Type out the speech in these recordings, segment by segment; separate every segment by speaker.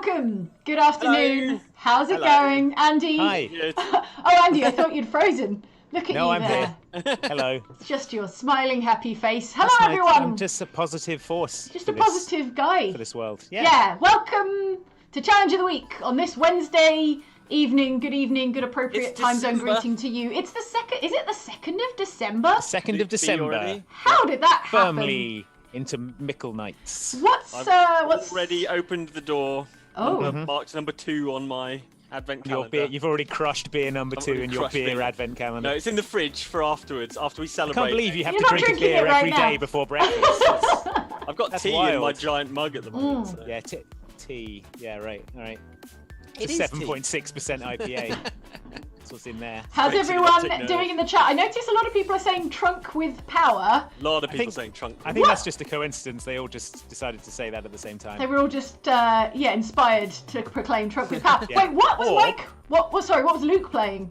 Speaker 1: welcome. Good afternoon.
Speaker 2: Hello.
Speaker 1: How's it
Speaker 2: Hello.
Speaker 1: going, Andy?
Speaker 3: Hi.
Speaker 2: Good.
Speaker 1: Oh, Andy, I thought you'd frozen. Look at
Speaker 3: No,
Speaker 1: you
Speaker 3: I'm
Speaker 1: there.
Speaker 3: here. Hello.
Speaker 1: It's just your smiling, happy face. Hello,
Speaker 3: That's right.
Speaker 1: everyone.
Speaker 3: I'm just a positive force.
Speaker 1: Just
Speaker 3: for
Speaker 1: a
Speaker 3: this-
Speaker 1: positive guy.
Speaker 3: for this world.
Speaker 1: Yeah. Welcome to Challenge of the Week on this Wednesday evening. Good appropriate
Speaker 2: It's
Speaker 1: time zone
Speaker 2: December.
Speaker 1: greeting to you. It's the second. Is it the 2nd of December?
Speaker 3: 2nd
Speaker 2: Be
Speaker 3: of December.
Speaker 2: already?
Speaker 1: How did that happen?
Speaker 3: Firmly into Mickle Nights.
Speaker 1: What's
Speaker 2: Already opened the door.
Speaker 1: Oh.
Speaker 2: Marked number 2 on my advent
Speaker 3: Your
Speaker 2: calendar.
Speaker 3: beer, you've already crushed beer number
Speaker 2: I've
Speaker 3: 2
Speaker 2: already
Speaker 3: in your
Speaker 2: crushed
Speaker 3: beer
Speaker 2: beer.
Speaker 3: advent calendar.
Speaker 2: No, it's in the fridge for afterwards, after we
Speaker 3: I
Speaker 2: celebrate.
Speaker 3: can't believe you have
Speaker 1: You're
Speaker 3: to
Speaker 1: not
Speaker 3: drink a
Speaker 1: drinking
Speaker 3: beer
Speaker 1: it right
Speaker 3: every day
Speaker 1: now.
Speaker 3: before breakfast.
Speaker 2: I've got
Speaker 3: That's
Speaker 2: tea in my
Speaker 3: wild.
Speaker 2: giant mug at the moment.
Speaker 1: Mm.
Speaker 2: So.
Speaker 3: Yeah, tea. Yeah, right. All right.
Speaker 2: It
Speaker 3: It's
Speaker 2: is
Speaker 3: a
Speaker 2: tea.
Speaker 3: 7.6% IPA. That's what's in there.
Speaker 1: How's
Speaker 2: Straight to the
Speaker 1: everyone
Speaker 2: optic nerve.
Speaker 1: doing in the chat? I notice a lot of people are saying trunk with power.
Speaker 2: A lot of people
Speaker 3: think-
Speaker 2: saying trunk.
Speaker 3: I think
Speaker 1: What?
Speaker 3: that's just a coincidence. They all just decided to say that at the same time.
Speaker 1: They were all just inspired to proclaim trunk with power.
Speaker 3: Yeah.
Speaker 1: Wait, what was
Speaker 3: Or-
Speaker 1: Mike? What was Luke playing?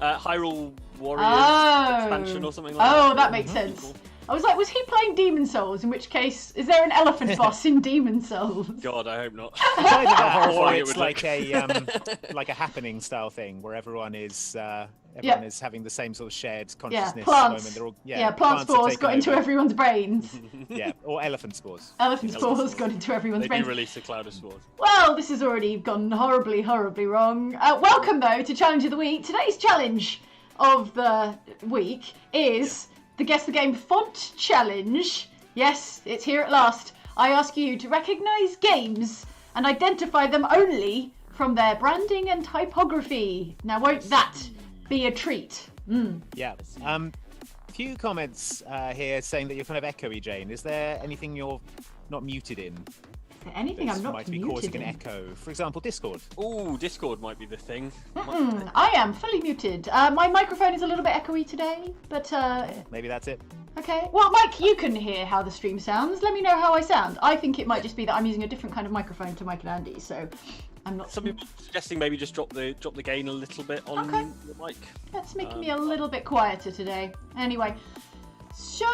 Speaker 2: Hyrule Warriors
Speaker 1: Oh.
Speaker 2: expansion or something like that.
Speaker 1: Oh, that makes sense. I was like, was he playing Demon Souls? In which case, is there an elephant boss in Demon Souls?
Speaker 2: God, I hope not.
Speaker 3: It's either that or
Speaker 2: horrifying it
Speaker 3: it's
Speaker 2: would
Speaker 3: like
Speaker 2: look.
Speaker 3: a like a happening style thing where everyone is
Speaker 1: Yeah.
Speaker 3: is having the same sort of shared
Speaker 1: Yeah,
Speaker 3: consciousness at the
Speaker 1: plants.
Speaker 3: moment. They're all,
Speaker 1: Plant
Speaker 3: plants are
Speaker 1: spores
Speaker 3: taking
Speaker 1: got into
Speaker 3: over.
Speaker 1: everyone's brains.
Speaker 3: Yeah, or elephant spores.
Speaker 1: Elephant spores
Speaker 2: spores.
Speaker 1: got into everyone's
Speaker 2: They
Speaker 1: brains.
Speaker 2: do release a cloud of spores.
Speaker 1: Well, this has already gone horribly wrong. Welcome, though, to Challenge of the Week. Today's challenge of the week is the Guess the Game Font Challenge. Yes, it's here at last. I ask you to recognise games and identify them only from their branding and typography. Now, won't that be a treat?
Speaker 3: Yeah. Few comments here saying that you're kind of echoey, Jane. Is there anything you're not muted in
Speaker 1: Is there anything
Speaker 3: that
Speaker 1: I'm not
Speaker 3: might be
Speaker 1: muted
Speaker 3: causing
Speaker 1: in?
Speaker 3: an echo? For example, Discord.
Speaker 2: Ooh, Discord might be the thing.
Speaker 1: I am fully muted. My microphone is a little bit echoey today, but
Speaker 3: Maybe that's it.
Speaker 1: okay. Well, Mike, you can hear how the stream sounds. Let me know how I sound. I think it might just be that I'm using a different kind of microphone to Mike and Andy, so I'm not.
Speaker 2: Some people suggesting maybe just drop the gain a little bit on
Speaker 1: Okay.
Speaker 2: the mic.
Speaker 1: That's making me a little bit quieter today. Anyway, so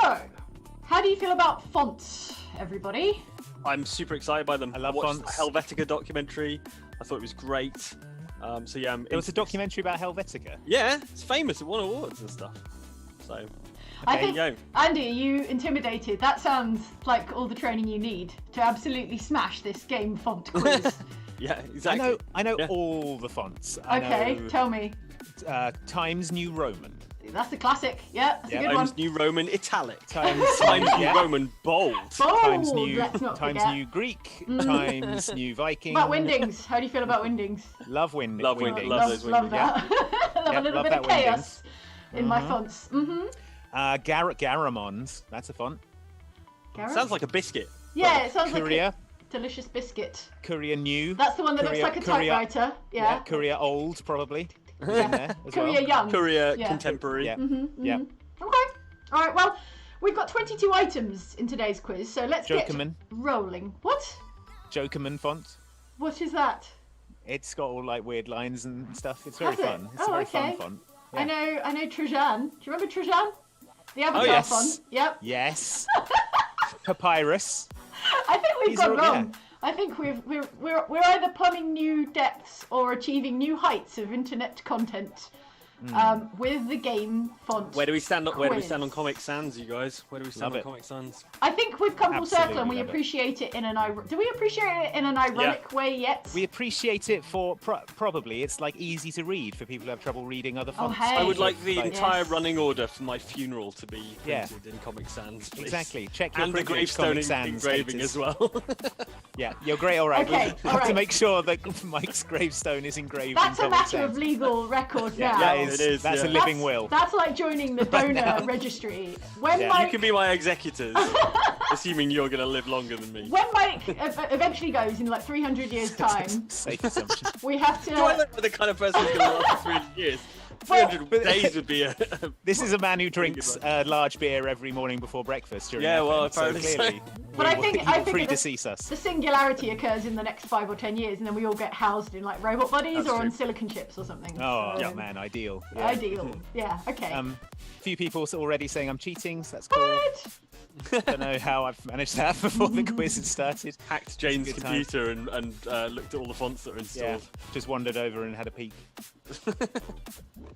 Speaker 1: how do you feel about fonts, everybody?
Speaker 2: I'm super excited by them.
Speaker 3: I love
Speaker 2: watched
Speaker 3: fonts.
Speaker 2: the Helvetica documentary. I thought it was great. So yeah,
Speaker 3: There was a documentary about Helvetica.
Speaker 2: Yeah, it's famous. It won awards and stuff. So
Speaker 1: I
Speaker 2: there you
Speaker 1: think,
Speaker 2: go.
Speaker 1: Andy, are you intimidated? That sounds like all the training you need to absolutely smash this game font quiz.
Speaker 2: Yeah, exactly.
Speaker 3: I know
Speaker 2: Yeah.
Speaker 3: all the fonts.
Speaker 1: Okay,
Speaker 3: I know,
Speaker 1: tell me.
Speaker 3: Times New Roman.
Speaker 1: That's a classic. Yeah, that's
Speaker 3: Yeah,
Speaker 1: a good
Speaker 2: Times
Speaker 1: one.
Speaker 2: New Roman Italic.
Speaker 3: Times
Speaker 2: Times New
Speaker 3: yeah.
Speaker 2: Roman bold.
Speaker 1: Bold,
Speaker 3: Times New
Speaker 1: let's not
Speaker 3: Times
Speaker 1: forget.
Speaker 3: New Greek. Times New Viking.
Speaker 1: What about Windings? How do you feel about Windings?
Speaker 3: Love
Speaker 2: Love
Speaker 3: Windings.
Speaker 2: Love those
Speaker 1: love that. love a
Speaker 3: Yeah,
Speaker 1: little
Speaker 3: love
Speaker 1: bit of
Speaker 3: that
Speaker 1: chaos in my fonts.
Speaker 3: Garamond. That's a font.
Speaker 1: Gareth?
Speaker 2: Sounds like a biscuit.
Speaker 1: Yeah, it sounds like
Speaker 3: Courier.
Speaker 1: a delicious biscuit.
Speaker 3: Courier New.
Speaker 1: That's the one that
Speaker 3: Courier-
Speaker 1: looks like a
Speaker 3: Courier-
Speaker 1: typewriter. Yeah.
Speaker 3: Courier Old, probably. Is in there as
Speaker 1: Courier
Speaker 3: well.
Speaker 1: Young.
Speaker 2: Courier
Speaker 1: Yeah.
Speaker 2: contemporary.
Speaker 3: Yeah.
Speaker 1: Mm-hmm.
Speaker 3: Yeah.
Speaker 1: Okay. All right. Well, we've got 22 items in today's quiz, so let's
Speaker 3: Jokerman.
Speaker 1: get rolling. What?
Speaker 3: Jokerman font.
Speaker 1: What is that?
Speaker 3: It's got all like weird lines and stuff. It's very
Speaker 1: Has it?
Speaker 3: fun. It's
Speaker 1: Oh,
Speaker 3: a very
Speaker 1: okay.
Speaker 3: fun font.
Speaker 1: I know Trajan. Do you remember Trajan? The Avatar
Speaker 3: yes.
Speaker 1: font. Yep.
Speaker 3: Yes. Papyrus.
Speaker 1: I think we've
Speaker 3: These
Speaker 1: gone
Speaker 3: are-
Speaker 1: wrong.
Speaker 3: yeah.
Speaker 1: I think we're either plumbing new depths or achieving new heights of internet content with the game font.
Speaker 2: Where do we stand? Where do we
Speaker 1: quiz.
Speaker 2: stand on Comic Sans, you guys? Where do we stand
Speaker 3: Love
Speaker 2: on
Speaker 3: it.
Speaker 2: Comic Sans?
Speaker 1: I think we've come full circle and
Speaker 3: Absolutely
Speaker 1: we
Speaker 3: love it.
Speaker 1: appreciate it in an do we appreciate it in an ironic way yet?
Speaker 3: We appreciate it for probably it's like easy to read for people who have trouble reading other fonts.
Speaker 1: hey.
Speaker 2: I would like the
Speaker 3: Like-
Speaker 2: entire
Speaker 1: Yes.
Speaker 2: running order for my funeral to be
Speaker 3: Yeah.
Speaker 2: printed in Comic Sans, please.
Speaker 3: Exactly. Check your
Speaker 2: And the
Speaker 3: privilege,
Speaker 2: gravestone
Speaker 3: Comic Sans
Speaker 2: engraving
Speaker 3: status.
Speaker 2: as well.
Speaker 3: Yeah, you're great. All right.
Speaker 1: Okay,
Speaker 3: We
Speaker 1: all
Speaker 3: have to
Speaker 1: right.
Speaker 3: make sure that Mike's gravestone is engraved
Speaker 1: That's
Speaker 3: in
Speaker 1: a
Speaker 3: Comic
Speaker 1: matter of
Speaker 3: Sans.
Speaker 1: legal record now.
Speaker 3: That
Speaker 2: Yeah,
Speaker 3: is,
Speaker 2: it is,
Speaker 3: that's
Speaker 2: yeah.
Speaker 3: a living will.
Speaker 1: That's like joining the donor
Speaker 3: now.
Speaker 1: registry. When
Speaker 3: Yeah.
Speaker 1: Mike,
Speaker 2: You can be my executors, assuming you're going to live longer than me.
Speaker 1: when Mike eventually goes in like 300 years' time,
Speaker 3: Safe assumption.
Speaker 1: we have to.
Speaker 2: Do I look like the kind of person who's going to last 300 years? 300
Speaker 3: But-
Speaker 2: days would be a...
Speaker 3: This is a man who drinks large beer every morning before breakfast. During
Speaker 2: Yeah,
Speaker 3: Advent,
Speaker 2: well,
Speaker 3: so
Speaker 2: apparently so.
Speaker 3: clearly,
Speaker 1: But I
Speaker 3: he
Speaker 1: think-
Speaker 3: will
Speaker 1: I think it was-
Speaker 3: predecease us.
Speaker 1: The singularity occurs in the next 5 or 10 years, and then we all get housed in like robot bodies
Speaker 2: That's
Speaker 1: or on
Speaker 2: true.
Speaker 1: silicon chips or something.
Speaker 3: Oh,
Speaker 1: So,
Speaker 3: man, ideal. Yeah.
Speaker 1: Ideal. Yeah. Okay.
Speaker 3: Few people already saying I'm cheating, so that's cool.
Speaker 1: What?
Speaker 3: Don't know how I've managed that before the quiz had started.
Speaker 2: Hacked Jane's
Speaker 3: good time.
Speaker 2: computer and looked at all the fonts that are
Speaker 3: Yeah,
Speaker 2: installed.
Speaker 3: just wandered over and had a peek.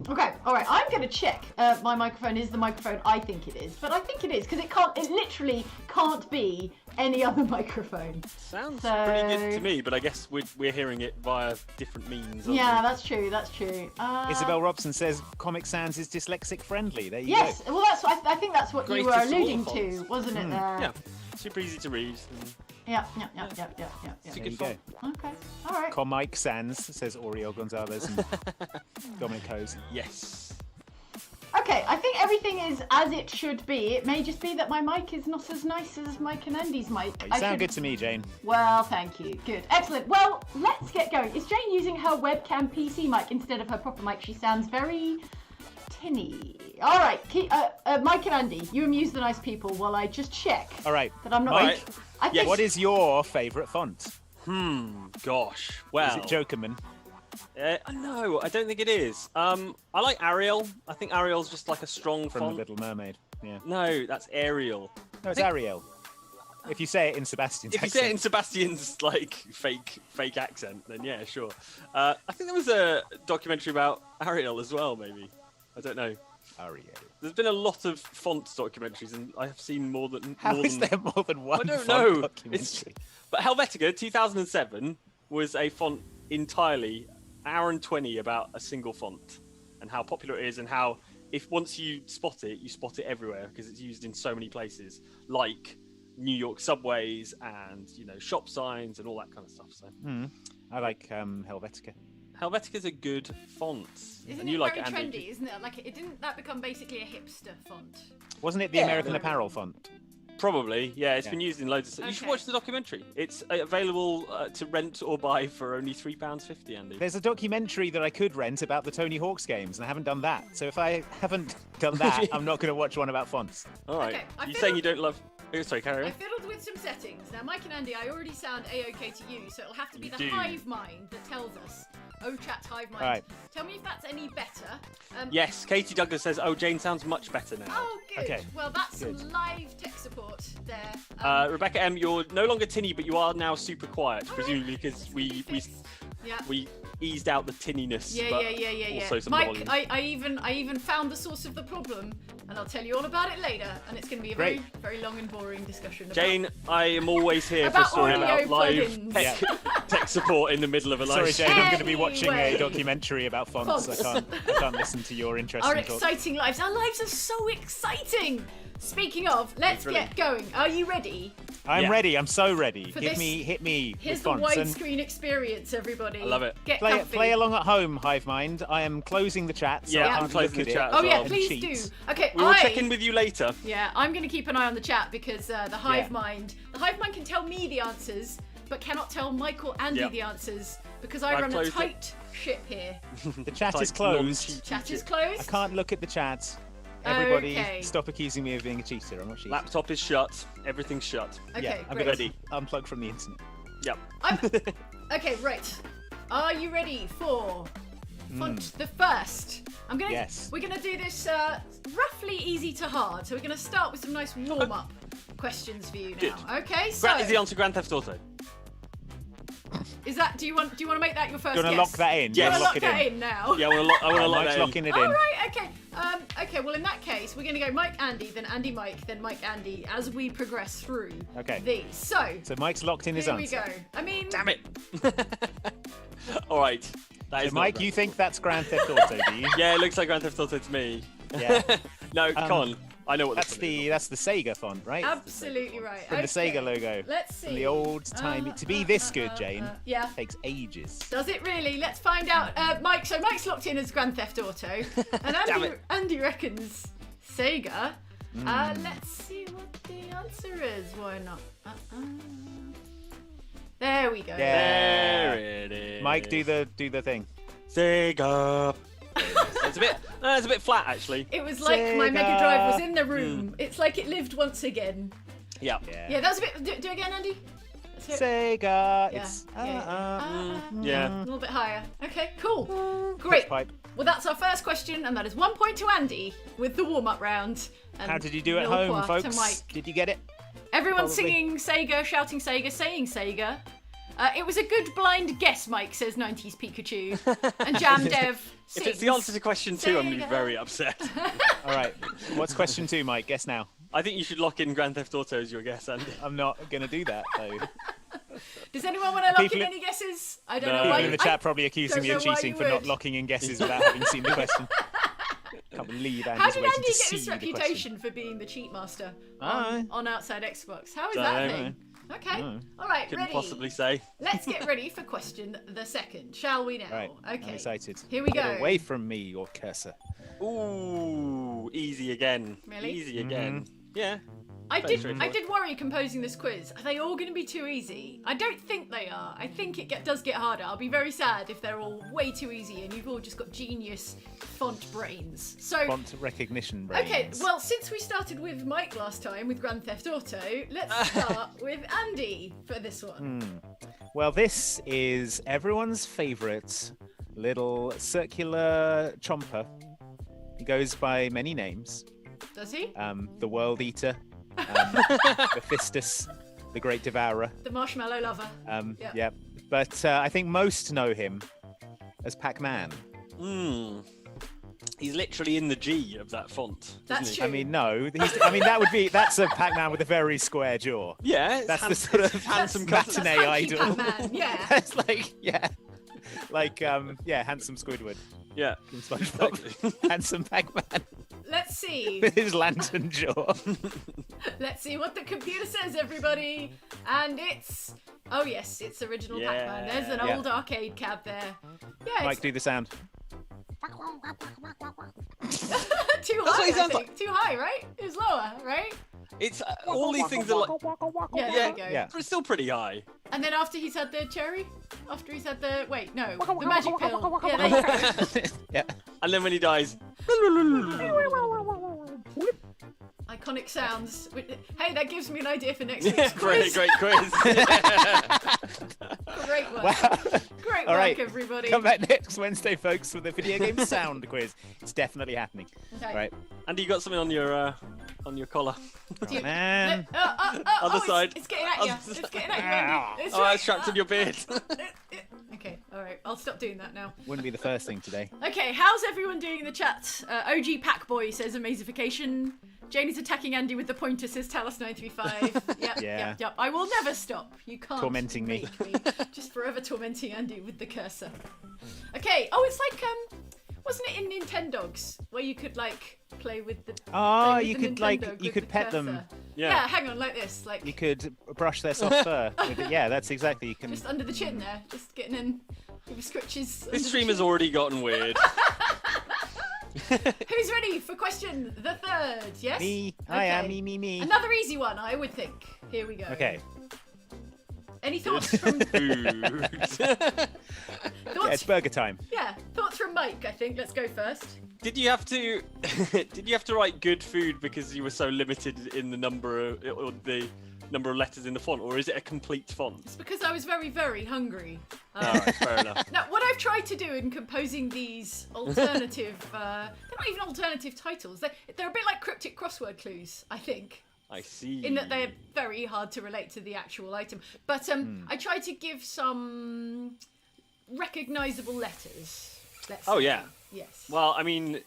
Speaker 1: Okay, all right. I'm going to check my microphone is the microphone I think it is, but I think it is because it literally can't be any other microphone.
Speaker 2: Sounds
Speaker 1: So-
Speaker 2: pretty good to me, but I guess we're hearing it via different means. aren't
Speaker 1: Yeah,
Speaker 2: we?
Speaker 1: that's true. That's true.
Speaker 3: Isabel Robson says Comic Sans is dyslexic friendly. There you
Speaker 1: Yes. Well, I think that's what you were
Speaker 2: Greatest of all
Speaker 1: alluding
Speaker 2: fonts.
Speaker 1: to, wasn't it? There.
Speaker 2: Yeah, super easy to read. And
Speaker 1: Yeah.
Speaker 2: it's a
Speaker 3: There
Speaker 2: good
Speaker 3: you go.
Speaker 2: font.
Speaker 1: Okay. All right.
Speaker 3: Comic Sans says Oriol Gonzalez and Dominic Hose.
Speaker 2: Yes.
Speaker 1: Okay, I think everything is as it should be. It may just be that my mic is not as nice as Mike and Andy's mic.
Speaker 3: You sound good to me, Jane.
Speaker 1: Well, thank you. Good. Excellent. Well, let's get going. Is Jane using her webcam PC mic instead of her proper mic? She sounds very tinny. All right, Mike and Andy, you amuse the nice people while I just check
Speaker 3: All right.
Speaker 1: that I'm not...
Speaker 3: Mike,
Speaker 1: I think...
Speaker 3: what is your favourite font?
Speaker 2: Gosh. Well.
Speaker 3: Is it Jokerman?
Speaker 2: No, I don't think it is. I like Arial. I think Arial's just like a strong
Speaker 3: From
Speaker 2: font.
Speaker 3: The Little Mermaid. Yeah.
Speaker 2: No, that's Arial.
Speaker 3: No, it's Ariel. If you say it in Sebastian's
Speaker 2: If you
Speaker 3: accent.
Speaker 2: say it in Sebastian's like fake accent, then yeah, sure. I think there was a documentary about Arial as well, maybe. I don't know.
Speaker 3: Ariel.
Speaker 2: There's been a lot of font documentaries, and I have seen more than.
Speaker 3: How
Speaker 2: more
Speaker 3: is
Speaker 2: than...
Speaker 3: there more than one
Speaker 2: I don't
Speaker 3: font
Speaker 2: know.
Speaker 3: documentary?
Speaker 2: But Helvetica 2007 was a font entirely hour and 20 about a single font and how popular it is, and how if once you spot it everywhere because it's used in so many places, like New York subways and shop signs and all that kind of stuff. So
Speaker 3: I like Helvetica.
Speaker 2: Helvetica's a good font.
Speaker 4: Isn't
Speaker 2: and you
Speaker 4: it
Speaker 2: like
Speaker 4: very
Speaker 2: it, Andy.
Speaker 4: trendy, isn't it? Like, didn't that become basically a hipster font?
Speaker 3: Wasn't it the
Speaker 1: Yeah,
Speaker 3: American
Speaker 2: the-
Speaker 3: Apparel font?
Speaker 2: Probably, yeah. It's
Speaker 3: Yeah.
Speaker 2: been used in loads of stuff. You should
Speaker 4: Okay.
Speaker 2: watch the documentary. It's available to rent or buy for only £3.50, Andy.
Speaker 3: There's a documentary that I could rent about the Tony Hawk's games, and I haven't done that. So if I haven't done that, I'm not going to watch one about fonts.
Speaker 2: All right.
Speaker 4: Okay, I
Speaker 2: You
Speaker 4: feel
Speaker 2: saying
Speaker 4: like-
Speaker 2: you don't love? Oh, sorry, carry
Speaker 4: I
Speaker 2: on.
Speaker 4: fiddled with some settings. Now, Mike and Andy, I already sound A-OK to you, so it'll have to be
Speaker 2: You
Speaker 4: the
Speaker 2: do.
Speaker 4: hive mind that tells us. Oh, chat hive mind.
Speaker 3: All right.
Speaker 4: Tell me if that's any better.
Speaker 2: Yes, Katie Douglas says, "Oh, Jane sounds much better now."
Speaker 4: Oh, good.
Speaker 3: Okay,
Speaker 4: Well, that's
Speaker 3: good.
Speaker 4: some live tech support there.
Speaker 2: Rebecca M, you're no longer tinny, but you are now super quiet,
Speaker 4: All right.
Speaker 2: presumably because we
Speaker 4: Yeah.
Speaker 2: eased out the tinniness,
Speaker 4: Yeah,
Speaker 2: but
Speaker 4: yeah.
Speaker 2: also some
Speaker 4: Mike,
Speaker 2: volume.
Speaker 4: I even found the source of the problem, and I'll tell you all about it later. And it's going to be a
Speaker 3: Great.
Speaker 4: very long and boring discussion. About...
Speaker 2: Jane, I am always here for a
Speaker 4: About
Speaker 2: story
Speaker 4: audio
Speaker 2: about live
Speaker 4: plugins.
Speaker 2: tech support in the middle of a
Speaker 3: Sorry,
Speaker 2: live
Speaker 3: Jane, I'm going to be watching
Speaker 4: Anyway.
Speaker 3: a documentary about fonts.
Speaker 4: Fonts.
Speaker 3: I can't listen to your
Speaker 4: Our
Speaker 3: interesting talk.
Speaker 4: exciting lives. Our lives are so exciting. Speaking of, let's
Speaker 2: Brilliant.
Speaker 4: get going. Are you ready?
Speaker 3: I'm
Speaker 2: Yeah.
Speaker 3: ready. I'm so ready.
Speaker 4: For
Speaker 3: Hit
Speaker 4: this-
Speaker 3: me
Speaker 4: Here's
Speaker 3: with
Speaker 4: the
Speaker 3: fonts. And
Speaker 4: widescreen experience, everybody.
Speaker 2: I love it.
Speaker 4: Get
Speaker 3: play
Speaker 4: comfy.
Speaker 3: along at home, Hive Mind. I am closing the chat, so
Speaker 2: Yeah,
Speaker 3: I
Speaker 2: I'm
Speaker 3: can't
Speaker 2: closing
Speaker 3: look
Speaker 2: the
Speaker 3: at
Speaker 2: chat
Speaker 3: it.
Speaker 2: as
Speaker 4: Oh yeah,
Speaker 2: well.
Speaker 4: please
Speaker 3: cheat.
Speaker 4: do. Okay,
Speaker 2: We will check in with you later.
Speaker 4: Yeah, I'm going to keep an eye on the chat because the hive
Speaker 3: Yeah.
Speaker 4: mind can tell me the answers, but cannot tell Michael Andy
Speaker 2: Yeah.
Speaker 4: the answers because I
Speaker 2: I've
Speaker 4: run a
Speaker 2: closed it.
Speaker 4: tight ship here.
Speaker 3: The chat is
Speaker 2: Like
Speaker 3: closed.
Speaker 2: non-cheat
Speaker 4: Chat is
Speaker 2: shit.
Speaker 4: closed.
Speaker 3: I can't look at the chat. Everybody,
Speaker 4: Okay.
Speaker 3: stop accusing me of being a cheater. I'm not cheating.
Speaker 2: Laptop is shut. Everything's shut.
Speaker 4: Okay,
Speaker 3: yeah, I'm
Speaker 4: great.
Speaker 3: gonna
Speaker 2: Ready.
Speaker 3: unplug from the internet.
Speaker 2: Yep.
Speaker 4: Okay, right. Are you ready for font the first?
Speaker 3: Yes.
Speaker 4: We're gonna do this roughly easy to hard. So we're gonna start with some nice warm up questions for you now.
Speaker 2: Good.
Speaker 4: Okay, so
Speaker 2: Is the answer Grand Theft Auto?
Speaker 4: is that do you want to make that your first
Speaker 3: Do you want to
Speaker 4: guess?
Speaker 3: lock that in?
Speaker 2: Yes.
Speaker 4: Do you
Speaker 3: Yeah,
Speaker 4: want to
Speaker 3: lock
Speaker 4: lock
Speaker 3: it
Speaker 4: that
Speaker 3: in.
Speaker 4: in now?
Speaker 2: Yeah, I want to lock
Speaker 3: Mike's
Speaker 2: that in.
Speaker 3: locking it
Speaker 4: All
Speaker 3: in.
Speaker 4: right, okay. Okay, well in that case, we're gonna go Mike Andy, then Andy Mike, then Mike Andy as we progress through
Speaker 3: Okay.
Speaker 4: these. So
Speaker 3: So Mike's locked in his
Speaker 4: here we
Speaker 3: answer.
Speaker 4: go. I mean,
Speaker 2: Damn it. All right. That
Speaker 3: So
Speaker 2: is not
Speaker 3: Mike,
Speaker 2: Grand
Speaker 3: you think that's Grand Theft Auto, do you?
Speaker 2: Yeah, it looks like Grand Theft Auto to me.
Speaker 3: Yeah.
Speaker 2: No, come on. I know what
Speaker 3: That's
Speaker 2: this
Speaker 3: that's the Sega font, right?
Speaker 4: absolutely right.
Speaker 3: From the
Speaker 4: Okay,
Speaker 3: Sega logo.
Speaker 4: Let's see.
Speaker 3: From the old time. To be this good, Jane,
Speaker 4: Yeah.
Speaker 3: takes ages.
Speaker 4: Does it really? Let's find out. Mike, so Mike's locked in as Grand Theft Auto, and
Speaker 2: Damn it.
Speaker 4: Andy reckons Sega. Let's see what the answer is. Why not? There we go.
Speaker 3: Yeah.
Speaker 2: There it is.
Speaker 3: Mike, do the thing.
Speaker 2: Sega. It's a bit flat actually.
Speaker 4: It was like my
Speaker 3: Sega.
Speaker 4: Mega Drive was in the room. It's like it lived once again.
Speaker 2: Yeah.
Speaker 4: Yeah, that was a bit. Do again, Andy. That's it.
Speaker 3: Sega.
Speaker 4: Yeah,
Speaker 3: It's
Speaker 2: Yeah.
Speaker 4: A little bit higher. Okay, cool. Great.
Speaker 3: pipe.
Speaker 4: Well, that's our first question, and that is 1 point to Andy with the warm-up round. And
Speaker 3: How did you do at
Speaker 4: 0
Speaker 3: home,
Speaker 4: point to
Speaker 3: folks?
Speaker 4: Mike.
Speaker 3: Did you get it?
Speaker 4: Everyone's
Speaker 3: Probably.
Speaker 4: singing Sega, shouting Sega, saying Sega. It was a good blind guess, Mike, says 90s Pikachu. And Jam Dev sings.
Speaker 2: If it's the answer to question 2, I'm going to be
Speaker 4: Sega.
Speaker 2: very upset.
Speaker 3: All right. What's question 2, Mike? Guess now.
Speaker 2: I think you should lock in Grand Theft Auto as your guess, Andy.
Speaker 3: I'm not going to do that, though.
Speaker 4: Does anyone want to lock
Speaker 3: People
Speaker 4: in
Speaker 3: in-
Speaker 4: any guesses? I don't
Speaker 2: No.
Speaker 4: know
Speaker 3: People
Speaker 4: why.
Speaker 3: in the chat probably accusing
Speaker 4: don't
Speaker 3: me of
Speaker 4: know why
Speaker 3: cheating
Speaker 4: you
Speaker 3: for not
Speaker 4: would.
Speaker 3: locking in guesses without having seen the question. Can't believe Andy's
Speaker 4: How did
Speaker 3: waiting
Speaker 4: Andy
Speaker 3: to
Speaker 4: get
Speaker 3: see
Speaker 4: this
Speaker 3: the question.
Speaker 4: reputation for being the cheat master
Speaker 3: I-
Speaker 4: on Outside Xbox? How is
Speaker 2: Don't
Speaker 4: that
Speaker 2: know.
Speaker 4: thing? Okay.
Speaker 3: No.
Speaker 4: All right,
Speaker 2: Couldn't
Speaker 4: ready.
Speaker 2: possibly say.
Speaker 4: Let's get ready for question the second, shall we now?
Speaker 3: Right.
Speaker 4: Okay.
Speaker 3: I'm excited.
Speaker 4: Here we
Speaker 3: Get
Speaker 4: go.
Speaker 3: away from me, your cursor.
Speaker 2: Ooh, easy again.
Speaker 4: Really?
Speaker 2: Easy again. Yeah.
Speaker 4: I
Speaker 2: Very
Speaker 4: did
Speaker 2: straightforward.
Speaker 4: worry composing this quiz. Are they all going to be too easy? I don't think they are. I think it does get harder. I'll be very sad if they're all way too easy and you've all just got genius font brains. So
Speaker 3: Font recognition brains.
Speaker 4: okay, well, since we started with Mike last time with Grand Theft Auto, let's start with Andy for this one.
Speaker 3: Well, this is everyone's favourite little circular chomper. He goes by many names.
Speaker 4: Does he?
Speaker 3: The World Eater, Mephistus, the Great Devourer.
Speaker 4: The Marshmallow Lover. Yeah.
Speaker 3: Yeah. But I think most know him as Pac-Man.
Speaker 2: He's literally in the G of that font.
Speaker 4: That's
Speaker 2: isn't
Speaker 4: true.
Speaker 3: I mean, no. That's a Pac-Man with a very square jaw.
Speaker 2: he? Yeah, it's
Speaker 3: That's the sort of
Speaker 2: handsome
Speaker 4: That's
Speaker 2: cousin.
Speaker 3: matinee
Speaker 4: Hanky
Speaker 3: idol.
Speaker 4: Pac-Man, yeah.
Speaker 3: That's like, yeah. Like, handsome Squidward
Speaker 2: Yeah.
Speaker 3: from SpongeBob.
Speaker 2: Exactly.
Speaker 3: Handsome Pac-Man
Speaker 4: Let's see.
Speaker 3: with his lantern jaw.
Speaker 4: Let's see what the computer says, everybody. And it's... Oh, yes, it's original
Speaker 2: Yeah.
Speaker 4: Pac-Man. There's an
Speaker 3: Yeah.
Speaker 4: old arcade cab there. Yeah,
Speaker 3: Mike, do the sound.
Speaker 4: it's too
Speaker 2: what
Speaker 4: high,
Speaker 2: he
Speaker 4: I
Speaker 2: sounds
Speaker 4: think. Too high, right? It was lower, right?
Speaker 2: It's all these things are like,
Speaker 4: Yeah, there
Speaker 2: yeah,
Speaker 4: we go.
Speaker 3: Yeah.
Speaker 2: it's still pretty high.
Speaker 4: And then after he's had the cherry? After he's had the... Wait, no. The magic pill. Yeah, there you go.
Speaker 3: Yeah.
Speaker 2: And then when he dies,
Speaker 4: Iconic sounds. Hey, that gives me an idea for next
Speaker 2: yeah,
Speaker 4: week's quiz.
Speaker 2: great quiz.
Speaker 4: Great work.
Speaker 3: Wow.
Speaker 4: Great
Speaker 3: All
Speaker 4: work,
Speaker 3: right.
Speaker 4: everybody.
Speaker 3: Come back next Wednesday, folks, for the video game sound quiz. It's definitely happening.
Speaker 4: Okay.
Speaker 3: All right.
Speaker 2: Andy, you got something on your collar.
Speaker 4: Do you-
Speaker 3: Man.
Speaker 2: Other
Speaker 4: it's-
Speaker 2: side.
Speaker 4: It's getting at you.
Speaker 2: Other
Speaker 4: It's getting at you, Andy. It's
Speaker 2: Oh,
Speaker 4: right.
Speaker 2: it's trapped in your beard.
Speaker 4: Okay, alright. I'll stop doing that now.
Speaker 3: Wouldn't be the first thing today.
Speaker 4: Okay, how's everyone doing in the chat? OG Packboy says amazification. Jane is attacking Andy with the pointer, says Talos935. Yep,
Speaker 3: Yeah.
Speaker 4: yep. I will never stop. You can't
Speaker 3: Tormenting me.
Speaker 4: make me. Just forever tormenting Andy with the cursor. Okay, oh, it's like, wasn't it in Nintendogs? Where you could, like, play with the...
Speaker 3: Oh,
Speaker 4: play with
Speaker 3: you
Speaker 4: the
Speaker 3: could, like,
Speaker 4: Nintendog
Speaker 3: you
Speaker 4: with
Speaker 3: could
Speaker 4: the
Speaker 3: pet them.
Speaker 4: cursor.
Speaker 2: Yeah.
Speaker 4: Yeah, hang on, like this. Like,
Speaker 3: You could brush their soft fur. With it. Yeah, that's exactly. You can.
Speaker 4: just under the chin there. Just getting in... Give you scritches. under
Speaker 2: This
Speaker 4: the
Speaker 2: stream has
Speaker 4: chin.
Speaker 2: already gotten weird.
Speaker 4: Who's ready for question the third? Yes?
Speaker 3: Me. I am
Speaker 4: Okay.
Speaker 3: me.
Speaker 4: Another easy one, I would think. Here we go.
Speaker 3: Okay.
Speaker 4: Any thoughts from
Speaker 2: Food.
Speaker 3: Yeah, it's
Speaker 4: thoughts?
Speaker 3: burger time.
Speaker 4: Yeah, thoughts from Mike. I think. Let's go first.
Speaker 2: Did you have to? Did you have to write good food because you were so limited in the number of letters in the font, or is it a complete font?
Speaker 4: It's because I was very, very hungry.
Speaker 2: Alright, fair enough.
Speaker 4: Now, what I've tried to do in composing these alternative, they're not even alternative titles. They're a bit like cryptic crossword clues, I think.
Speaker 2: I see.
Speaker 4: In that they're very hard to relate to the actual item. But I tried to give some recognisable letters. Let's
Speaker 2: Oh,
Speaker 4: say.
Speaker 2: yeah.
Speaker 4: Yes.
Speaker 2: Well, I mean,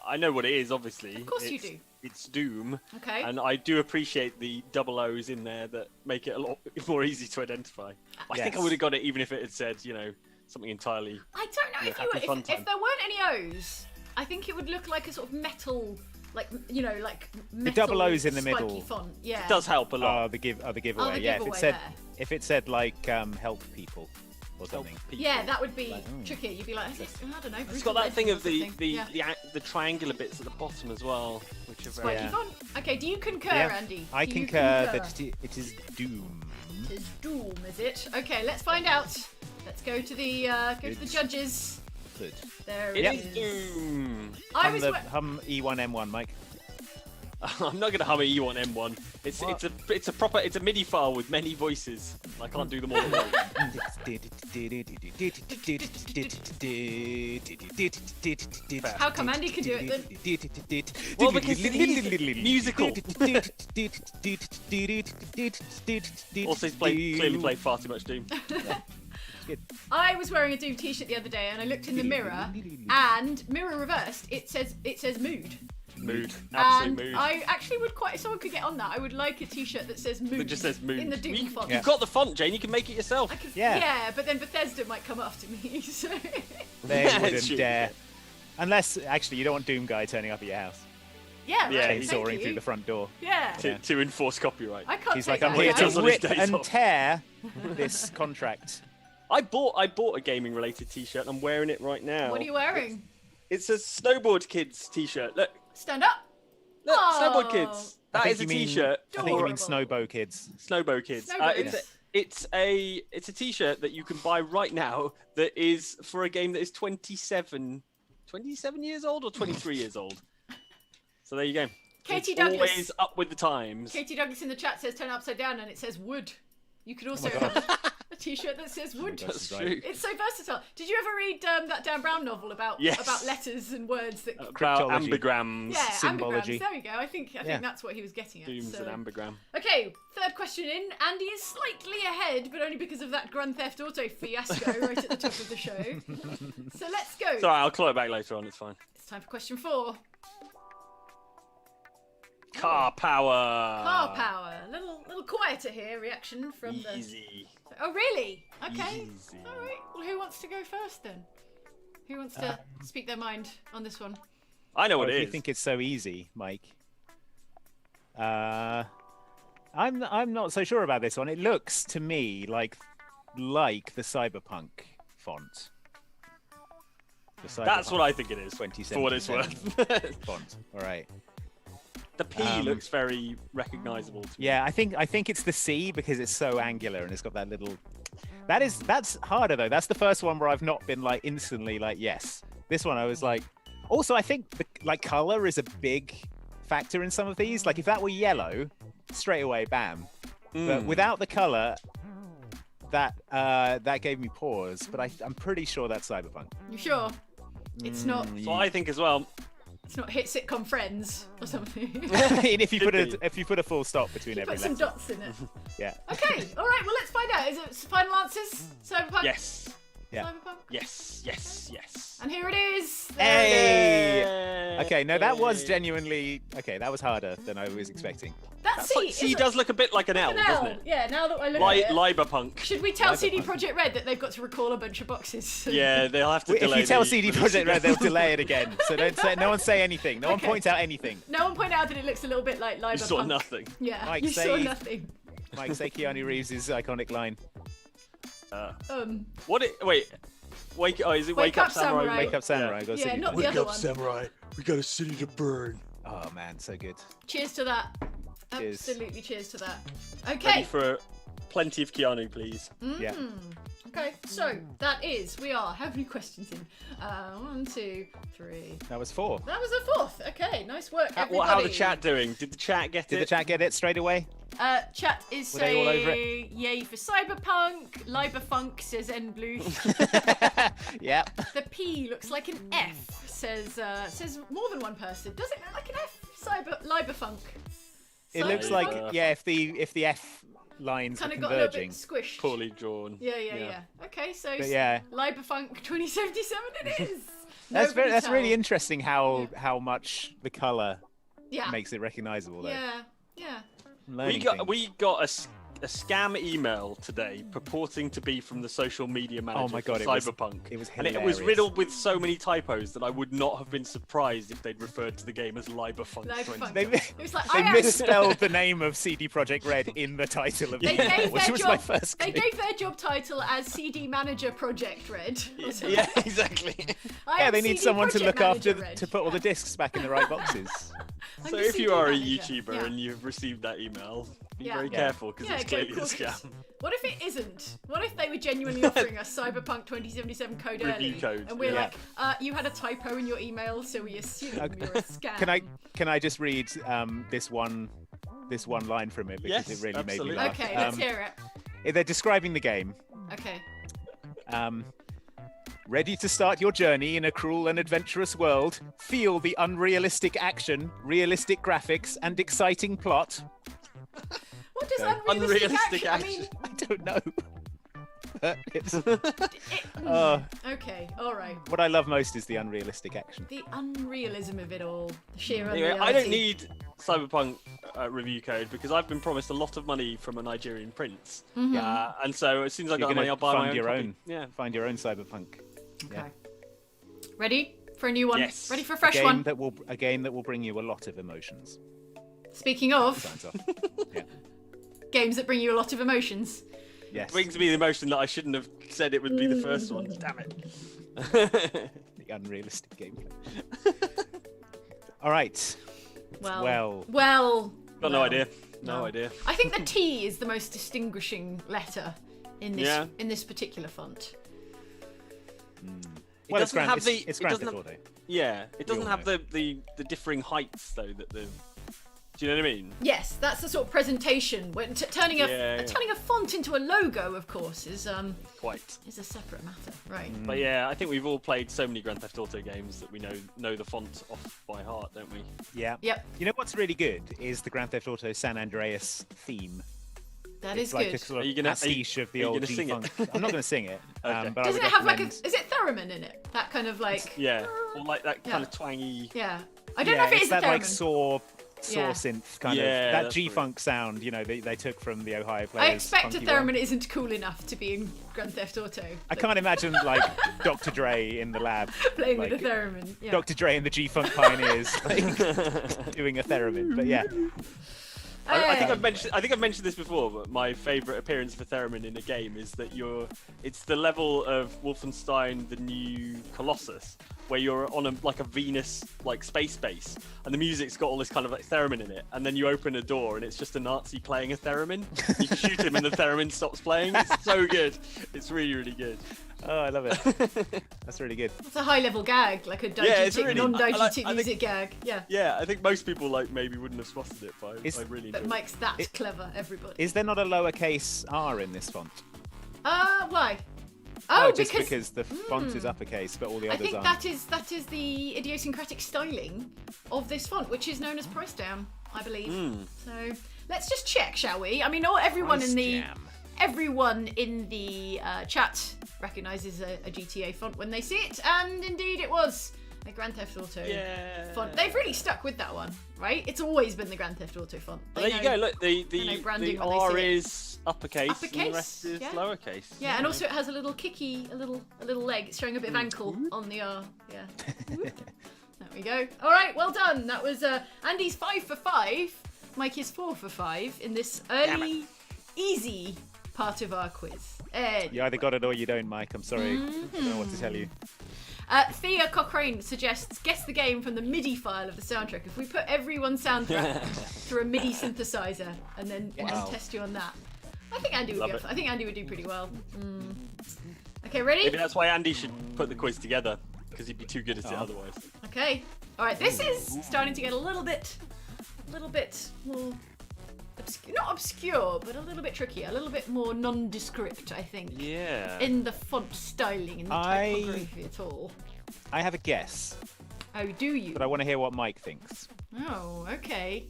Speaker 2: I know what it is. Obviously,
Speaker 4: Of course you
Speaker 2: It's-
Speaker 4: do.
Speaker 2: It's Doom.
Speaker 4: Okay.
Speaker 2: And I do appreciate the double O's in there that make it a lot more easy to identify. I think I
Speaker 3: Yes.
Speaker 2: would have got it even if it had said, something entirely.
Speaker 4: I don't know
Speaker 2: Yeah, happy fun
Speaker 4: if
Speaker 2: time.
Speaker 4: there weren't any O's, I think it would look like a sort of metal, like metal
Speaker 3: double O's in the
Speaker 4: spiky
Speaker 3: middle.
Speaker 4: font. Yeah.
Speaker 2: It does help a lot.
Speaker 3: The giveaway.
Speaker 4: the
Speaker 3: Yeah,
Speaker 4: giveaway there.
Speaker 3: if it said like help people or
Speaker 2: Help
Speaker 3: something.
Speaker 2: people.
Speaker 4: Yeah, that would be tricky. You'd be like, I don't know.
Speaker 2: It's
Speaker 4: brutal
Speaker 2: got that thing
Speaker 4: legend
Speaker 2: of
Speaker 4: or
Speaker 2: the
Speaker 4: something. Yeah.
Speaker 2: the triangular bits at the bottom as well, which are very.
Speaker 4: Spiky
Speaker 3: Yeah.
Speaker 4: font. Okay, do you concur,
Speaker 3: Yeah,
Speaker 4: Andy?
Speaker 3: I
Speaker 4: Do you
Speaker 3: concur that it is Doom.
Speaker 4: It is Doom, is it? Okay, let's find out. Let's go to the
Speaker 3: Good.
Speaker 4: judges.
Speaker 3: Good.
Speaker 4: There
Speaker 2: It
Speaker 4: it
Speaker 2: is
Speaker 4: is.
Speaker 2: Doom.
Speaker 4: I was.
Speaker 3: Hum E1M1, Mike.
Speaker 2: I'm not gonna hum at you on M1. It's a MIDI file with many voices. I can't do them all.
Speaker 4: How come Andy can do it then?
Speaker 2: Well, because he's musical. Also, he's clearly played far too much Doom.
Speaker 4: I was wearing a Doom t-shirt the other day and I looked in the mirror and mirror reversed, it says mood.
Speaker 2: Mood. Absolute
Speaker 4: And
Speaker 2: mood.
Speaker 4: I actually would if someone could get on that, I would like a t-shirt that says mood.
Speaker 2: It just says mood.
Speaker 4: In the Doom font.
Speaker 2: You've got the font, Jane. You can make it yourself.
Speaker 4: I could,
Speaker 3: Yeah.
Speaker 4: yeah, but then Bethesda might come after me, so...
Speaker 3: They
Speaker 2: Yeah,
Speaker 3: wouldn't
Speaker 2: true.
Speaker 3: dare. Unless, actually, you don't want Doom Guy turning up at your house.
Speaker 4: Yeah,
Speaker 2: Yeah,
Speaker 4: right,
Speaker 2: he's
Speaker 4: thank
Speaker 3: Chainsawing
Speaker 4: you.
Speaker 3: through the front door.
Speaker 4: Yeah.
Speaker 2: To enforce copyright.
Speaker 4: I can't
Speaker 3: He's
Speaker 4: take
Speaker 3: like, I'm
Speaker 4: that
Speaker 3: here
Speaker 4: away.
Speaker 2: does
Speaker 3: to
Speaker 2: on his
Speaker 3: rip
Speaker 2: days
Speaker 3: and
Speaker 2: off.
Speaker 3: tear this contract.
Speaker 2: I bought a gaming related T-shirt. I'm wearing it right now.
Speaker 4: What are you wearing?
Speaker 2: It's a Snowboard Kids T-shirt. Look,
Speaker 4: Stand up.
Speaker 2: look,
Speaker 4: Oh.
Speaker 2: Snowboard Kids. That is a T-shirt.
Speaker 3: I think you mean
Speaker 4: Adorable.
Speaker 3: Snowbow Kids.
Speaker 2: Snowbow Kids.
Speaker 4: Snowbows.
Speaker 2: It's a T-shirt that you can buy right now. That is for a game that is 27 years old or 23 years old. So there you go.
Speaker 4: Katie
Speaker 2: It's
Speaker 4: Douglas.
Speaker 2: always up with the times.
Speaker 4: Katie Douglas in the chat says turn it upside down and it says wood. You could also
Speaker 3: God.
Speaker 4: have a t-shirt that says wood.
Speaker 3: God.
Speaker 2: That's
Speaker 3: Right.
Speaker 2: true.
Speaker 4: It's so versatile. Did you ever read that Dan Brown novel about
Speaker 2: Yes.
Speaker 4: letters and words that...
Speaker 2: About
Speaker 3: Cryptology.
Speaker 2: ambigrams.
Speaker 4: yeah,
Speaker 3: symbology.
Speaker 4: ambigrams. There we go. I think
Speaker 3: Yeah.
Speaker 4: that's what he was getting at.
Speaker 2: Dooms
Speaker 4: so.
Speaker 2: and ambigram.
Speaker 4: Okay, third question in. Andy is slightly ahead, but only because of that Grand Theft Auto fiasco right at the top of the show. So let's go.
Speaker 2: It's alright, I'll claw it back later on, it's fine.
Speaker 4: It's time for question 4.
Speaker 2: Car power.
Speaker 4: Car power. Little quieter here. Reaction from the.
Speaker 2: Easy.
Speaker 4: Oh really? Okay.
Speaker 2: Easy.
Speaker 4: All right. Well, who wants to go first then? Who wants to speak their mind on this one?
Speaker 2: I know
Speaker 3: Well,
Speaker 2: what
Speaker 3: if
Speaker 2: it
Speaker 3: you
Speaker 2: is.
Speaker 3: think it's so easy, Mike. I'm not so sure about this one. It looks to me like the Cyberpunk font. The
Speaker 2: That's
Speaker 3: Cyberpunk
Speaker 2: what I think it is. For what it's
Speaker 3: 2077
Speaker 2: worth.
Speaker 3: font. All right.
Speaker 2: The P looks very recognizable to me.
Speaker 3: Yeah, I think it's the C because it's so angular and it's got that little. That's harder though. That's the first one where I've not been like instantly like yes. This one I was like. Also, I think the color is a big factor in some of these. Like if that were yellow, straight away, bam. But without the color, that gave me pause. But I'm pretty sure that's Cyberpunk.
Speaker 4: You sure? It's not.
Speaker 2: That's what I think as well.
Speaker 4: It's not hit sitcom Friends or something.
Speaker 3: And if you
Speaker 2: Could
Speaker 3: put a full stop between
Speaker 4: You
Speaker 3: every
Speaker 4: put some
Speaker 3: letter,
Speaker 4: dots in it.
Speaker 3: yeah.
Speaker 4: Okay. All right. Well, let's find out. Is it final answers? Cyberpunk.
Speaker 2: Yes.
Speaker 3: Yeah.
Speaker 4: Cyberpunk.
Speaker 2: Yes.
Speaker 4: And here it is.
Speaker 3: Hey! Okay, no, that was genuinely okay. That was harder than I was expecting.
Speaker 4: That's
Speaker 2: C does look a bit like an L, doesn't it?
Speaker 4: Yeah. Now that I look at it.
Speaker 2: Liberpunk.
Speaker 4: Should we tell CD
Speaker 3: Cyberpunk.
Speaker 4: Projekt Red that they've got to recall a bunch of boxes?
Speaker 2: Yeah, they'll have to
Speaker 3: If
Speaker 2: delay
Speaker 3: you tell
Speaker 2: the
Speaker 3: CD
Speaker 2: release
Speaker 3: Projekt Red,
Speaker 2: again.
Speaker 3: they'll delay it again. So don't say, no one say anything. No one
Speaker 4: Okay.
Speaker 3: point out anything.
Speaker 4: No one point out that it looks a little bit like Liberpunk.
Speaker 2: You saw nothing.
Speaker 4: Yeah.
Speaker 3: Mike,
Speaker 4: you saw
Speaker 3: say-
Speaker 4: nothing.
Speaker 3: Mike, say Keanu Reeves' iconic line.
Speaker 2: Wait. Is it Wake Up Samurai?
Speaker 3: Wake up, samurai.
Speaker 2: Yeah.
Speaker 3: Go
Speaker 4: Yeah,
Speaker 3: City
Speaker 4: not
Speaker 3: Projekt.
Speaker 4: the other one.
Speaker 2: Samurai. We got a city to burn.
Speaker 3: Oh man, so good.
Speaker 4: Cheers to that.
Speaker 3: Cheers.
Speaker 4: Absolutely cheers to that.
Speaker 2: Ready
Speaker 4: Okay.
Speaker 2: for plenty of Keanu, please.
Speaker 3: Yeah.
Speaker 4: Okay, so that is, how many questions in? 1, 2, 3.
Speaker 3: That was 4.
Speaker 4: That was a 4th. Okay, nice work, everybody.
Speaker 2: How are the chat doing? Did the chat get
Speaker 3: Did
Speaker 2: it?
Speaker 3: the chat get it straight away?
Speaker 4: Chat is
Speaker 3: Were they all over
Speaker 4: saying yay for Cyberpunk. Liberfunk says N Blue.
Speaker 3: Yeah.
Speaker 4: The P looks like an F. Says more than one person. Does it look like an F? Liberfunk.
Speaker 3: It looks
Speaker 2: Cyberpunk?
Speaker 3: like if the F lines were
Speaker 4: Kind of got a little bit
Speaker 3: converging.
Speaker 4: squished.
Speaker 2: Poorly drawn.
Speaker 4: Yeah. Okay, so
Speaker 3: But yeah.
Speaker 4: Liberfunk 2077 it is.
Speaker 3: That's
Speaker 4: Nobody
Speaker 3: that's really
Speaker 4: tell.
Speaker 3: interesting how much the color
Speaker 4: Yeah.
Speaker 3: makes it recognizable though.
Speaker 4: Yeah.
Speaker 3: I'm learning things.
Speaker 2: We got a scam email today purporting to be from the social media manager
Speaker 3: Oh my God,
Speaker 2: for
Speaker 3: it was-
Speaker 2: Cyberpunk.
Speaker 3: it was
Speaker 2: and it was
Speaker 3: hilarious.
Speaker 2: riddled with so many typos that I would not have been surprised if they'd referred to the game as Liberfunk.
Speaker 4: Liberfunk.
Speaker 2: 20.
Speaker 3: They,
Speaker 4: It was like,
Speaker 3: they
Speaker 4: I am-
Speaker 3: misspelled the name of CD Projekt Red in the title of the
Speaker 4: They
Speaker 3: email,
Speaker 4: gave
Speaker 3: which
Speaker 4: their
Speaker 3: was
Speaker 4: job.
Speaker 3: my first
Speaker 4: They
Speaker 3: clue.
Speaker 4: gave their job title as CD Manager Project Red. or something.
Speaker 2: Yeah, exactly.
Speaker 4: I
Speaker 3: Yeah,
Speaker 4: am
Speaker 3: they need
Speaker 4: CD
Speaker 3: someone to
Speaker 4: Project
Speaker 3: look after
Speaker 4: Manager Red.
Speaker 3: to put all the discs back in the right boxes.
Speaker 4: I'm
Speaker 2: So
Speaker 4: the
Speaker 2: if you
Speaker 4: CD
Speaker 2: are a
Speaker 4: manager.
Speaker 2: YouTuber
Speaker 4: Yeah.
Speaker 2: and you've received that email, Be
Speaker 4: Yeah.
Speaker 2: very
Speaker 3: Yeah.
Speaker 2: careful because
Speaker 4: Yeah,
Speaker 2: it's
Speaker 4: go
Speaker 2: clearly a
Speaker 4: cautious.
Speaker 2: scam.
Speaker 4: What if it isn't? What if they were genuinely offering us Cyberpunk 2077 code
Speaker 2: Review
Speaker 4: early,
Speaker 2: code,
Speaker 4: and we're
Speaker 3: yeah.
Speaker 4: like, you had a typo in your email, so we assume you're a scam.
Speaker 3: Can I just read this one line from it because
Speaker 2: Yes,
Speaker 3: it really
Speaker 2: absolutely.
Speaker 3: made me laugh.
Speaker 4: Okay, let's hear it.
Speaker 3: They're describing the game.
Speaker 4: Okay.
Speaker 3: Ready to start your journey in a cruel and adventurous world? Feel the unrealistic action, realistic graphics, and exciting plot.
Speaker 4: What does
Speaker 3: Okay.
Speaker 4: unrealistic
Speaker 2: Unrealistic
Speaker 4: action? I mean,
Speaker 3: I don't know. But it's,
Speaker 4: okay, all right.
Speaker 3: what I love most is the unrealistic action.
Speaker 4: The unrealism of it all, the sheer
Speaker 2: Anyway,
Speaker 4: unreality.
Speaker 2: I don't need Cyberpunk review code because I've been promised a lot of money from a Nigerian prince. And so as soon as I
Speaker 3: You're
Speaker 2: got the money,
Speaker 3: gonna
Speaker 2: I'll buy my
Speaker 3: fund
Speaker 2: own
Speaker 3: your
Speaker 2: copy.
Speaker 3: own.
Speaker 2: Yeah.
Speaker 3: Find your own cyberpunk.
Speaker 4: Okay. Ready for a new one?
Speaker 2: Yes.
Speaker 4: Ready for a fresh
Speaker 3: game
Speaker 4: one?
Speaker 3: a game that will bring you a lot of emotions.
Speaker 4: Speaking of
Speaker 3: Signs off. Yeah.
Speaker 4: games that bring you a lot of emotions.
Speaker 3: Yes.
Speaker 2: Brings me the emotion that I shouldn't have said it would be the first one. Damn it.
Speaker 3: The unrealistic gameplay. All right.
Speaker 4: Well.
Speaker 2: Got no
Speaker 4: well.
Speaker 2: idea. No idea.
Speaker 4: I think the T is the most distinguishing letter in this
Speaker 2: Yeah.
Speaker 4: in this particular font.
Speaker 3: Well, it's
Speaker 2: doesn't
Speaker 3: Grand,
Speaker 2: have
Speaker 3: it's,
Speaker 2: the-
Speaker 3: it's
Speaker 2: it
Speaker 3: Grand
Speaker 2: doesn't
Speaker 3: Theft
Speaker 2: have-
Speaker 3: Auto.
Speaker 2: Yeah, it doesn't
Speaker 3: all
Speaker 2: have
Speaker 3: know.
Speaker 2: the differing heights though that the. Do you know what I mean?
Speaker 4: Yes, that's the sort of presentation. When turning a
Speaker 2: Yeah.
Speaker 4: turning a font into a logo, of course, is a
Speaker 2: Quite.
Speaker 4: separate matter, right?
Speaker 2: But yeah, I think we've all played so many Grand Theft Auto games that we know the font off by heart, don't we?
Speaker 3: Yeah.
Speaker 4: Yep,
Speaker 3: You know what's really good is the Grand Theft Auto San Andreas theme.
Speaker 4: that
Speaker 3: It's
Speaker 4: is
Speaker 3: like
Speaker 4: good.
Speaker 3: a sort of
Speaker 2: Are you gonna-
Speaker 3: pastiche of
Speaker 2: are
Speaker 3: the
Speaker 2: you
Speaker 3: old
Speaker 2: gonna sing it?
Speaker 3: G-Funk. I'm not going to sing it,
Speaker 2: Okay.
Speaker 3: but
Speaker 4: Doesn't
Speaker 3: I
Speaker 4: it
Speaker 3: would
Speaker 4: have like
Speaker 3: recommend...
Speaker 4: is it theremin in it? That kind of like
Speaker 2: Yeah, or like that kind
Speaker 4: Yeah.
Speaker 2: of twangy.
Speaker 4: yeah. I don't know if it
Speaker 3: it's
Speaker 4: is
Speaker 3: that
Speaker 4: a
Speaker 3: like
Speaker 4: theremin.
Speaker 3: saw
Speaker 4: Yeah.
Speaker 3: synth kind
Speaker 2: Yeah,
Speaker 3: of that
Speaker 2: that's
Speaker 3: G-Funk sound, you know, they took from the Ohio players.
Speaker 4: I expect a
Speaker 3: funky one.
Speaker 4: theremin isn't cool enough to be in Grand Theft Auto.
Speaker 3: I can't imagine like Dr. Dre in the lab,
Speaker 4: playing
Speaker 3: like,
Speaker 4: with a theremin. Yeah.
Speaker 3: Dr. Dre and the G-Funk Pioneers like, doing a theremin. But yeah,
Speaker 2: I think I've mentioned this before, but my favourite appearance for theremin in a game is that it's the level of Wolfenstein: The New Colossus, where you're on a Venus like space base, and the music's got all this kind of like theremin in it, and then you open a door and it's just a Nazi playing a theremin. You can shoot him and the theremin stops playing. It's so good. It's really really good.
Speaker 3: oh, I love it. That's really good.
Speaker 4: It's a high level gag, like a
Speaker 2: Yeah, it's
Speaker 4: diegetic,
Speaker 2: really-
Speaker 4: non-diegetic
Speaker 2: I think-
Speaker 4: music gag. Yeah.
Speaker 2: Yeah, I think most people like maybe wouldn't have spotted it, but
Speaker 3: Is-
Speaker 2: I really
Speaker 4: But
Speaker 2: enjoyed it.
Speaker 4: Mike's that clever, everybody.
Speaker 3: Is there not a lowercase r in this font?
Speaker 4: Why? Oh,
Speaker 3: just because the font is uppercase, but all the
Speaker 4: I
Speaker 3: others
Speaker 4: think
Speaker 3: aren't.
Speaker 4: that is the idiosyncratic styling of this font, which is known as price down, I believe. So let's just check, shall we? I mean, not everyone
Speaker 3: Price
Speaker 4: in the
Speaker 3: jam.
Speaker 4: everyone in the chat recognises a GTA font when they see it, and indeed it was a Grand Theft Auto
Speaker 2: Yeah.
Speaker 4: font. They've really stuck with that one, right? It's always been the Grand Theft Auto font.
Speaker 2: Well,
Speaker 4: They
Speaker 2: there you
Speaker 4: know-
Speaker 2: go. Look, the
Speaker 4: know branding when they
Speaker 2: R
Speaker 4: see it.
Speaker 2: is uppercase, and the rest is
Speaker 4: yeah.
Speaker 2: lowercase.
Speaker 4: Yeah, and also it has a little kicky, a little leg. It's showing a bit of ankle on the R. Yeah. There we go. All right, well done. That was Andy's 5 for 5. Mike is 4 for 5 in this early, easy part of our quiz.
Speaker 3: You either got it or you don't, Mike. I'm sorry. I don't know what to tell you.
Speaker 4: Thea Cochrane suggests guess the game from the MIDI file of the soundtrack. If we put everyone's soundtrack through a MIDI synthesizer and then and test you on that, I think Andy would
Speaker 2: Love
Speaker 4: go.
Speaker 2: it.
Speaker 4: I think Andy would do pretty well. Okay, ready?
Speaker 2: Maybe that's why Andy should put the quiz together, because he'd be too good at it otherwise.
Speaker 4: Okay. All right. This is starting to get a little bit more not obscure, but a little bit trickier, a little bit more nondescript, I think.
Speaker 2: Yeah.
Speaker 4: In the font styling and the typography at all.
Speaker 3: I have a guess,
Speaker 4: Oh, do you?
Speaker 3: but I want to hear what Mike thinks.
Speaker 4: Oh, okay.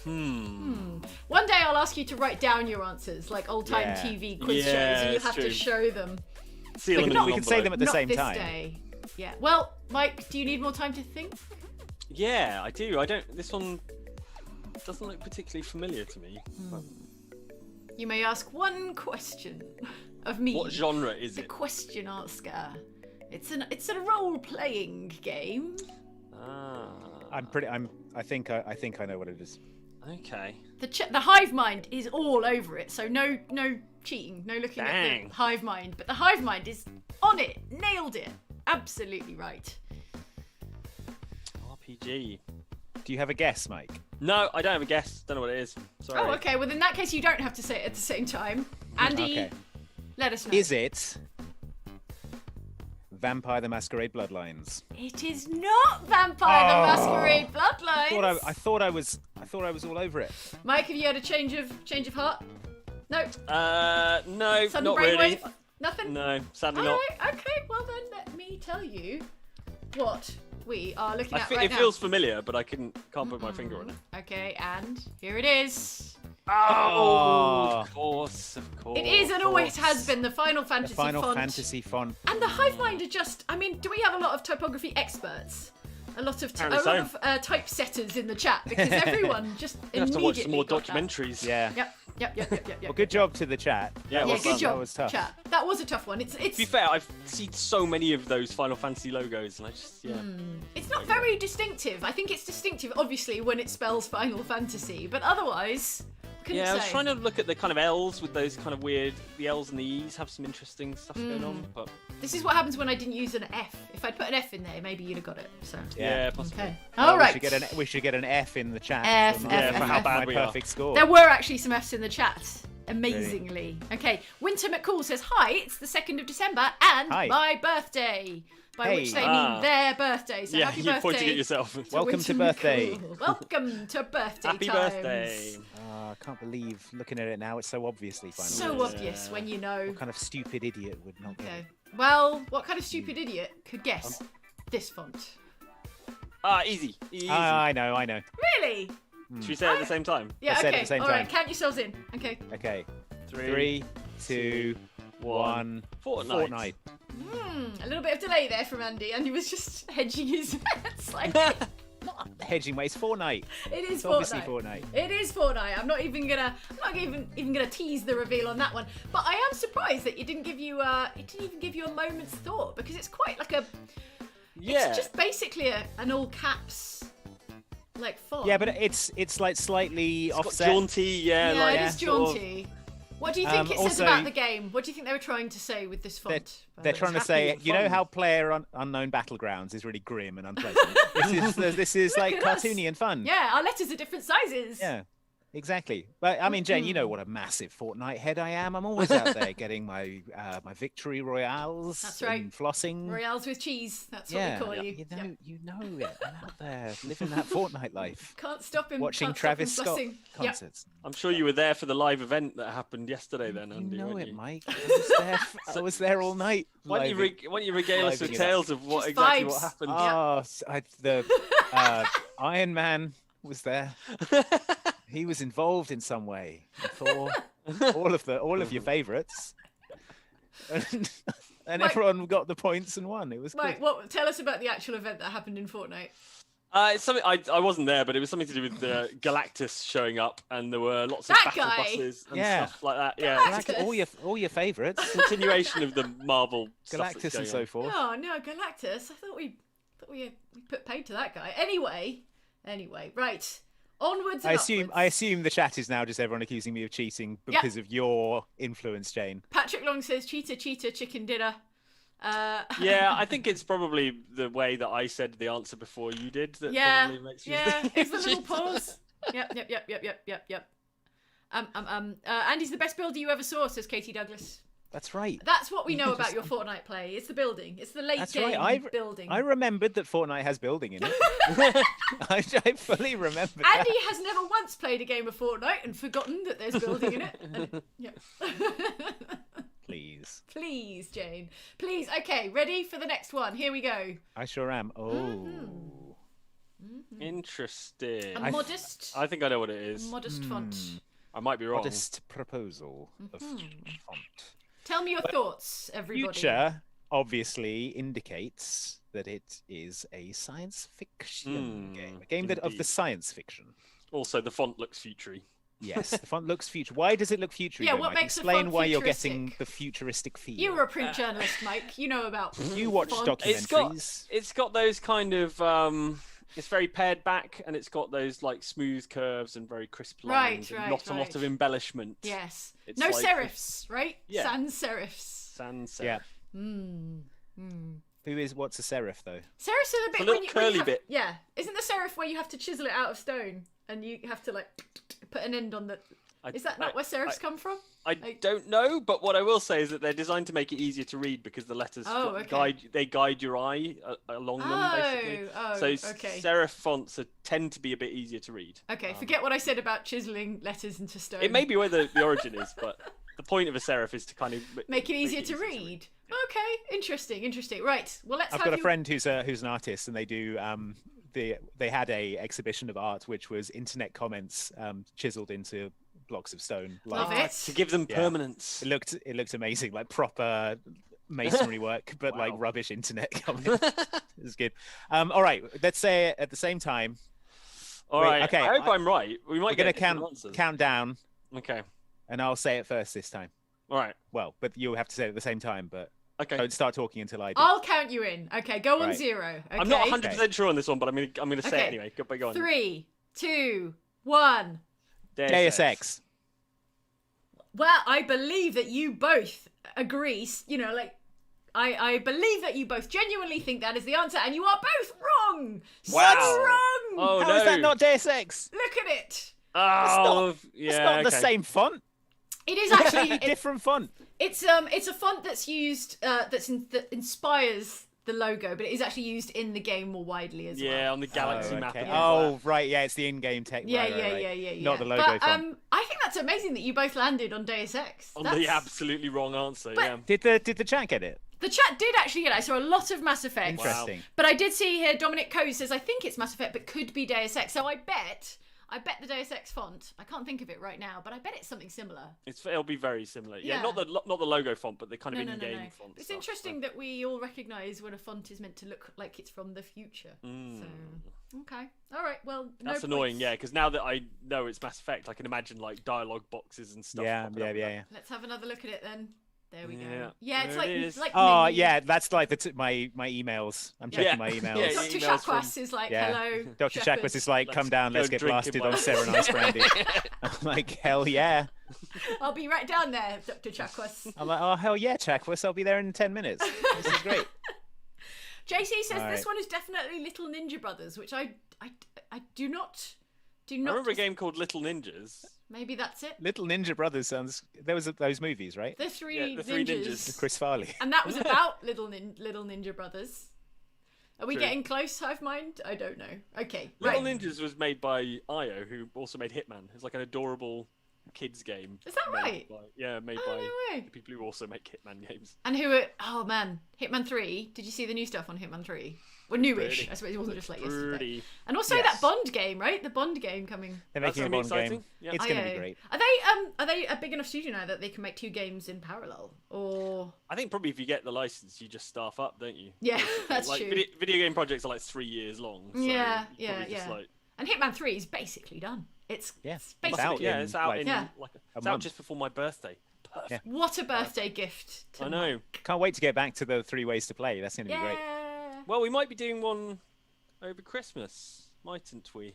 Speaker 2: Hmm.
Speaker 4: One day I'll ask you to write down your answers, like old-time
Speaker 3: Yeah.
Speaker 4: TV quiz
Speaker 2: Yeah,
Speaker 4: shows, and you'll
Speaker 2: it's
Speaker 4: have to
Speaker 2: true.
Speaker 4: show them.
Speaker 2: Seal
Speaker 3: We
Speaker 2: them
Speaker 3: can,
Speaker 2: in
Speaker 3: we
Speaker 2: an
Speaker 3: can say them
Speaker 2: envelope.
Speaker 3: at the
Speaker 4: Not
Speaker 3: same
Speaker 4: this
Speaker 3: time.
Speaker 4: day. Yeah. Well, Mike, do you need more time to think?
Speaker 2: Yeah, I do. I don't. This one doesn't look particularly familiar to me. But
Speaker 4: You may ask one question of me.
Speaker 2: what genre is
Speaker 4: The
Speaker 2: it?
Speaker 4: question asker. It's a role-playing game.
Speaker 2: Ah.
Speaker 3: I think I know what it is.
Speaker 2: Okay.
Speaker 4: The hive mind is all over it, so no cheating, no looking at
Speaker 2: Dang.
Speaker 4: the hive mind. But the hive mind is on it, nailed it, absolutely right.
Speaker 2: RPG.
Speaker 3: Do you have a guess, Mike?
Speaker 2: No, I don't have a guess. Don't know what it is. Sorry.
Speaker 4: Oh, okay. Well, in that case, you don't have to say it at the same time. Andy,
Speaker 3: Okay.
Speaker 4: let us know.
Speaker 3: Is it Vampire the Masquerade Bloodlines?
Speaker 4: It is not Vampire the Masquerade Bloodlines.
Speaker 3: I thought I was all over it.
Speaker 4: Mike, have you had a change of heart? No.
Speaker 2: No,
Speaker 4: Sudden
Speaker 2: not really.
Speaker 4: brainwave? Nothing.
Speaker 2: No, sadly
Speaker 4: All
Speaker 2: not.
Speaker 4: right. Okay. Well then, let me tell you what we are looking at
Speaker 2: It
Speaker 4: right now.
Speaker 2: feels familiar, but I can't put my finger on it.
Speaker 4: Okay, and here it is.
Speaker 2: Oh, of course.
Speaker 4: It is and always has been the Final
Speaker 3: The
Speaker 4: Fantasy
Speaker 3: Final
Speaker 4: font.
Speaker 3: Fantasy font.
Speaker 4: And the Hivemind are just. I mean, do we have a lot of typography experts? A lot of
Speaker 2: Apparently so.
Speaker 4: typesetters in the chat because everyone just
Speaker 2: You have to watch some more
Speaker 4: got that.
Speaker 3: Yeah.
Speaker 4: Yep.
Speaker 3: Well, good job to the chat.
Speaker 2: Yeah,
Speaker 3: That
Speaker 2: well
Speaker 3: was-
Speaker 4: Good job,
Speaker 3: That was tough.
Speaker 4: chat. That was a tough one. It's
Speaker 2: To be fair, I've seen so many of those Final Fantasy logos, and I just
Speaker 4: it's not very distinctive. I think it's distinctive, obviously, when it spells Final Fantasy, but otherwise, couldn't
Speaker 2: Yeah,
Speaker 4: say.
Speaker 2: I was trying to look at the kind of L's with those kind of weird. The L's and the E's have some interesting stuff going on, but
Speaker 4: This is what happens when I didn't use an F. If I'd put an F in there, maybe you'd have got it. So.
Speaker 2: yeah, possibly.
Speaker 4: Okay.
Speaker 3: Well,
Speaker 4: All right.
Speaker 3: We should get an F in the chat.
Speaker 4: F,
Speaker 3: for
Speaker 4: F,
Speaker 3: my-
Speaker 4: F,
Speaker 2: for how
Speaker 4: F.
Speaker 2: bad
Speaker 3: my
Speaker 2: we are.
Speaker 3: perfect score.
Speaker 4: There were actually some Fs in the chat. Amazingly. Okay. Winter McCall says, hi, it's the 2nd of December and
Speaker 3: Hi.
Speaker 4: my birthday. By
Speaker 3: Hey.
Speaker 4: which they mean their birthday. So
Speaker 2: Yeah,
Speaker 4: happy
Speaker 2: you're
Speaker 4: birthday.
Speaker 2: pointing at yourself.
Speaker 3: Welcome
Speaker 4: Winter
Speaker 3: to birthday.
Speaker 4: McCall. Welcome to birthday
Speaker 2: Happy
Speaker 4: times.
Speaker 2: birthday.
Speaker 3: I can't believe looking at it now. It's so obviously Final
Speaker 4: So
Speaker 3: Fantasy.
Speaker 4: obvious when you know.
Speaker 3: What kind of stupid idiot would not get
Speaker 4: Okay.
Speaker 3: it?
Speaker 4: Well, what kind of stupid idiot could guess this font?
Speaker 2: Easy. Easy.
Speaker 3: I know.
Speaker 4: Really?
Speaker 2: Should we say it at the same time?
Speaker 4: Yeah,
Speaker 3: Let's say it at
Speaker 4: okay.
Speaker 3: the same
Speaker 4: All right,
Speaker 3: time.
Speaker 4: count yourselves in. Okay.
Speaker 3: Okay.
Speaker 2: 3,
Speaker 3: 2, 1.
Speaker 2: Fortnite.
Speaker 4: A little bit of delay there from Andy. Andy was just hedging his bets. Like,
Speaker 3: Not hedging, mate. It's Fortnite.
Speaker 4: it is
Speaker 3: It's obviously
Speaker 4: Fortnite.
Speaker 3: Fortnite.
Speaker 4: It is Fortnite. I'm not even gonna tease the reveal on that one. But I am surprised that it didn't even give you a moment's thought because it's quite like a.
Speaker 2: Yeah.
Speaker 4: It's just basically an all caps like font.
Speaker 3: Yeah, but it's like slightly
Speaker 2: It's got
Speaker 3: offset.
Speaker 2: jaunty, yeah,
Speaker 4: yeah,
Speaker 2: like
Speaker 4: it is
Speaker 2: sort of-
Speaker 4: jaunty. What do you think it says
Speaker 3: also-
Speaker 4: about the game? What do you think they were trying to say with this font? by
Speaker 3: They're
Speaker 4: the way?
Speaker 3: trying to
Speaker 2: happy
Speaker 3: say,
Speaker 2: and
Speaker 3: you know
Speaker 2: fun.
Speaker 3: how Player Unknown Battlegrounds is really grim and unpleasant. this is like
Speaker 4: Look at us.
Speaker 3: cartoony and fun.
Speaker 4: Yeah, our letters are different sizes.
Speaker 3: Yeah, exactly. But I mean, Jane, you know what a massive Fortnite head I am. I'm always out there getting my my victory royales.
Speaker 4: That's right.
Speaker 3: And flossing.
Speaker 4: Royales with cheese. That's
Speaker 3: yeah,
Speaker 4: what we call you.
Speaker 3: you
Speaker 4: Yep.
Speaker 3: know it. I'm out there living that Fortnite life,
Speaker 4: Can't stop him.
Speaker 3: watching
Speaker 4: can't stop
Speaker 3: Travis
Speaker 4: him
Speaker 3: Scott
Speaker 4: flossing. Yep.
Speaker 3: concerts.
Speaker 2: I'm sure you were there for the live event that happened yesterday then,
Speaker 3: You
Speaker 2: Andy.
Speaker 3: know
Speaker 2: weren't
Speaker 3: it,
Speaker 2: you?
Speaker 3: Mike. I was there all night.
Speaker 2: Why don't you regale us with
Speaker 3: living it up.
Speaker 2: tales of what
Speaker 4: Just
Speaker 2: exactly
Speaker 4: vibes.
Speaker 2: what happened?
Speaker 3: Oh, the Iron Man was there. He was involved in some way. Thor, all of your favourites, and
Speaker 4: Mike-
Speaker 3: everyone got the points and won. It was
Speaker 4: Mike,
Speaker 3: good.
Speaker 4: tell us about the actual event that happened in Fortnite.
Speaker 2: It's something I wasn't there, but it was something to do with Galactus showing up, and there were lots of
Speaker 4: That
Speaker 2: battle
Speaker 4: guy.
Speaker 2: buses and
Speaker 3: Yeah.
Speaker 2: stuff like that. Yeah,
Speaker 4: Galactus.
Speaker 2: it's
Speaker 3: Like, all your favourites,
Speaker 2: continuation of the Marvel stuff that's
Speaker 3: Galactus
Speaker 2: going
Speaker 3: and so
Speaker 2: on.
Speaker 3: forth.
Speaker 4: Oh no, Galactus! I thought we put paid to that guy. Anyway, right. Onwards and
Speaker 3: I
Speaker 4: upwards.
Speaker 3: assume the chat is now just everyone accusing me of cheating because of your influence, Jane.
Speaker 4: Patrick Long says cheetah, chicken dinner.
Speaker 2: Yeah, I think it's probably the way that I said the answer before you did that
Speaker 4: Yeah,
Speaker 2: probably makes you
Speaker 4: yeah.
Speaker 2: think
Speaker 4: It's the little
Speaker 2: cheated.
Speaker 4: pause. Yep. Andy's the best builder you ever saw, says Katie Douglas.
Speaker 3: That's right.
Speaker 4: That's what we know about your Fortnite play. It's the building. It's the late
Speaker 3: That's
Speaker 4: game
Speaker 3: right.
Speaker 4: building.
Speaker 3: I remembered that Fortnite has building in it. I fully remembered that.
Speaker 4: Andy has never once played a game of Fortnite and forgotten that there's building in it. Yeah.
Speaker 3: Please.
Speaker 4: Please, Jane. Please. Okay, ready for the next one. Here we go.
Speaker 3: I sure am. Oh.
Speaker 2: Interesting.
Speaker 4: A modest,
Speaker 2: I think I know what it is.
Speaker 4: modest font.
Speaker 2: I might be wrong.
Speaker 3: Modest proposal of font.
Speaker 4: Tell me your thoughts, everybody.
Speaker 3: Future obviously indicates that it is a science fiction game. A game that of the
Speaker 2: indeed.
Speaker 3: science fiction.
Speaker 2: Also, the font looks futury.
Speaker 3: Yes, the font looks future. Why does it look future?
Speaker 4: Yeah, what makes a
Speaker 3: Explain
Speaker 4: font
Speaker 3: why you're
Speaker 4: futuristic?
Speaker 3: getting the futuristic feel.
Speaker 4: You were a print journalist, Mike. You know about.
Speaker 3: You watch
Speaker 4: fonts.
Speaker 3: documentaries.
Speaker 2: It's got those kind of it's very pared back, and it's got those like smooth curves and very crisp lines.
Speaker 4: Right,
Speaker 2: and not a lot
Speaker 4: right.
Speaker 2: of embellishment.
Speaker 4: Yes.
Speaker 2: It's
Speaker 4: No
Speaker 2: like-
Speaker 4: serifs, right?
Speaker 2: Yeah.
Speaker 4: Sans serifs.
Speaker 2: Sans serif.
Speaker 3: Yeah. What's a serif though?
Speaker 4: Serif's a bit
Speaker 2: little
Speaker 4: when you
Speaker 2: curly
Speaker 4: have,
Speaker 2: bit.
Speaker 4: Yeah, isn't the serif where you have to chisel it out of stone and you have to like put an end on the? Is that not where serifs come from?
Speaker 2: I don't know, but what I will say is that they're designed to make it easier to read because the letters guide your eye along them basically. So
Speaker 4: okay.
Speaker 2: serif fonts tend to be a bit easier to read.
Speaker 4: Okay, forget what I said about chiseling letters into stone.
Speaker 2: It may be where the origin is, but the point of a serif is to kind of
Speaker 4: make it easier to read. Okay, interesting. Right. Well, let's.
Speaker 3: I've got a friend who's an artist, and they do they had a exhibition of art which was internet comments chiseled into blocks of stone.
Speaker 4: Love it.
Speaker 2: To give them permanence.
Speaker 3: It looked amazing, like proper masonry work, but like rubbish internet comments. It was good. All right, let's say it at the same time.
Speaker 2: All right. Okay. I hope I'm right. We might
Speaker 3: get count down.
Speaker 2: Okay.
Speaker 3: And I'll say it first this time.
Speaker 2: All right.
Speaker 3: Well, but you'll have to say it at the same time. But
Speaker 2: okay.
Speaker 3: Don't start talking until I do.
Speaker 4: I'll count you in. Okay, go on 0. Okay?
Speaker 2: I'm not 100% sure on this one, but I'm gonna say it anyway. Go on.
Speaker 4: 3, 2, 1.
Speaker 3: Deus Ex.
Speaker 4: Well, I believe that you both agree. You know, like I believe that you both genuinely think that is the answer, and you are both wrong.
Speaker 2: Wow.
Speaker 4: So wrong.
Speaker 2: Oh,
Speaker 3: How is that not Deus Ex?
Speaker 4: Look at it.
Speaker 2: Oh,
Speaker 3: it's not the same font.
Speaker 4: It is actually
Speaker 3: different font.
Speaker 4: It's a font that's used that inspires the logo, but it is actually used in the game more widely as well.
Speaker 2: Yeah, on the galaxy map.
Speaker 3: Oh, right, yeah, it's the in-game tech.
Speaker 4: Yeah,
Speaker 3: right. Not the logo font.
Speaker 4: I think that's amazing that you both landed on Deus Ex.
Speaker 2: On the absolutely wrong answer.
Speaker 4: But
Speaker 2: yeah.
Speaker 3: Did the chat get it?
Speaker 4: The chat did actually get it. I saw a lot of Mass Effect.
Speaker 3: Interesting.
Speaker 4: Wow. But I did see here Dominic Coe says I think it's Mass Effect, but could be Deus Ex. So I bet the Deus Ex font. I can't think of it right now, but I bet it's something similar.
Speaker 2: It'll be very similar. Yeah, not the logo font, but the kind of in-game font.
Speaker 4: It's interesting that we all recognise when a font is meant to look like it's from the future. So okay, all right. Well,
Speaker 2: that's annoying. Yeah, because now that I know it's Mass Effect, I can imagine like dialogue boxes and stuff.
Speaker 3: Yeah.
Speaker 4: Let's have another look at it then. There we go.
Speaker 2: Yeah,
Speaker 4: it's like
Speaker 3: oh
Speaker 4: menu.
Speaker 3: yeah, that's like my emails. I'm checking my emails.
Speaker 4: Yeah, Dr. Chakwas is like, hello.
Speaker 3: Dr. Chakwas is like, come down, let's get blasted on Serenite Brandy. I'm like, hell yeah.
Speaker 4: I'll be right down there, Dr. Chakwas.
Speaker 3: I'm like, oh hell yeah, Chakwas, I'll be there in 10 minutes. This is great.
Speaker 4: JC says this one is definitely Little Ninja Brothers, which I do not.
Speaker 2: I remember a game called Little Ninjas.
Speaker 4: Maybe that's it.
Speaker 3: Little Ninja Brothers sounds. There was those movies, right?
Speaker 4: The three ninjas.
Speaker 3: With Chris Farley.
Speaker 4: And that was about Little Ninja Brothers. Are we getting close, Hive Mind? I don't know. Okay.
Speaker 2: Little Ninjas was made by IO, who also made Hitman. It's like an adorable kids game.
Speaker 4: Is that right?
Speaker 2: Made by the people who also make Hitman games.
Speaker 4: And who are... Oh, man. Hitman 3. Did you see the new stuff on Hitman 3? Well, newish. I suppose it wasn't just like yesterday. And also that Bond game, right? The Bond game coming.
Speaker 3: They're making a Bond game. Yeah. It's going to be great.
Speaker 4: Are they a big enough studio now that they can make 2 games in parallel? Or...
Speaker 2: I think probably if you get the license, you just staff up, don't you?
Speaker 4: Yeah, that's
Speaker 2: like,
Speaker 4: true.
Speaker 2: Video game projects are like 3 years long. So
Speaker 4: yeah.
Speaker 2: Like...
Speaker 4: And Hitman 3 is basically done. It's basically
Speaker 2: it's out just before my birthday. Perfect.
Speaker 4: What a birthday gift!
Speaker 2: I know.
Speaker 3: Can't wait to get back to the 3 ways to play. That's going to be great.
Speaker 2: Well, we might be doing one over Christmas, mightn't we?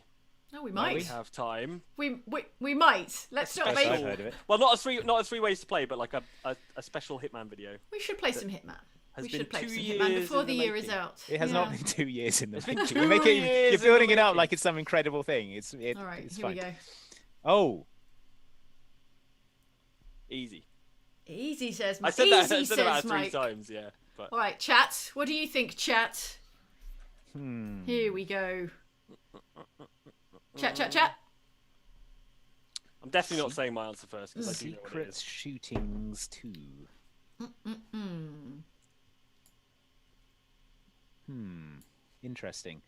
Speaker 4: No, we might.
Speaker 2: We have time.
Speaker 4: We might. Let's not make.
Speaker 3: I've heard of it.
Speaker 2: Well, not a three ways to play, but like a special Hitman video.
Speaker 4: We should play some Hitman. We should play
Speaker 2: 2
Speaker 4: some Hitman before the year is out.
Speaker 3: It has not been 2 years in the making.
Speaker 2: You're
Speaker 3: You're building it up like it's some incredible thing.
Speaker 4: All right,
Speaker 3: it's
Speaker 4: here
Speaker 3: fine.
Speaker 4: we go.
Speaker 3: Oh.
Speaker 2: Easy,
Speaker 4: says Mike.
Speaker 2: I said about 3 times, yeah. But...
Speaker 4: All right, chat. What do you think, chat? Here we go. Chat.
Speaker 2: I'm definitely not saying my answer first because I do know what it
Speaker 3: Secret
Speaker 2: is.
Speaker 3: Shootings 2. Interesting.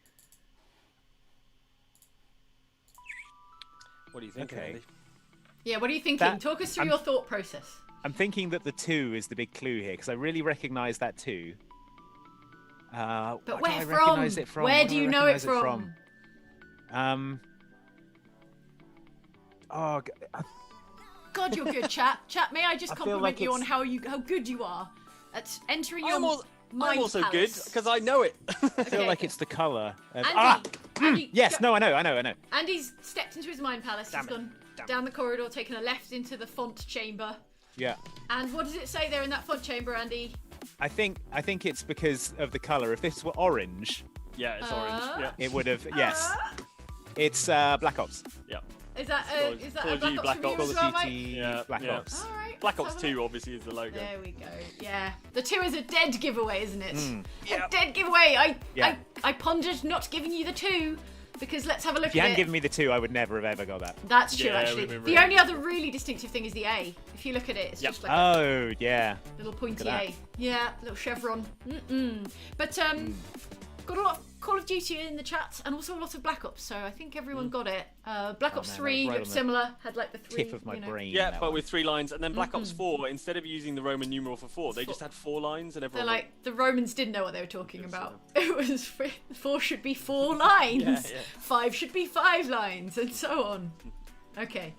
Speaker 2: What do you think,
Speaker 3: Okay.
Speaker 2: Andy?
Speaker 4: Yeah, what are you thinking? Talk us through your thought process.
Speaker 3: I'm thinking that the 2 is the big clue here because I really recognise that 2.
Speaker 4: But
Speaker 3: where
Speaker 4: from? Where do you know it from?
Speaker 3: Oh,
Speaker 4: God, you're good, chat. Chat, may I just compliment
Speaker 3: like
Speaker 4: you on how good you are at entering your
Speaker 2: I'm also
Speaker 4: mind
Speaker 2: good
Speaker 4: palace.
Speaker 2: because I know it.
Speaker 3: I feel like it's the colour.
Speaker 4: Andy,
Speaker 3: Yes, no, I know.
Speaker 4: Andy's stepped into his mind palace. He's gone down the corridor, taken a left into the font chamber.
Speaker 3: Yeah.
Speaker 4: And what does it say there in that font chamber, Andy?
Speaker 3: I think it's because of the color. If this were orange,
Speaker 2: Yeah, it's orange. Yeah.
Speaker 3: it would have. Yes, it's Black Ops.
Speaker 2: Yeah.
Speaker 4: Is that
Speaker 2: Call
Speaker 4: a
Speaker 2: of Duty
Speaker 4: Black Ops
Speaker 2: Black
Speaker 4: review
Speaker 2: Ops.
Speaker 4: as
Speaker 3: Call
Speaker 4: well,
Speaker 3: of
Speaker 4: Mike?
Speaker 3: Duty
Speaker 2: Yeah,
Speaker 3: Black
Speaker 2: yeah.
Speaker 3: Ops.
Speaker 4: All right.
Speaker 2: Black
Speaker 4: let's
Speaker 2: Ops
Speaker 4: have a
Speaker 2: 2 obviously is the logo.
Speaker 4: There we go. Yeah, the 2 is a dead giveaway, isn't it?
Speaker 2: Yeah.
Speaker 4: A dead giveaway.
Speaker 3: Yeah.
Speaker 4: I pondered not giving you the 2 because let's have a look
Speaker 3: If you
Speaker 4: at
Speaker 3: hadn't
Speaker 4: it.
Speaker 3: given me the 2, I would never have ever got that.
Speaker 4: That's true,
Speaker 2: Yeah,
Speaker 4: actually.
Speaker 2: remember
Speaker 4: The
Speaker 2: it.
Speaker 4: only other really distinctive thing is the A. If you look at it, it's
Speaker 2: Yep.
Speaker 4: just like a
Speaker 3: Oh yeah.
Speaker 4: little pointy
Speaker 3: Look at
Speaker 4: A. Yeah, little chevron. But got a lot of Call of Duty in the chat and also a lot of Black Ops, so I think everyone got it. Black Ops
Speaker 3: man, that
Speaker 4: 3
Speaker 3: was right
Speaker 4: looked
Speaker 3: on the
Speaker 4: similar, had like the 3
Speaker 3: Tip of my
Speaker 4: you know.
Speaker 3: brain.
Speaker 2: Yeah,
Speaker 3: that
Speaker 2: but
Speaker 3: one.
Speaker 2: with 3 lines, and then Black Ops 4, instead of using the Roman numeral for 4, they just had 4 lines, and
Speaker 4: They're
Speaker 2: everyone
Speaker 4: like, the Romans didn't know what they were talking
Speaker 2: Yes,
Speaker 4: about. It was 4 should be 4 lines,
Speaker 2: Yeah, yeah.
Speaker 4: 5 should be 5 lines, and so on. Okay.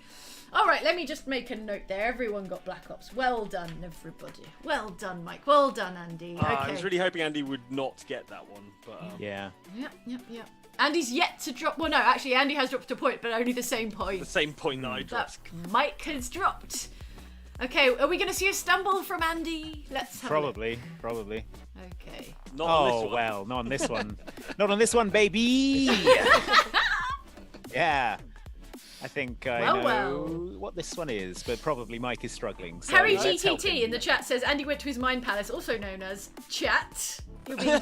Speaker 4: All right, let me just make a note there. Everyone got Black Ops. Well done, everybody. Well done, Mike. Well done, Andy. Okay.
Speaker 2: I was really hoping Andy would not get that one, but
Speaker 3: Yeah.
Speaker 4: Yep. Andy's yet to drop. Well, no, actually, Andy has dropped a point, but only the same point
Speaker 2: the same point that I
Speaker 4: that
Speaker 2: dropped.
Speaker 4: Mike has dropped. Okay, are we going to see a stumble from Andy? Let's have
Speaker 3: Probably.
Speaker 4: a look. Okay.
Speaker 2: Not on this
Speaker 3: Oh
Speaker 2: one.
Speaker 3: well, not on this one. Not on this one, baby. Yeah. I think I
Speaker 4: Well,
Speaker 3: know
Speaker 4: well.
Speaker 3: what this one is, but probably Mike is struggling. So
Speaker 4: Harry
Speaker 3: let's help
Speaker 4: GTT
Speaker 3: him.
Speaker 4: in the chat says Andy went to his mind palace, also known as chat. You're being,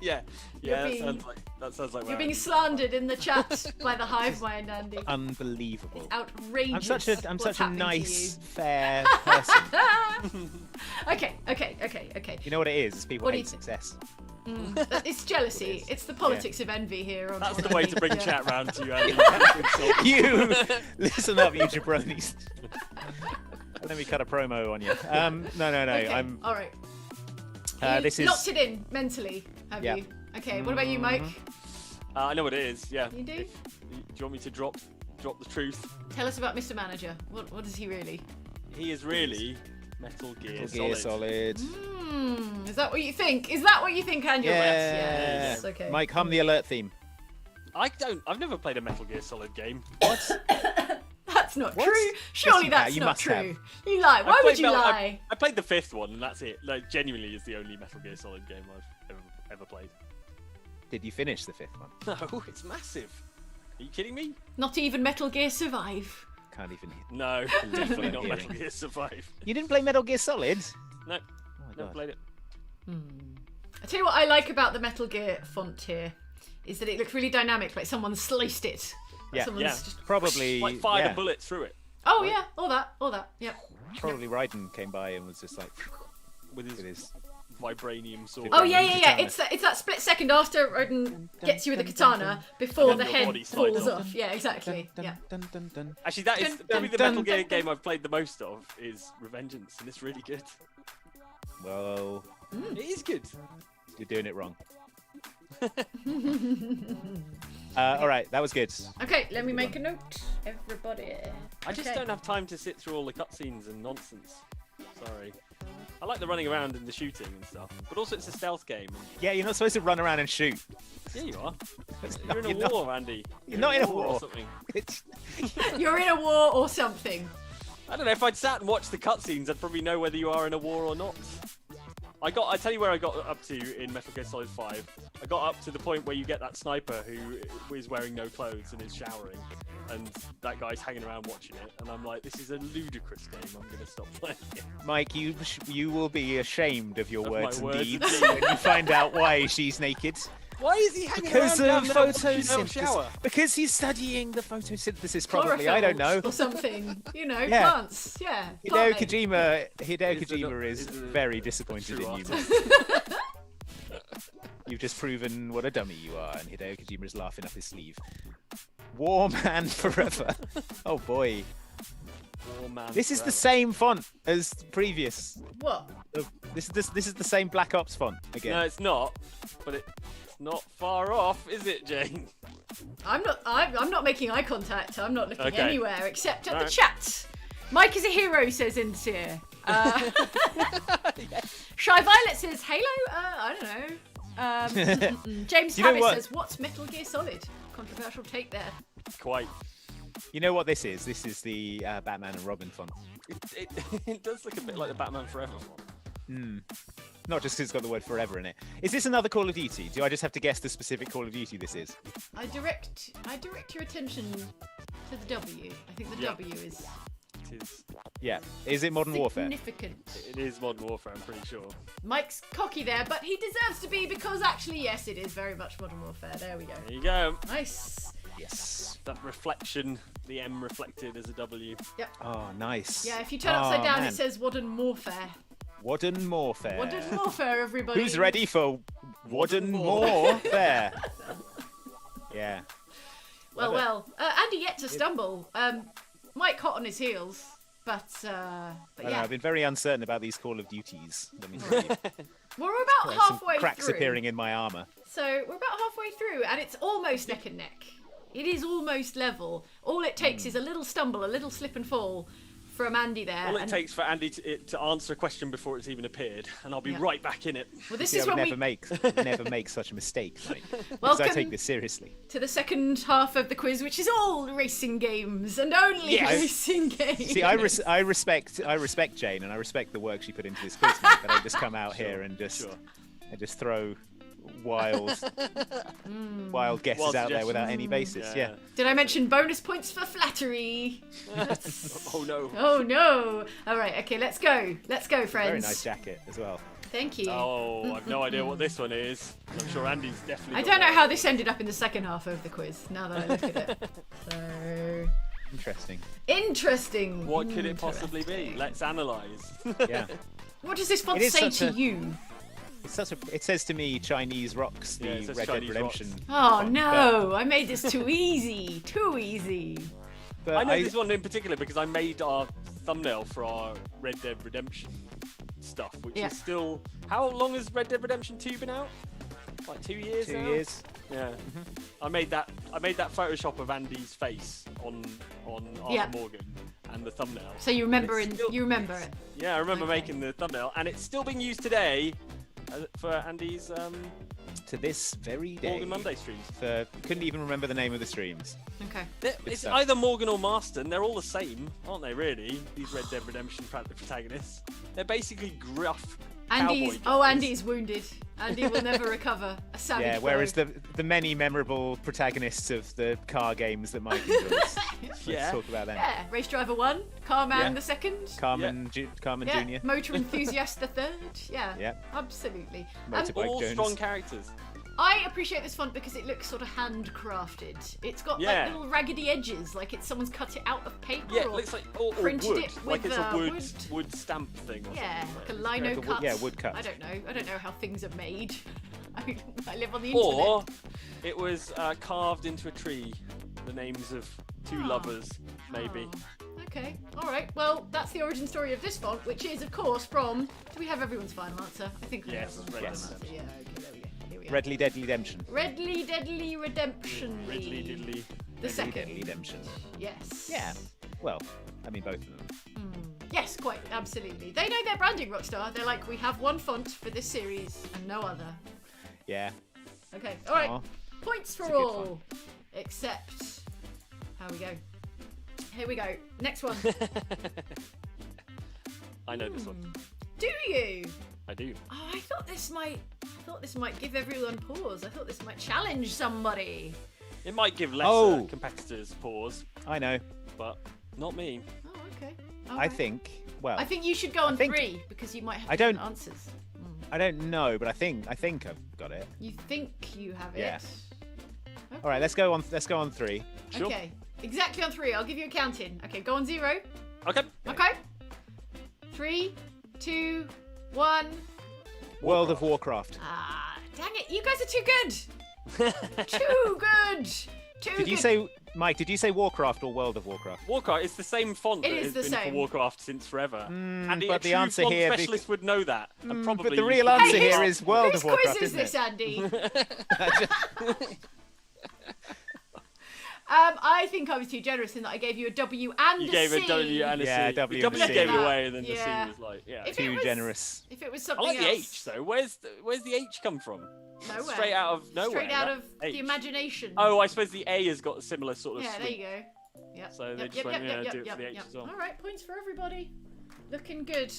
Speaker 2: Yeah,
Speaker 4: You're
Speaker 2: that
Speaker 4: being-
Speaker 2: sounds like.
Speaker 4: you're
Speaker 2: where
Speaker 4: being
Speaker 2: Andy-
Speaker 4: slandered in the chat by the hive mind, Andy.
Speaker 3: Unbelievable.
Speaker 4: Outrageous.
Speaker 3: I'm such
Speaker 4: what's
Speaker 3: a
Speaker 4: happening to
Speaker 3: nice,
Speaker 4: you.
Speaker 3: fair person.
Speaker 4: Okay.
Speaker 3: You know what it is? It's people
Speaker 4: What do
Speaker 3: hate
Speaker 4: you think?
Speaker 3: success.
Speaker 4: It's jealousy. It's the politics of envy here. On
Speaker 2: That's
Speaker 4: on
Speaker 2: the way to bring
Speaker 4: yeah.
Speaker 2: chat round to you, Andy.
Speaker 3: You listen up, you jabronis. Let me cut a promo on you. No.
Speaker 4: Okay.
Speaker 3: I'm.
Speaker 4: All right.
Speaker 3: This is.
Speaker 4: locked it in mentally, have
Speaker 3: Yeah.
Speaker 4: you? Okay. What about you, Mike?
Speaker 2: I know what it is. Yeah.
Speaker 4: You do?
Speaker 2: Do you want me to drop the truth?
Speaker 4: Tell us about Mr. Manager. What is he really?
Speaker 2: He is really Metal Gear,
Speaker 3: Metal Gear Solid.
Speaker 4: Is that what you think? Is that what you think, Andy?
Speaker 3: Yeah.
Speaker 4: Yes. Okay.
Speaker 3: Mike, hum the alert theme.
Speaker 2: I've never played a Metal Gear Solid game.
Speaker 4: That's not
Speaker 3: What?
Speaker 4: true. Surely
Speaker 3: you
Speaker 4: that's
Speaker 3: have. You
Speaker 4: not
Speaker 3: must
Speaker 4: true.
Speaker 3: have.
Speaker 4: You lie. Why
Speaker 2: I
Speaker 4: would
Speaker 2: played
Speaker 4: you
Speaker 2: Metal-
Speaker 4: lie?
Speaker 2: I played the 5th one, and that's it. Like, genuinely, is the only Metal Gear Solid game I've ever played.
Speaker 3: Did you finish the 5th one?
Speaker 2: No, it's massive. Are you kidding me?
Speaker 4: Not even Metal Gear Survive.
Speaker 3: Can't even.
Speaker 2: No, definitely not
Speaker 3: hearing.
Speaker 2: Metal Gear Survive.
Speaker 3: You didn't play Metal Gear Solid?
Speaker 2: No,
Speaker 3: Oh my
Speaker 2: never
Speaker 3: God.
Speaker 2: played it.
Speaker 4: I tell you what I like about the Metal Gear font here is that it looks really dynamic, like someone sliced it. Like
Speaker 3: Yeah.
Speaker 4: someone's
Speaker 2: Yeah.
Speaker 4: just...
Speaker 3: Probably.
Speaker 2: Like fired
Speaker 3: yeah.
Speaker 2: a bullet through it
Speaker 4: Oh yeah, all that. Yep.
Speaker 3: Probably Raiden came by and was just like,
Speaker 2: with
Speaker 3: it
Speaker 2: his
Speaker 3: is.
Speaker 2: vibranium sword.
Speaker 4: Oh yeah.
Speaker 3: Katana.
Speaker 4: It's that split second after Odin gets you with the katana before
Speaker 2: And
Speaker 4: the
Speaker 2: then your
Speaker 4: head
Speaker 2: body slides
Speaker 4: falls
Speaker 2: off.
Speaker 4: off. Yeah, exactly. Yeah.
Speaker 2: Actually, that is
Speaker 4: Dun,
Speaker 2: probably the
Speaker 3: dun,
Speaker 2: Metal
Speaker 3: dun,
Speaker 2: Gear
Speaker 3: dun,
Speaker 2: game I've played the most of is Revengeance, and it's really good.
Speaker 3: Well,
Speaker 2: It is good.
Speaker 3: you're doing it wrong. All right, that was good.
Speaker 4: Okay, let me make a note, everybody.
Speaker 2: I just
Speaker 4: Okay.
Speaker 2: don't have time to sit through all the cutscenes and nonsense. Sorry. I like the running around and the shooting and stuff, but also it's a stealth game. And
Speaker 3: Yeah, you're not supposed to run around and shoot.
Speaker 2: yeah, you are.
Speaker 3: No,
Speaker 2: You're in a
Speaker 3: you're not.
Speaker 2: war, Andy.
Speaker 3: You're not in a
Speaker 2: or
Speaker 3: war.
Speaker 2: something.
Speaker 3: It's-
Speaker 4: You're in a war or something.
Speaker 2: I don't know. If I'd sat and watched the cutscenes, I'd probably know whether you are in a war or not. I tell you where I got up to in Metal Gear Solid 5. I got up to the point where you get that sniper who is wearing no clothes and is showering, and that guy's hanging around watching it. And I'm like, this is a ludicrous game. I'm gonna stop playing it.
Speaker 3: Mike, you will be ashamed of your
Speaker 2: Of my
Speaker 3: words and
Speaker 2: words and
Speaker 3: deeds
Speaker 2: deeds.
Speaker 3: when you find out why she's naked.
Speaker 2: Why is he hanging
Speaker 3: Because
Speaker 2: around
Speaker 3: of
Speaker 2: down there watching her
Speaker 3: photosynthesis.
Speaker 2: shower?
Speaker 3: Because he's studying the photosynthesis, probably. I don't know.
Speaker 4: Or something. You know,
Speaker 3: Yeah.
Speaker 4: plants. Yeah.
Speaker 3: Hideo
Speaker 4: plant name.
Speaker 3: Kojima
Speaker 2: Is the-
Speaker 3: is
Speaker 2: is the-
Speaker 3: very disappointed
Speaker 2: true
Speaker 3: in you.
Speaker 2: artist.
Speaker 3: You've just proven what a dummy you are, and Hideo Kojima is laughing up his sleeve. War Man Forever. Oh boy.
Speaker 2: Oh, man,
Speaker 3: This is the
Speaker 2: forever.
Speaker 3: same font as previous.
Speaker 4: What?
Speaker 3: This is the same Black Ops font again.
Speaker 2: No, it's not. But it's not far off, is it, Jane?
Speaker 4: I'm not making eye contact. I'm not looking
Speaker 2: Okay.
Speaker 4: anywhere except at the
Speaker 2: Alright.
Speaker 4: chat. Mike is a hero, says Inseer. Shy Violet says Halo. I don't know. James
Speaker 3: You know
Speaker 4: Tavis
Speaker 3: what?
Speaker 4: says, "What's Metal Gear Solid?" Controversial take there.
Speaker 2: Quite.
Speaker 3: You know what this is? This is the Batman and Robin font.
Speaker 2: It does look a bit like the Batman Forever one.
Speaker 3: Not just 'cause it's got the word forever in it. Is this another Call of Duty? Do I just have to guess the specific Call of Duty this is?
Speaker 4: I direct your attention to the W. I think the
Speaker 2: Yeah.
Speaker 4: W is
Speaker 2: It is.
Speaker 3: Yeah. Is it Modern Warfare?
Speaker 4: significant.
Speaker 2: It is Modern Warfare. I'm pretty sure.
Speaker 4: Mike's cocky there, but he deserves to be because actually, yes, it is very much Modern Warfare. There we go.
Speaker 2: There you go.
Speaker 4: Nice.
Speaker 3: Yes.
Speaker 2: That reflection, the M reflected as a W.
Speaker 3: Oh, nice.
Speaker 4: Yeah, if you turn upside down,
Speaker 3: man.
Speaker 4: it says Modern Warfare.
Speaker 3: Modern Warfare.
Speaker 4: Modern Warfare, everybody.
Speaker 3: Who's ready for Modern
Speaker 2: Warfare?
Speaker 3: Warfare? Yeah.
Speaker 4: Well,
Speaker 3: Love it.
Speaker 4: well. Andy yet to stumble. Mike hot on his heels, but
Speaker 3: I know,
Speaker 4: yeah.
Speaker 3: I've been very uncertain about these Call of Duties. Let me tell you.
Speaker 4: We're about
Speaker 3: Some
Speaker 4: halfway
Speaker 3: cracks
Speaker 4: through.
Speaker 3: appearing in my armour.
Speaker 4: So we're about halfway through, and it's almost neck and neck. It is almost level. All it takes is a little stumble, a little slip and fall from Andy there.
Speaker 2: All it
Speaker 4: and-
Speaker 2: takes for Andy to answer a question before it's even appeared, and I'll be
Speaker 4: Yeah.
Speaker 2: right back in it.
Speaker 4: Well, this
Speaker 3: See, I
Speaker 4: is
Speaker 3: would
Speaker 4: when
Speaker 3: never
Speaker 4: we
Speaker 3: never make such a mistake, Mike. Because I
Speaker 4: Welcome
Speaker 3: take this seriously.
Speaker 4: to the second half of the quiz, which is all racing games and only
Speaker 3: Yes.
Speaker 4: racing games.
Speaker 3: See, I respect Jane, and I respect the work she put into this quiz, Mike, but I just come out here and just throw wild guesses
Speaker 2: Wild
Speaker 3: out there without
Speaker 2: suggestions.
Speaker 3: any basis. Yeah.
Speaker 4: Did I mention bonus points for flattery?
Speaker 2: Oh no.
Speaker 4: Oh no! All right, okay, let's go. Let's go, friends.
Speaker 3: Very nice jacket as well.
Speaker 4: Thank you.
Speaker 2: Oh, I've no idea what this one is. I'm sure Andy's definitely.
Speaker 4: I
Speaker 2: got
Speaker 4: don't know
Speaker 2: one.
Speaker 4: how this ended up in the second half of the quiz. Now that I look at it, so
Speaker 3: Interesting.
Speaker 4: interesting.
Speaker 2: What could it possibly be?
Speaker 4: Interesting.
Speaker 2: Let's analyse.
Speaker 3: Yeah.
Speaker 4: What does this font
Speaker 3: It is
Speaker 4: say
Speaker 3: such
Speaker 4: to
Speaker 3: a-
Speaker 4: you?
Speaker 3: It says to me Chinese rocks, the
Speaker 2: Yeah, it says
Speaker 3: Red Dead
Speaker 2: Chinese
Speaker 3: Redemption.
Speaker 2: rocks.
Speaker 4: Oh
Speaker 3: font,
Speaker 4: no! I made this too easy. Too easy.
Speaker 3: But
Speaker 2: I know this one in particular because I made our thumbnail for our Red Dead Redemption stuff, which
Speaker 4: Yeah.
Speaker 2: is still. How long has Red Dead Redemption 2 been out? Like 2 years
Speaker 3: 2
Speaker 2: now?
Speaker 3: years.
Speaker 2: Yeah. I made that Photoshop of Andy's face on Arthur
Speaker 4: Yeah.
Speaker 2: Morgan and the thumbnail.
Speaker 4: So you remember
Speaker 2: It's
Speaker 4: it?
Speaker 2: still-
Speaker 4: You remember it?
Speaker 2: Yeah, I remember
Speaker 4: Okay.
Speaker 2: making the thumbnail, and it's still being used today for Andy's
Speaker 3: To this very day.
Speaker 2: Morgan Monday streams.
Speaker 3: Couldn't even remember the name of the streams.
Speaker 4: Okay.
Speaker 2: It's
Speaker 3: stuff.
Speaker 2: either Morgan or Marston. They're all the same, aren't they? Really, these Red Dead Redemption protagonists. They're basically gruff.
Speaker 4: Andy's
Speaker 2: cowboy guys.
Speaker 4: Andy's wounded. Andy will never recover. A savage.
Speaker 3: Yeah, whereas
Speaker 4: blow.
Speaker 3: the many memorable protagonists of the car games that Mike enjoys. Let's
Speaker 2: Yeah.
Speaker 3: talk about them.
Speaker 4: Yeah, Race Driver 1, Carman
Speaker 3: Yeah.
Speaker 4: the 2nd.
Speaker 3: Carmen
Speaker 4: Yeah,
Speaker 3: Jr.
Speaker 4: Motor Enthusiast the 3rd. Yeah,
Speaker 3: Yeah.
Speaker 4: absolutely.
Speaker 3: Motorbike
Speaker 2: All
Speaker 3: Jones.
Speaker 2: strong characters.
Speaker 4: I appreciate this font because it looks sort of handcrafted. It's got
Speaker 2: Yeah.
Speaker 4: like little raggedy edges, like it's someone's cut it out of paper.
Speaker 2: Yeah, it
Speaker 4: or,
Speaker 2: looks like or
Speaker 4: printed
Speaker 2: wood,
Speaker 4: it
Speaker 2: like
Speaker 4: with,
Speaker 2: it's a
Speaker 4: wood.
Speaker 2: wood stamp thing. Or
Speaker 4: yeah,
Speaker 2: something.
Speaker 4: like a lino
Speaker 3: wood-
Speaker 4: cut.
Speaker 3: yeah, wood cut.
Speaker 4: I don't know how things are made. I live on the
Speaker 2: Or
Speaker 4: internet.
Speaker 2: it was carved into a tree. The names of two
Speaker 4: Oh.
Speaker 2: lovers, maybe.
Speaker 4: Oh, okay, all right. Well, that's the origin story of this font, which is, of course, from. Do we have everyone's final answer? I think we
Speaker 2: Yes,
Speaker 4: have everyone's
Speaker 2: Red
Speaker 4: final
Speaker 3: Dead
Speaker 4: answer. Yeah, okay, there we go. Here we go.
Speaker 3: Redley Deadly Redemption.
Speaker 4: Redley Deadly Redemption.
Speaker 2: Ridley diddly.
Speaker 4: The
Speaker 3: Deadly
Speaker 4: second.
Speaker 3: Deadly Redemption.
Speaker 4: Yes.
Speaker 3: Yeah. Well, I mean both of them.
Speaker 4: Yes, quite absolutely. They know their branding, Rockstar. They're like, we have one font for this series and no other.
Speaker 3: Yeah.
Speaker 4: Okay, all right.
Speaker 3: Aw.
Speaker 4: Points for
Speaker 3: It's a good
Speaker 4: all, except how we go. Here we go. Next one.
Speaker 2: I know this one.
Speaker 4: Do you?
Speaker 2: I do.
Speaker 4: Oh, I thought this might give everyone pause. I thought this might challenge somebody.
Speaker 2: It might give lesser
Speaker 3: Oh.
Speaker 2: competitors pause,
Speaker 3: I know.
Speaker 2: but not me.
Speaker 4: Oh, okay.
Speaker 3: I think. Well,
Speaker 4: I think you should go on
Speaker 3: think-
Speaker 4: 3 because you might have
Speaker 3: I don't-
Speaker 4: different answers.
Speaker 3: I don't know, but I think I've got it.
Speaker 4: You think you have it?
Speaker 3: Yeah. All right, let's go on 3.
Speaker 2: Sure.
Speaker 4: Okay. Exactly on 3. I'll give you a counting. Okay, go on 0.
Speaker 2: Okay.
Speaker 4: Okay. 3, 2, 1.
Speaker 3: World of Warcraft.
Speaker 4: Ah, dang it! You guys are too good. Too good. Too
Speaker 3: Did you
Speaker 4: good.
Speaker 3: say, Mike? Did you say Warcraft or World of Warcraft?
Speaker 2: Warcraft, it's the same font
Speaker 4: It
Speaker 2: that
Speaker 4: is
Speaker 2: has
Speaker 4: the
Speaker 2: been
Speaker 4: same.
Speaker 2: for Warcraft since forever. and
Speaker 3: but the
Speaker 2: true
Speaker 3: answer
Speaker 2: font
Speaker 3: here,
Speaker 2: specialist would know that. And probably
Speaker 3: But the
Speaker 2: use
Speaker 3: real
Speaker 2: the
Speaker 3: answer
Speaker 2: blue
Speaker 3: here
Speaker 2: font.
Speaker 3: is World
Speaker 4: Whose
Speaker 3: of Warcraft,
Speaker 4: quiz is
Speaker 3: isn't
Speaker 4: this,
Speaker 3: it?
Speaker 4: Andy? I think I was too generous in that I gave you a W and
Speaker 2: You
Speaker 4: a
Speaker 2: gave
Speaker 4: C.
Speaker 2: a W and a C.
Speaker 3: Yeah,
Speaker 2: The
Speaker 3: W
Speaker 2: W
Speaker 3: and a
Speaker 2: gave
Speaker 3: C.
Speaker 2: it away, and then
Speaker 4: Yeah.
Speaker 2: the C was like, yeah.
Speaker 4: If it
Speaker 3: Too
Speaker 4: was-
Speaker 3: generous.
Speaker 4: If it was
Speaker 2: I
Speaker 4: something
Speaker 2: like the
Speaker 4: else.
Speaker 2: H though. Where's the H come from?
Speaker 4: Nowhere.
Speaker 2: Straight out of nowhere.
Speaker 4: Straight out
Speaker 2: that
Speaker 4: of
Speaker 2: H.
Speaker 4: the imagination.
Speaker 2: Oh, I suppose the A has got a similar sort of.
Speaker 4: Yeah, there
Speaker 2: sweep.
Speaker 4: you go. Yep.
Speaker 2: So they
Speaker 4: yep,
Speaker 2: just
Speaker 4: yep,
Speaker 2: went,
Speaker 4: yep,
Speaker 2: yeah,
Speaker 4: yep,
Speaker 2: do it
Speaker 4: yep,
Speaker 2: for the H
Speaker 4: yep.
Speaker 2: as well.
Speaker 4: All right, points for everybody. Looking good,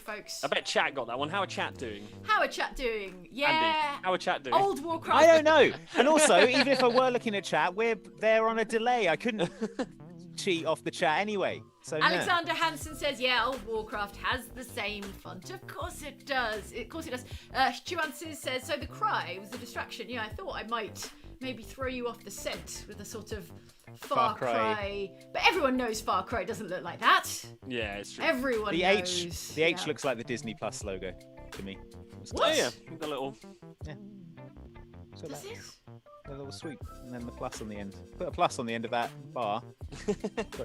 Speaker 4: folks.
Speaker 2: I bet chat got that one. How are chat doing?
Speaker 4: How are chat doing? Yeah.
Speaker 2: Andy, how are chat doing?
Speaker 4: Old Warcraft.
Speaker 3: I don't know. And also, even if I were looking at chat, we're there on a delay. I couldn't cheat off the chat anyway. So no.
Speaker 4: Alexander Hansen says, yeah, Old Warcraft has the same font. Of course it does. Of course it does. Chuansis says, so the cry was a distraction. Yeah, I thought I might maybe throw you off the scent with a sort of Far Cry. But everyone knows Far Cry doesn't look like that.
Speaker 2: Yeah, it's true.
Speaker 4: Everyone
Speaker 3: The
Speaker 4: knows.
Speaker 3: H
Speaker 4: Yeah.
Speaker 3: looks like the Disney Plus logo to me.
Speaker 2: Oh yeah, the little.
Speaker 3: So
Speaker 4: Does
Speaker 3: that-
Speaker 4: it?
Speaker 3: a little sweep, and then the plus on the end. Put a plus on the end of that bar.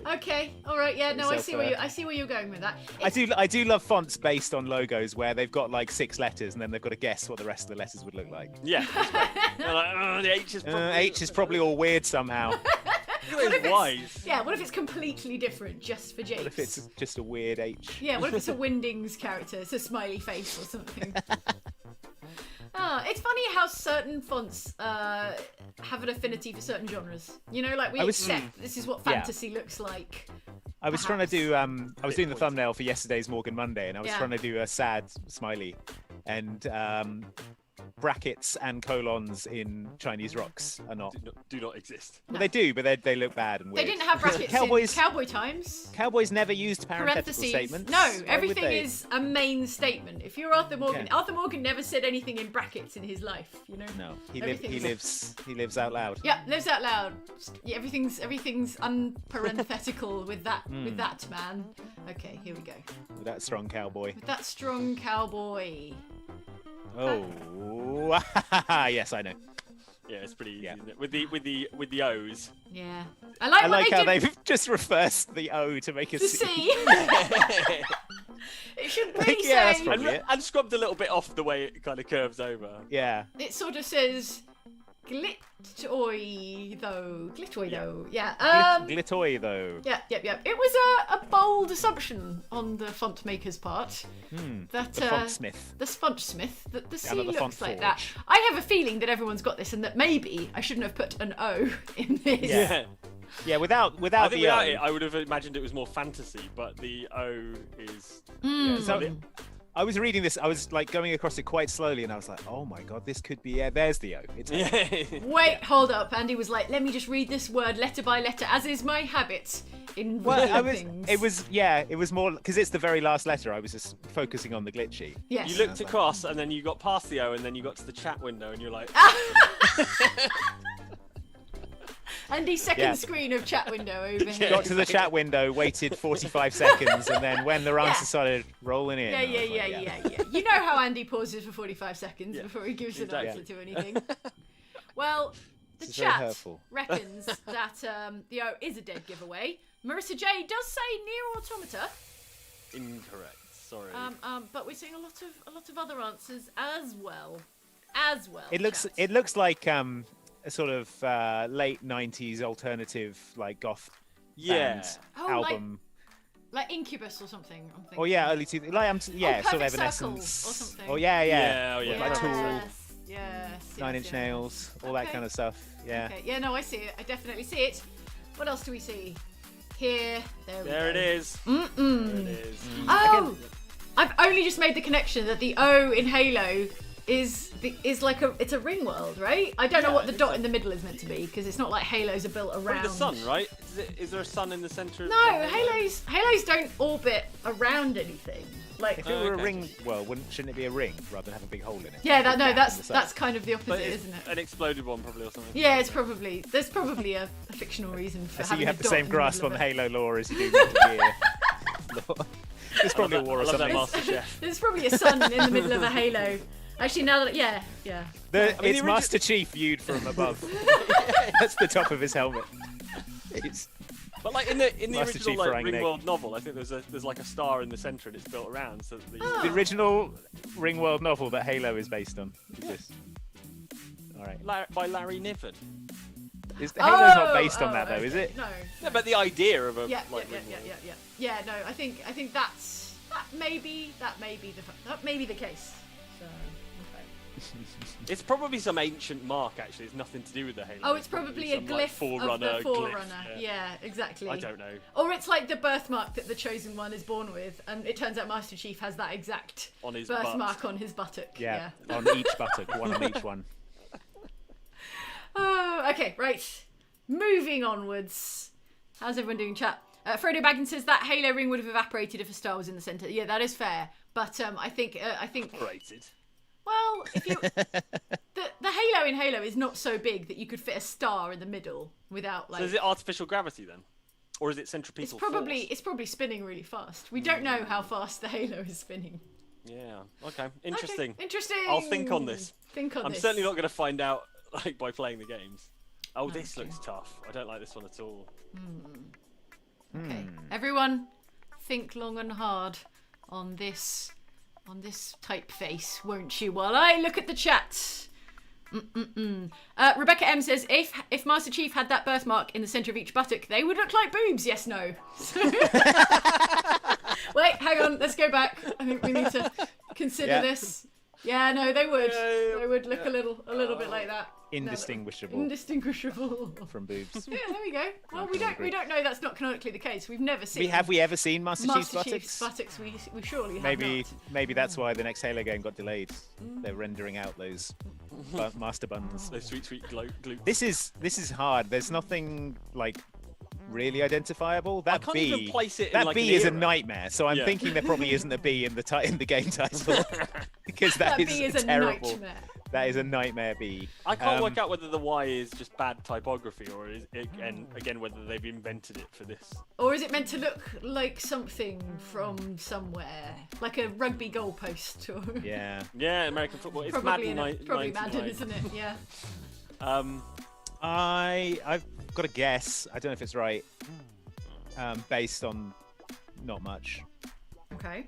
Speaker 4: Okay, all right, yeah, no, I
Speaker 3: Yourself,
Speaker 4: see where you're going with that.
Speaker 3: I do love fonts based on logos where they've got like 6 letters and then they've got to guess what the rest of the letters would look like.
Speaker 2: Yeah. They're like, the H is probably.
Speaker 3: H is probably all weird somehow.
Speaker 2: What if wise.
Speaker 4: Yeah, what if it's completely different just for Jakes?
Speaker 3: What if it's just a weird H?
Speaker 4: Yeah, what if it's a Windings character? It's a smiley face or something. It's funny how certain fonts have an affinity for certain genres. You know, like we accept this is what fantasy looks like.
Speaker 3: I was trying to do I was doing the
Speaker 2: Bitcoin.
Speaker 3: thumbnail for yesterday's Morgan Monday, and I was
Speaker 4: Yeah.
Speaker 3: trying to do a sad smiley, and brackets and colons in Chinese rocks are not.
Speaker 2: Do not exist.
Speaker 3: Well, they do, but they look bad and
Speaker 4: They
Speaker 3: weird.
Speaker 4: didn't have brackets
Speaker 3: Cowboys-
Speaker 4: in cowboy times.
Speaker 3: Cowboys never used parenthetical
Speaker 4: Parentheses.
Speaker 3: statements.
Speaker 4: No,
Speaker 3: Why would
Speaker 4: everything
Speaker 3: they?
Speaker 4: is a main statement. If you're Arthur Morgan,
Speaker 3: Yeah.
Speaker 4: Arthur Morgan never said anything in brackets in his life. You know.
Speaker 3: No, he
Speaker 4: Everything's-
Speaker 3: lives out loud.
Speaker 4: Yeah, lives out loud. Yeah, everything's unparenthetical with that man. Okay, here we go.
Speaker 3: With that strong cowboy.
Speaker 4: With that strong cowboy.
Speaker 3: Oh, yes, I know.
Speaker 2: Yeah, it's pretty easy.
Speaker 3: Yeah.
Speaker 2: Isn't it? With the O's.
Speaker 4: Yeah,
Speaker 3: I
Speaker 4: what
Speaker 3: like
Speaker 4: they
Speaker 3: how
Speaker 4: did
Speaker 3: they've just reversed the O to make a
Speaker 4: to
Speaker 3: C.
Speaker 4: see. It should really
Speaker 3: Yeah, that's
Speaker 4: say.
Speaker 3: probably
Speaker 2: And,
Speaker 3: it.
Speaker 2: and scrubbed a little bit off the way it kind of curves over.
Speaker 3: Yeah.
Speaker 4: It sort of says glitoy though. Glitoy though. Yeah.
Speaker 3: Glitoy though.
Speaker 4: Yeah. It was a bold assumption on the font maker's part that
Speaker 3: The fontsmith.
Speaker 4: the fontsmith, that the C
Speaker 3: not the
Speaker 4: looks
Speaker 3: font
Speaker 4: like that.
Speaker 3: forge.
Speaker 4: I have a feeling that everyone's got this, and that maybe I shouldn't have put an O in this.
Speaker 2: Yeah.
Speaker 3: Yeah, without
Speaker 2: I
Speaker 3: the
Speaker 2: think without
Speaker 3: O.
Speaker 2: it, I would have imagined it was more fantasy, but the O is.
Speaker 3: So, I was reading this. I was like going across it quite slowly, and I was like, "Oh my god, this could be." Yeah, there's the O. It's
Speaker 2: Yeah.
Speaker 4: Wait, hold up. Andy was like, "Let me just read this word letter by letter, as is my habit in
Speaker 3: well,
Speaker 4: reading things."
Speaker 3: it was more because it's the very last letter. I was just focusing on the glitchy.
Speaker 4: Yes.
Speaker 2: You looked across, and then you got past the O, and then you got to the chat window, and you're like,
Speaker 4: Andy's second
Speaker 3: Yeah.
Speaker 4: screen of chat window over here.
Speaker 3: Got to the chat window, waited 45 seconds, and then when the answer started rolling in,
Speaker 4: Yeah.
Speaker 3: I was like,
Speaker 4: You know how Andy pauses for 45 seconds
Speaker 2: Yeah.
Speaker 4: before he gives an
Speaker 2: Exactly.
Speaker 4: answer to anything. Well, the
Speaker 3: This is very
Speaker 4: chat
Speaker 3: hurtful.
Speaker 4: reckons that the O is a dead giveaway. Marissa J does say Near Automata,
Speaker 2: incorrect. Sorry.
Speaker 4: but we're seeing a lot of other answers as well.
Speaker 3: It looks like a sort of late 90s alternative like goth
Speaker 2: Yeah.
Speaker 3: band
Speaker 4: Oh, like-
Speaker 3: album.
Speaker 4: like Incubus or something. I'm thinking.
Speaker 3: Oh yeah, early two. Like yeah, sort of
Speaker 4: Perfect Circle
Speaker 3: Evanescence.
Speaker 4: or something.
Speaker 3: Oh yeah.
Speaker 2: Yeah, oh, yeah.
Speaker 3: Like Tool,
Speaker 4: Yes.
Speaker 3: Nine Inch Nails, all that
Speaker 4: Okay.
Speaker 3: kind of stuff. Yeah.
Speaker 4: Okay. Yeah, no, I see it. I definitely see it. What else do we see? Here. There we go.
Speaker 2: There it is.
Speaker 4: Mm-mm.
Speaker 2: There it is.
Speaker 4: Oh! I've only just made the connection that the O in Halo is like it's a ring world, right? I don't know
Speaker 2: Yeah,
Speaker 4: what the
Speaker 2: I
Speaker 4: dot
Speaker 2: think so.
Speaker 4: in the middle is meant to be because it's not like Halos are built around.
Speaker 2: Probably the sun, right? Is there a sun in the centre? of
Speaker 4: No,
Speaker 2: the
Speaker 4: Halos don't orbit around anything. Like
Speaker 3: If it were
Speaker 2: okay.
Speaker 3: a ring, well, shouldn't it be a ring rather than have a big hole in it?
Speaker 4: yeah,
Speaker 3: Big gap in the
Speaker 4: that's
Speaker 3: side.
Speaker 4: kind of the opposite,
Speaker 2: But it's
Speaker 4: isn't it?
Speaker 2: an exploded one, probably, or something.
Speaker 4: Yeah, there's probably a fictional reason for
Speaker 3: I see
Speaker 4: having
Speaker 3: you have
Speaker 4: a
Speaker 3: the
Speaker 4: dot
Speaker 3: same
Speaker 4: in
Speaker 3: grasp
Speaker 4: middle
Speaker 3: on
Speaker 4: of it.
Speaker 3: Halo lore as you do Metal Gear lore. There's probably a war
Speaker 2: I
Speaker 3: or
Speaker 2: love that
Speaker 3: something.
Speaker 2: Master Chef.
Speaker 4: There's probably a sun in the middle of a Halo. Actually, now that yeah.
Speaker 2: I mean,
Speaker 3: It's
Speaker 2: the origi-
Speaker 3: Master Chief viewed from above. That's the top of his helmet. It's,
Speaker 2: But like in the
Speaker 3: Master
Speaker 2: original
Speaker 3: Chief
Speaker 2: like
Speaker 3: frying an egg.
Speaker 2: Ringworld novel, I think there's like a star in the centre and it's built around. So that
Speaker 4: Oh.
Speaker 3: the original Ringworld novel that Halo is based on. Exists. All right.
Speaker 2: by Larry Niven.
Speaker 3: Halo's not based on that though,
Speaker 4: okay.
Speaker 3: is it?
Speaker 4: No.
Speaker 2: No, but the idea of a
Speaker 4: Yeah,
Speaker 2: like
Speaker 4: yeah. Yeah, no, I think that may be the case. So, okay.
Speaker 2: It's probably some ancient mark. Actually, it's nothing to do with the halo.
Speaker 4: Oh, it's probably a
Speaker 2: some,
Speaker 4: glyph
Speaker 2: like, Forerunner.
Speaker 4: of the Forerunner.
Speaker 2: Glyph,
Speaker 4: Yeah, exactly.
Speaker 2: I don't know.
Speaker 4: Or it's like the birthmark that the Chosen One is born with, and it turns out Master Chief has that exact
Speaker 2: On his butt.
Speaker 4: birthmark on his buttock.
Speaker 3: Yeah, on each buttock, one on each one.
Speaker 4: Oh, okay, right. Moving onwards. How's everyone doing, chat? Frodo Baggins says that Halo ring would have evaporated if a star was in the centre. Yeah, that is fair. But I think
Speaker 2: Rated.
Speaker 4: well, if you the Halo in Halo is not so big that you could fit a star in the middle without like.
Speaker 2: So is it artificial gravity then, or is it centripetal force?
Speaker 4: It's probably spinning really fast. We don't know how fast the Halo is spinning.
Speaker 2: Yeah. Okay. Interesting.
Speaker 4: Okay, interesting.
Speaker 2: I'll think on this.
Speaker 4: I'm
Speaker 2: I'm certainly not going to find out like by playing the games. Oh, this looks tough. I don't like this one at all.
Speaker 4: Okay, everyone, think long and hard on this typeface, won't you? While I look at the chat. Rebecca M says if Master Chief had that birthmark in the centre of each buttock, they would look like boobs. Yes, no. Wait, hang on. Let's go back. I think we need to consider this. Yeah, no, they would. They would look a little bit like that.
Speaker 3: Indistinguishable
Speaker 4: Indistinguishable
Speaker 3: from boobs.
Speaker 4: Yeah, there we go. Well, we don't know that's not canonically the case. We've never seen.
Speaker 3: Have we ever seen Master Chief's
Speaker 4: Master Chief's
Speaker 3: buttocks?
Speaker 4: buttocks? We surely have
Speaker 3: Maybe that's why the next Halo game got delayed. They're rendering out those master buns.
Speaker 2: Those sweet glutes.
Speaker 3: This is hard. There's nothing like really identifiable. That
Speaker 2: can't
Speaker 3: B,
Speaker 2: even place it in,
Speaker 3: that
Speaker 2: like,
Speaker 3: B
Speaker 2: an
Speaker 3: is a
Speaker 2: era.
Speaker 3: nightmare. So I'm thinking there probably isn't a B in the game title because
Speaker 4: That
Speaker 3: that
Speaker 4: B is
Speaker 3: is
Speaker 4: a
Speaker 3: terrible.
Speaker 4: nightmare.
Speaker 3: That is a nightmare B.
Speaker 2: I can't work out whether the Y is just bad typography or is it, and again whether they've invented it for this.
Speaker 4: Or is it meant to look like something from somewhere, like a rugby goalpost? Or
Speaker 3: Yeah.
Speaker 2: Yeah, American football. It's
Speaker 4: probably
Speaker 2: Madden.
Speaker 4: probably
Speaker 2: 99.
Speaker 4: Madden, isn't it? Yeah.
Speaker 3: I've got a guess. I don't know if it's right. Based on not much.
Speaker 4: Okay.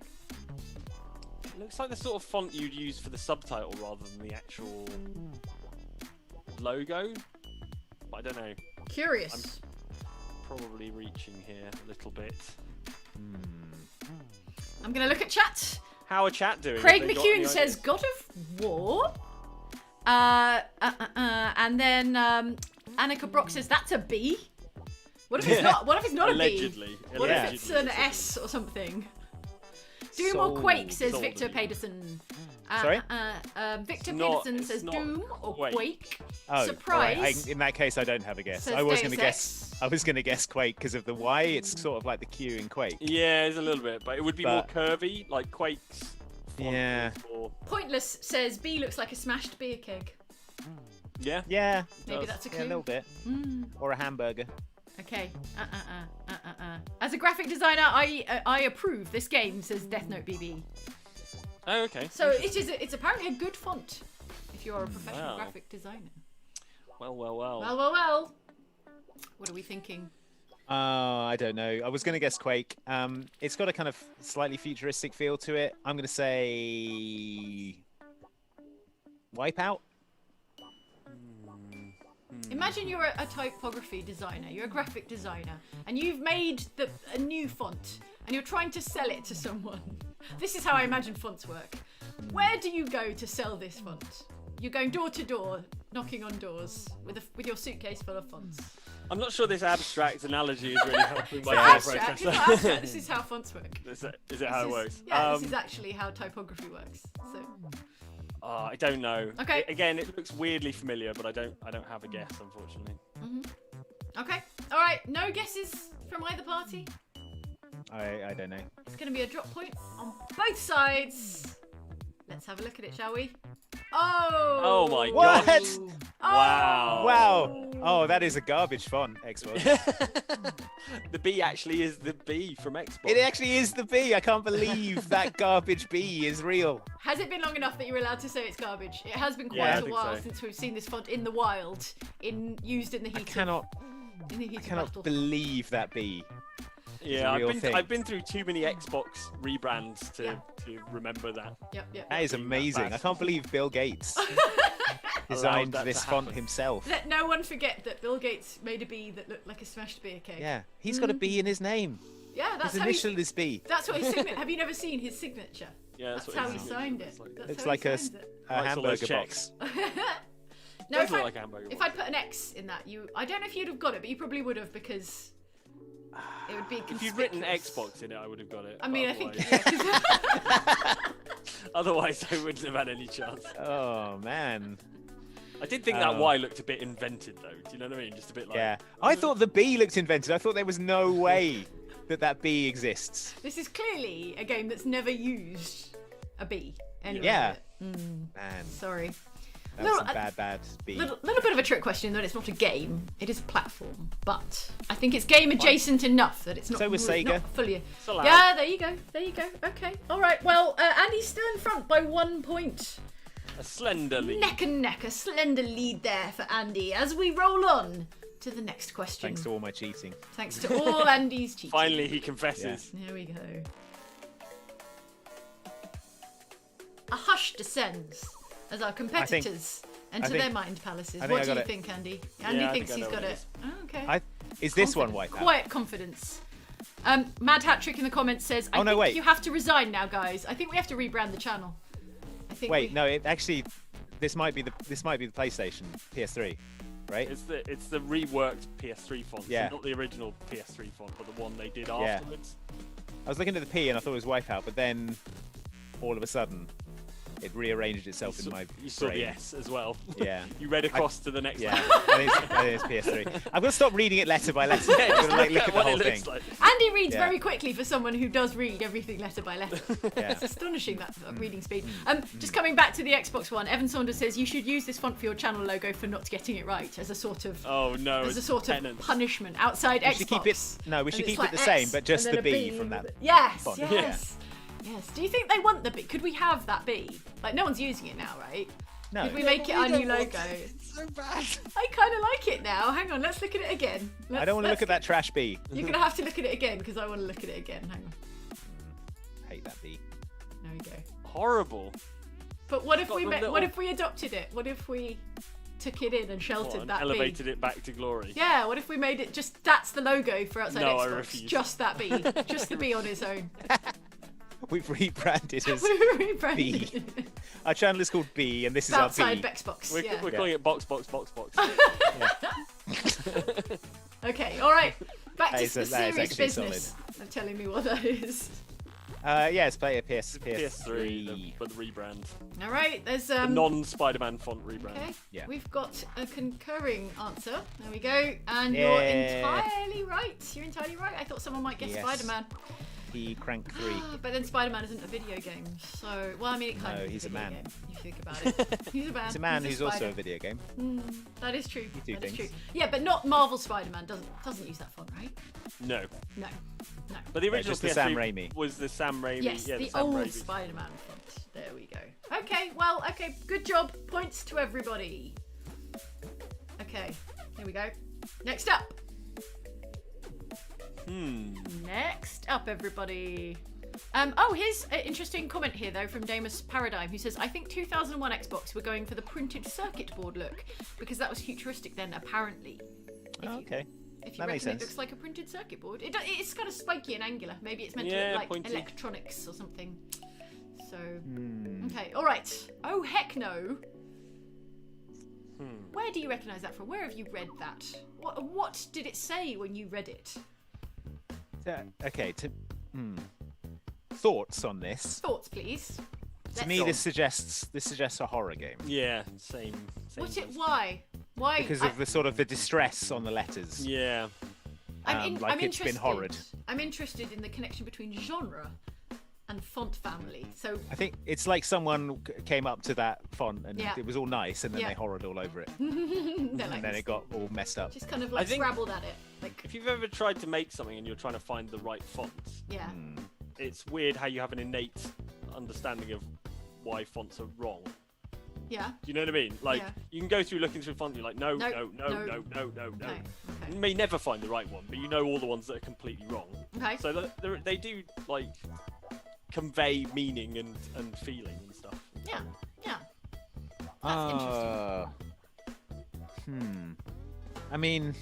Speaker 2: It looks like the sort of font you'd use for the subtitle rather than the actual logo. But I don't know.
Speaker 4: Curious.
Speaker 2: Probably reaching here a little bit.
Speaker 4: I'm gonna look at chat.
Speaker 2: How are chat doing?
Speaker 4: Craig
Speaker 2: Have they got any
Speaker 4: McCune says
Speaker 2: ideas?
Speaker 4: God of War. And then Annika Brock says that's a B. What if it's not? What if it's not
Speaker 2: Allegedly.
Speaker 4: a B? What if
Speaker 2: Allegedly,
Speaker 4: it's an
Speaker 2: it's a
Speaker 4: S or something? Doom
Speaker 3: Sold.
Speaker 4: or Quake, says
Speaker 2: Sold
Speaker 4: Victor
Speaker 2: of you.
Speaker 4: Pedersen.
Speaker 3: Sorry?
Speaker 4: Victor
Speaker 2: It's not-
Speaker 4: Pedersen
Speaker 2: it's
Speaker 4: says
Speaker 2: not
Speaker 4: Doom or
Speaker 2: Quake.
Speaker 4: Quake.
Speaker 3: Oh,
Speaker 4: Surprise.
Speaker 3: all right. In that case, I don't have a guess.
Speaker 4: Says
Speaker 3: I was
Speaker 4: Deus
Speaker 3: going to guess.
Speaker 4: Ex.
Speaker 3: I was going to guess Quake because of the Y. It's sort of like the Q in Quake.
Speaker 2: Yeah, it's a little bit, but it would be more
Speaker 3: But-
Speaker 2: curvy, like Quake's. font
Speaker 3: Yeah.
Speaker 2: is more-
Speaker 4: Pointless says B looks like a smashed beer keg.
Speaker 2: Yeah.
Speaker 3: Yeah.
Speaker 4: Maybe
Speaker 2: does.
Speaker 4: that's a
Speaker 3: Yeah, a
Speaker 4: clue.
Speaker 3: little bit. Or a hamburger.
Speaker 4: Okay. As a graphic designer, I approve this game, says Death Note BB.
Speaker 2: Oh, okay.
Speaker 4: So it's apparently a good font if you're a professional
Speaker 2: Wow.
Speaker 4: graphic designer.
Speaker 2: Well.
Speaker 4: Well. What are we thinking?
Speaker 3: I don't know. I was going to guess Quake. It's got a kind of slightly futuristic feel to it. I'm going to say Wipeout.
Speaker 4: Imagine you're a typography designer, you're a graphic designer, and you've made a new font, and you're trying to sell it to someone. This is how I imagine fonts work. Where do you go to sell this font? You're going door to door, knocking on doors with your suitcase full of fonts.
Speaker 2: I'm not sure this abstract analogy is really helping my
Speaker 4: It's
Speaker 2: thought
Speaker 4: not abstract,
Speaker 2: process.
Speaker 4: it's not abstract. This is how fonts work.
Speaker 2: Is it how it works?
Speaker 4: Yeah, this is actually how typography works. So
Speaker 2: I don't know.
Speaker 4: Okay.
Speaker 2: Again, it looks weirdly familiar, but I don't have a guess, unfortunately.
Speaker 4: okay, all right. No guesses from either party.
Speaker 3: I don't know.
Speaker 4: It's going to be a drop point on both sides. Let's have a look at it, shall we? Oh!
Speaker 2: Oh my
Speaker 3: What?
Speaker 2: god!
Speaker 4: Oh!
Speaker 2: Wow.
Speaker 3: Wow. Oh, that is a garbage font, Xbox.
Speaker 2: The B actually is the B from Xbox.
Speaker 3: It actually is the B. I can't believe that garbage B is real.
Speaker 4: Has it been long enough that you're allowed to say it's garbage? It has been quite
Speaker 2: Yeah, I
Speaker 4: a
Speaker 2: think
Speaker 4: while
Speaker 2: so.
Speaker 4: since we've seen this font in the wild, used in the heat.
Speaker 3: I cannot
Speaker 4: in the heat of
Speaker 3: cannot
Speaker 4: battle.
Speaker 3: believe that B.
Speaker 2: Yeah,
Speaker 3: real thing.
Speaker 2: I've been through too many Xbox rebrands to remember that.
Speaker 4: Yep.
Speaker 3: That is
Speaker 2: Being that
Speaker 3: amazing. I
Speaker 2: bad.
Speaker 3: can't believe Bill Gates designed
Speaker 2: that to
Speaker 3: this font
Speaker 2: happen.
Speaker 3: himself.
Speaker 4: Let no one forget that Bill Gates made a bee that looked like a smashed beer keg.
Speaker 3: Yeah, he's got a B in his name.
Speaker 4: Yeah, that's
Speaker 3: His
Speaker 4: how
Speaker 3: initial is B.
Speaker 4: that's what his signature. Have you never seen his signature?
Speaker 2: Yeah,
Speaker 4: That's
Speaker 2: what
Speaker 4: how
Speaker 2: it
Speaker 4: he
Speaker 2: is.
Speaker 4: signed it.
Speaker 2: It's like-
Speaker 4: That's
Speaker 3: It's
Speaker 4: how
Speaker 3: like
Speaker 4: he
Speaker 3: a,
Speaker 4: signed it.
Speaker 3: a
Speaker 2: Likes all those
Speaker 3: hamburger box.
Speaker 2: checks.
Speaker 4: No,
Speaker 2: Does
Speaker 4: if
Speaker 2: look
Speaker 4: I,
Speaker 2: like a hamburger
Speaker 4: if
Speaker 2: box.
Speaker 4: I put an X in that, I don't know if you'd have got it, but you probably would have because it would be
Speaker 2: If you'd written
Speaker 4: conspicuous.
Speaker 2: Xbox in it, I would have got it.
Speaker 4: I
Speaker 2: but
Speaker 4: mean, I think
Speaker 2: otherwise-
Speaker 4: yeah, 'cause-
Speaker 2: Otherwise, I wouldn't have had any chance.
Speaker 3: Oh man.
Speaker 2: I did think that
Speaker 3: Oh.
Speaker 2: Y looked a bit invented, though. Do you know what I mean? Just a bit like.
Speaker 3: Yeah. I thought the B looked invented. I thought there was no way that B exists.
Speaker 4: this is clearly a game that's never used a B. Anyway,
Speaker 3: Yeah.
Speaker 4: Mm,
Speaker 3: Man,
Speaker 4: sorry.
Speaker 3: that was
Speaker 4: Little-
Speaker 3: some bad B.
Speaker 4: Little bit of a trick question that it's not a game. It is a platform, but I think it's game adjacent enough that it's not.
Speaker 3: So was
Speaker 4: really-
Speaker 3: Sega.
Speaker 4: Not fully.
Speaker 2: It's allowed.
Speaker 4: Yeah, there you go. There you go. Okay. All right. Well, Andy's still in front by 1 point.
Speaker 2: A slender lead.
Speaker 4: Neck and neck, a slender lead there for Andy as we roll on to the next question.
Speaker 3: Thanks to all my cheating.
Speaker 4: Thanks to all Andy's cheating.
Speaker 2: Finally, he confesses.
Speaker 4: Here we go. A hush descends as our competitors enter
Speaker 3: think-
Speaker 4: their mind palaces.
Speaker 3: I think
Speaker 4: What
Speaker 3: I
Speaker 4: do
Speaker 3: got
Speaker 4: you
Speaker 3: it.
Speaker 4: think, Andy? Andy
Speaker 2: I
Speaker 4: thinks
Speaker 2: think I
Speaker 4: he's
Speaker 2: know
Speaker 4: got
Speaker 2: what
Speaker 4: it.
Speaker 2: it is.
Speaker 4: Oh, okay.
Speaker 3: Is this one
Speaker 4: Confidence.
Speaker 3: Wipeout?
Speaker 4: Quiet confidence. Mad Hat Trick in the comments says, I
Speaker 3: Oh, no,
Speaker 4: think
Speaker 3: wait.
Speaker 4: you have to resign now, guys. I think we have to rebrand the channel. I think
Speaker 3: Wait,
Speaker 4: we...
Speaker 3: no. It actually, this might be the PlayStation PS3, right?
Speaker 2: It's the reworked PS3 font.
Speaker 3: Yeah.
Speaker 2: So not the original PS3 font, but the one they did
Speaker 3: Yeah.
Speaker 2: afterwards.
Speaker 3: I was looking at the P and I thought it was Wipeout, but then all of a sudden, it rearranged itself in my
Speaker 2: You saw the
Speaker 3: brain.
Speaker 2: S as well.
Speaker 3: Yeah.
Speaker 2: You read across to the next
Speaker 3: Yeah,
Speaker 2: one.
Speaker 3: I think it's PS3. I'm gonna stop reading it letter by letter.
Speaker 2: Yeah,
Speaker 3: I'm
Speaker 2: just
Speaker 3: gonna like, look
Speaker 2: at
Speaker 3: at the
Speaker 2: what
Speaker 3: whole
Speaker 2: it
Speaker 3: thing.
Speaker 2: looks like.
Speaker 4: Andy reads
Speaker 3: Yeah.
Speaker 4: very quickly for someone who does read everything letter by letter.
Speaker 3: Yeah.
Speaker 4: It's astonishing that reading speed.
Speaker 3: Mm.
Speaker 4: Just coming back to the Xbox One, Evan Saunders says you should use this font for your channel logo for not getting it right as a sort of
Speaker 2: Oh no!
Speaker 4: as a
Speaker 2: it's
Speaker 4: sort of
Speaker 2: penance.
Speaker 4: punishment outside
Speaker 3: We
Speaker 4: Xbox.
Speaker 3: should keep it. No, we should
Speaker 4: And it's
Speaker 3: keep
Speaker 4: like
Speaker 3: it the same,
Speaker 4: S
Speaker 3: but just
Speaker 4: and
Speaker 3: the
Speaker 4: then a
Speaker 3: B
Speaker 4: B
Speaker 3: from
Speaker 4: with
Speaker 3: that.
Speaker 4: it. Yes,
Speaker 3: font.
Speaker 4: yes, yes. Do you think they want the B? Could we have that B? Like no one's using it now, right?
Speaker 3: No.
Speaker 4: Could we make it our new logo?
Speaker 2: It's so bad.
Speaker 4: I kind of like it now. Hang on, let's look at it again.
Speaker 3: I don't want to look at that trash B.
Speaker 4: You're gonna have to look at it again because I want to look at it again. Hang on.
Speaker 3: Hate that B.
Speaker 4: There we go.
Speaker 2: Horrible.
Speaker 4: But what if
Speaker 2: Got
Speaker 4: we
Speaker 2: the
Speaker 4: what
Speaker 2: little-
Speaker 4: if we adopted it? What if we took it in and sheltered
Speaker 2: What,
Speaker 4: that
Speaker 2: elevated
Speaker 4: B?
Speaker 2: it back to glory.
Speaker 4: Yeah. What if we made it just that's the logo for outside
Speaker 2: No, I
Speaker 4: Xbox?
Speaker 2: refuse.
Speaker 4: Just that B. Just the B on its own.
Speaker 3: We've rebranded as
Speaker 4: We rebranded
Speaker 3: B.
Speaker 4: it.
Speaker 3: Our channel is called B, and this is our
Speaker 4: Outside
Speaker 3: B.
Speaker 4: Xbox.
Speaker 2: We're,
Speaker 4: Yeah.
Speaker 2: we're calling it box.
Speaker 4: Okay. All right. Back
Speaker 3: That
Speaker 4: to
Speaker 3: is-
Speaker 4: the
Speaker 3: that is
Speaker 4: serious
Speaker 3: actually
Speaker 4: business. Of telling me what that is.
Speaker 3: Yeah, let's play a PS3.
Speaker 2: PS3, but the rebrand.
Speaker 4: All right. There's
Speaker 2: The non-Spider-Man font rebrand.
Speaker 4: Okay.
Speaker 3: Yeah.
Speaker 4: We've got a concurring answer. There we go. And
Speaker 3: Yeah.
Speaker 4: you're entirely right. You're entirely right. I thought someone might guess
Speaker 3: Yes.
Speaker 4: Spider-Man.
Speaker 3: P Crank 3.
Speaker 4: But then Spider-Man isn't a video game. So, well, I mean, it kind
Speaker 3: No,
Speaker 4: of is
Speaker 3: he's a
Speaker 4: video
Speaker 3: man.
Speaker 4: game, if you think about it. He's a man.
Speaker 3: It's a man
Speaker 4: He's
Speaker 3: who's also a
Speaker 4: spider.
Speaker 3: video game.
Speaker 4: That is true.
Speaker 3: do
Speaker 4: That is
Speaker 3: things.
Speaker 4: true. Yeah, but not Marvel Spider-Man doesn't use that font, right?
Speaker 2: No,
Speaker 4: No. No.
Speaker 2: but the original
Speaker 3: just the
Speaker 2: PS3
Speaker 3: Sam Raimi.
Speaker 2: was the Sam Raimi.
Speaker 4: Yes,
Speaker 2: yeah,
Speaker 4: the
Speaker 2: Sam
Speaker 4: old
Speaker 2: Raimi.
Speaker 4: Spider-Man font. There we go. Okay, well, okay, good job. Points to everybody. Okay, here we go. Next up. Next up, everybody. Here's an interesting comment here, though, from Damus Paradigm, who says, I think 2001 Xbox were going for the printed circuit board look, because that was futuristic then, apparently.
Speaker 3: Oh, okay.
Speaker 4: If you
Speaker 3: That
Speaker 4: reckon
Speaker 3: makes
Speaker 4: it
Speaker 3: sense.
Speaker 4: looks like a printed circuit board. It's kind of spiky and angular. Maybe it's meant to
Speaker 2: Yeah,
Speaker 4: look like
Speaker 2: pointy.
Speaker 4: electronics or something. So,
Speaker 3: Hmm.
Speaker 4: okay, all right. Oh, heck no. Where do you recognise that from? Where have you read that? What did it say when you read it?
Speaker 3: Okay. Thoughts on this?
Speaker 4: Thoughts, please.
Speaker 3: To me, this suggests a horror game
Speaker 2: Yeah, same.
Speaker 4: What's it?
Speaker 2: as-
Speaker 4: Why? Why?
Speaker 3: because of the sort of the distress on the letters.
Speaker 2: Yeah.
Speaker 3: like
Speaker 4: I'm
Speaker 3: it's been
Speaker 4: interested.
Speaker 3: horrid.
Speaker 4: I'm interested in the connection between genre and font family. So
Speaker 3: I think it's like someone came up to that font and
Speaker 4: Yeah.
Speaker 3: it was all nice, and then
Speaker 4: Yeah.
Speaker 3: they horrored all over it,
Speaker 4: they're like
Speaker 3: and then it got all messed up.
Speaker 4: just kind of
Speaker 2: I
Speaker 4: like
Speaker 2: think-
Speaker 4: scrabbled at it. Like
Speaker 2: If you've ever tried to make something and you're trying to find the right font,
Speaker 4: yeah.
Speaker 2: it's weird how you have an innate understanding of why fonts are wrong.
Speaker 4: Yeah.
Speaker 2: Do you know what I mean? Like,
Speaker 4: Yeah.
Speaker 2: you can go through looking through font, you're like, no,
Speaker 4: No,
Speaker 2: no, no,
Speaker 4: no.
Speaker 2: no, no, no, no.
Speaker 4: Okay.
Speaker 2: You may never find the right one, but you know all the ones that are completely wrong.
Speaker 4: Okay.
Speaker 2: So they do, like, convey meaning and feeling and stuff.
Speaker 4: Yeah. Yeah. That's interesting.
Speaker 3: I mean,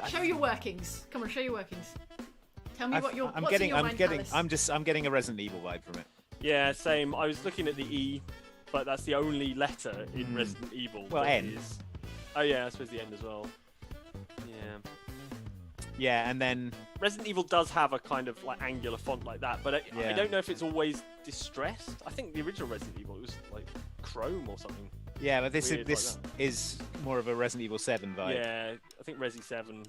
Speaker 4: Show your workings. Come on, show your workings. Tell me what your
Speaker 3: I'm
Speaker 4: what's
Speaker 3: getting,
Speaker 4: in your mind, Palace?
Speaker 3: I'm getting a Resident Evil vibe from it.
Speaker 2: Yeah, same. I was looking at the E, but that's the only letter in Resident Evil.
Speaker 3: Well,
Speaker 2: that
Speaker 3: N.
Speaker 2: is- Oh yeah, I suppose the end as well. Yeah.
Speaker 3: Yeah, and then
Speaker 2: Resident Evil does have a kind of like angular font like that, but I
Speaker 3: Yeah.
Speaker 2: don't know if it's always distressed. I think the original Resident Evil it was like chrome or something.
Speaker 3: yeah, but this
Speaker 2: Weird
Speaker 3: is
Speaker 2: like
Speaker 3: is more of a Resident Evil 7 vibe.
Speaker 2: Yeah, I think Resi 7.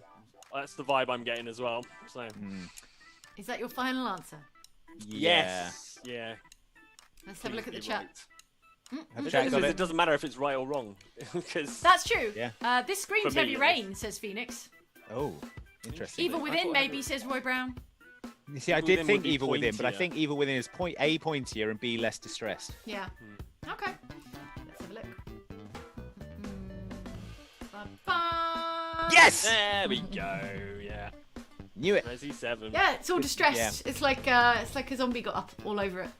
Speaker 2: That's the vibe I'm getting as well. So
Speaker 4: Is that your final answer?
Speaker 2: yes, yeah.
Speaker 4: Let's have a look at the
Speaker 2: Please be
Speaker 4: chat.
Speaker 2: right.
Speaker 3: Have
Speaker 2: The
Speaker 3: Jack
Speaker 2: thing is,
Speaker 3: got
Speaker 2: it
Speaker 3: it?
Speaker 2: doesn't matter if it's right or wrong because
Speaker 4: That's true.
Speaker 3: Yeah.
Speaker 4: This screams
Speaker 2: For me,
Speaker 4: Heavy
Speaker 2: at
Speaker 4: Rain, says Phoenix.
Speaker 3: Oh, interesting.
Speaker 4: Evil
Speaker 2: I
Speaker 4: Within,
Speaker 2: thought
Speaker 4: maybe,
Speaker 2: Heavy-
Speaker 4: says Roy Brown.
Speaker 3: You see, I
Speaker 2: Evil
Speaker 3: did
Speaker 2: Within
Speaker 3: think
Speaker 2: would be
Speaker 3: Evil Within, but I
Speaker 2: pointier.
Speaker 3: think Evil Within is A pointier and B less distressed.
Speaker 4: Yeah. Okay. Let's have a look. Ba-ba.
Speaker 3: Yes!
Speaker 2: there we go. Yeah,
Speaker 3: Knew it.
Speaker 2: Resi 7.
Speaker 4: Yeah, it's all distressed.
Speaker 3: Yeah.
Speaker 4: It's like a zombie got up all over it.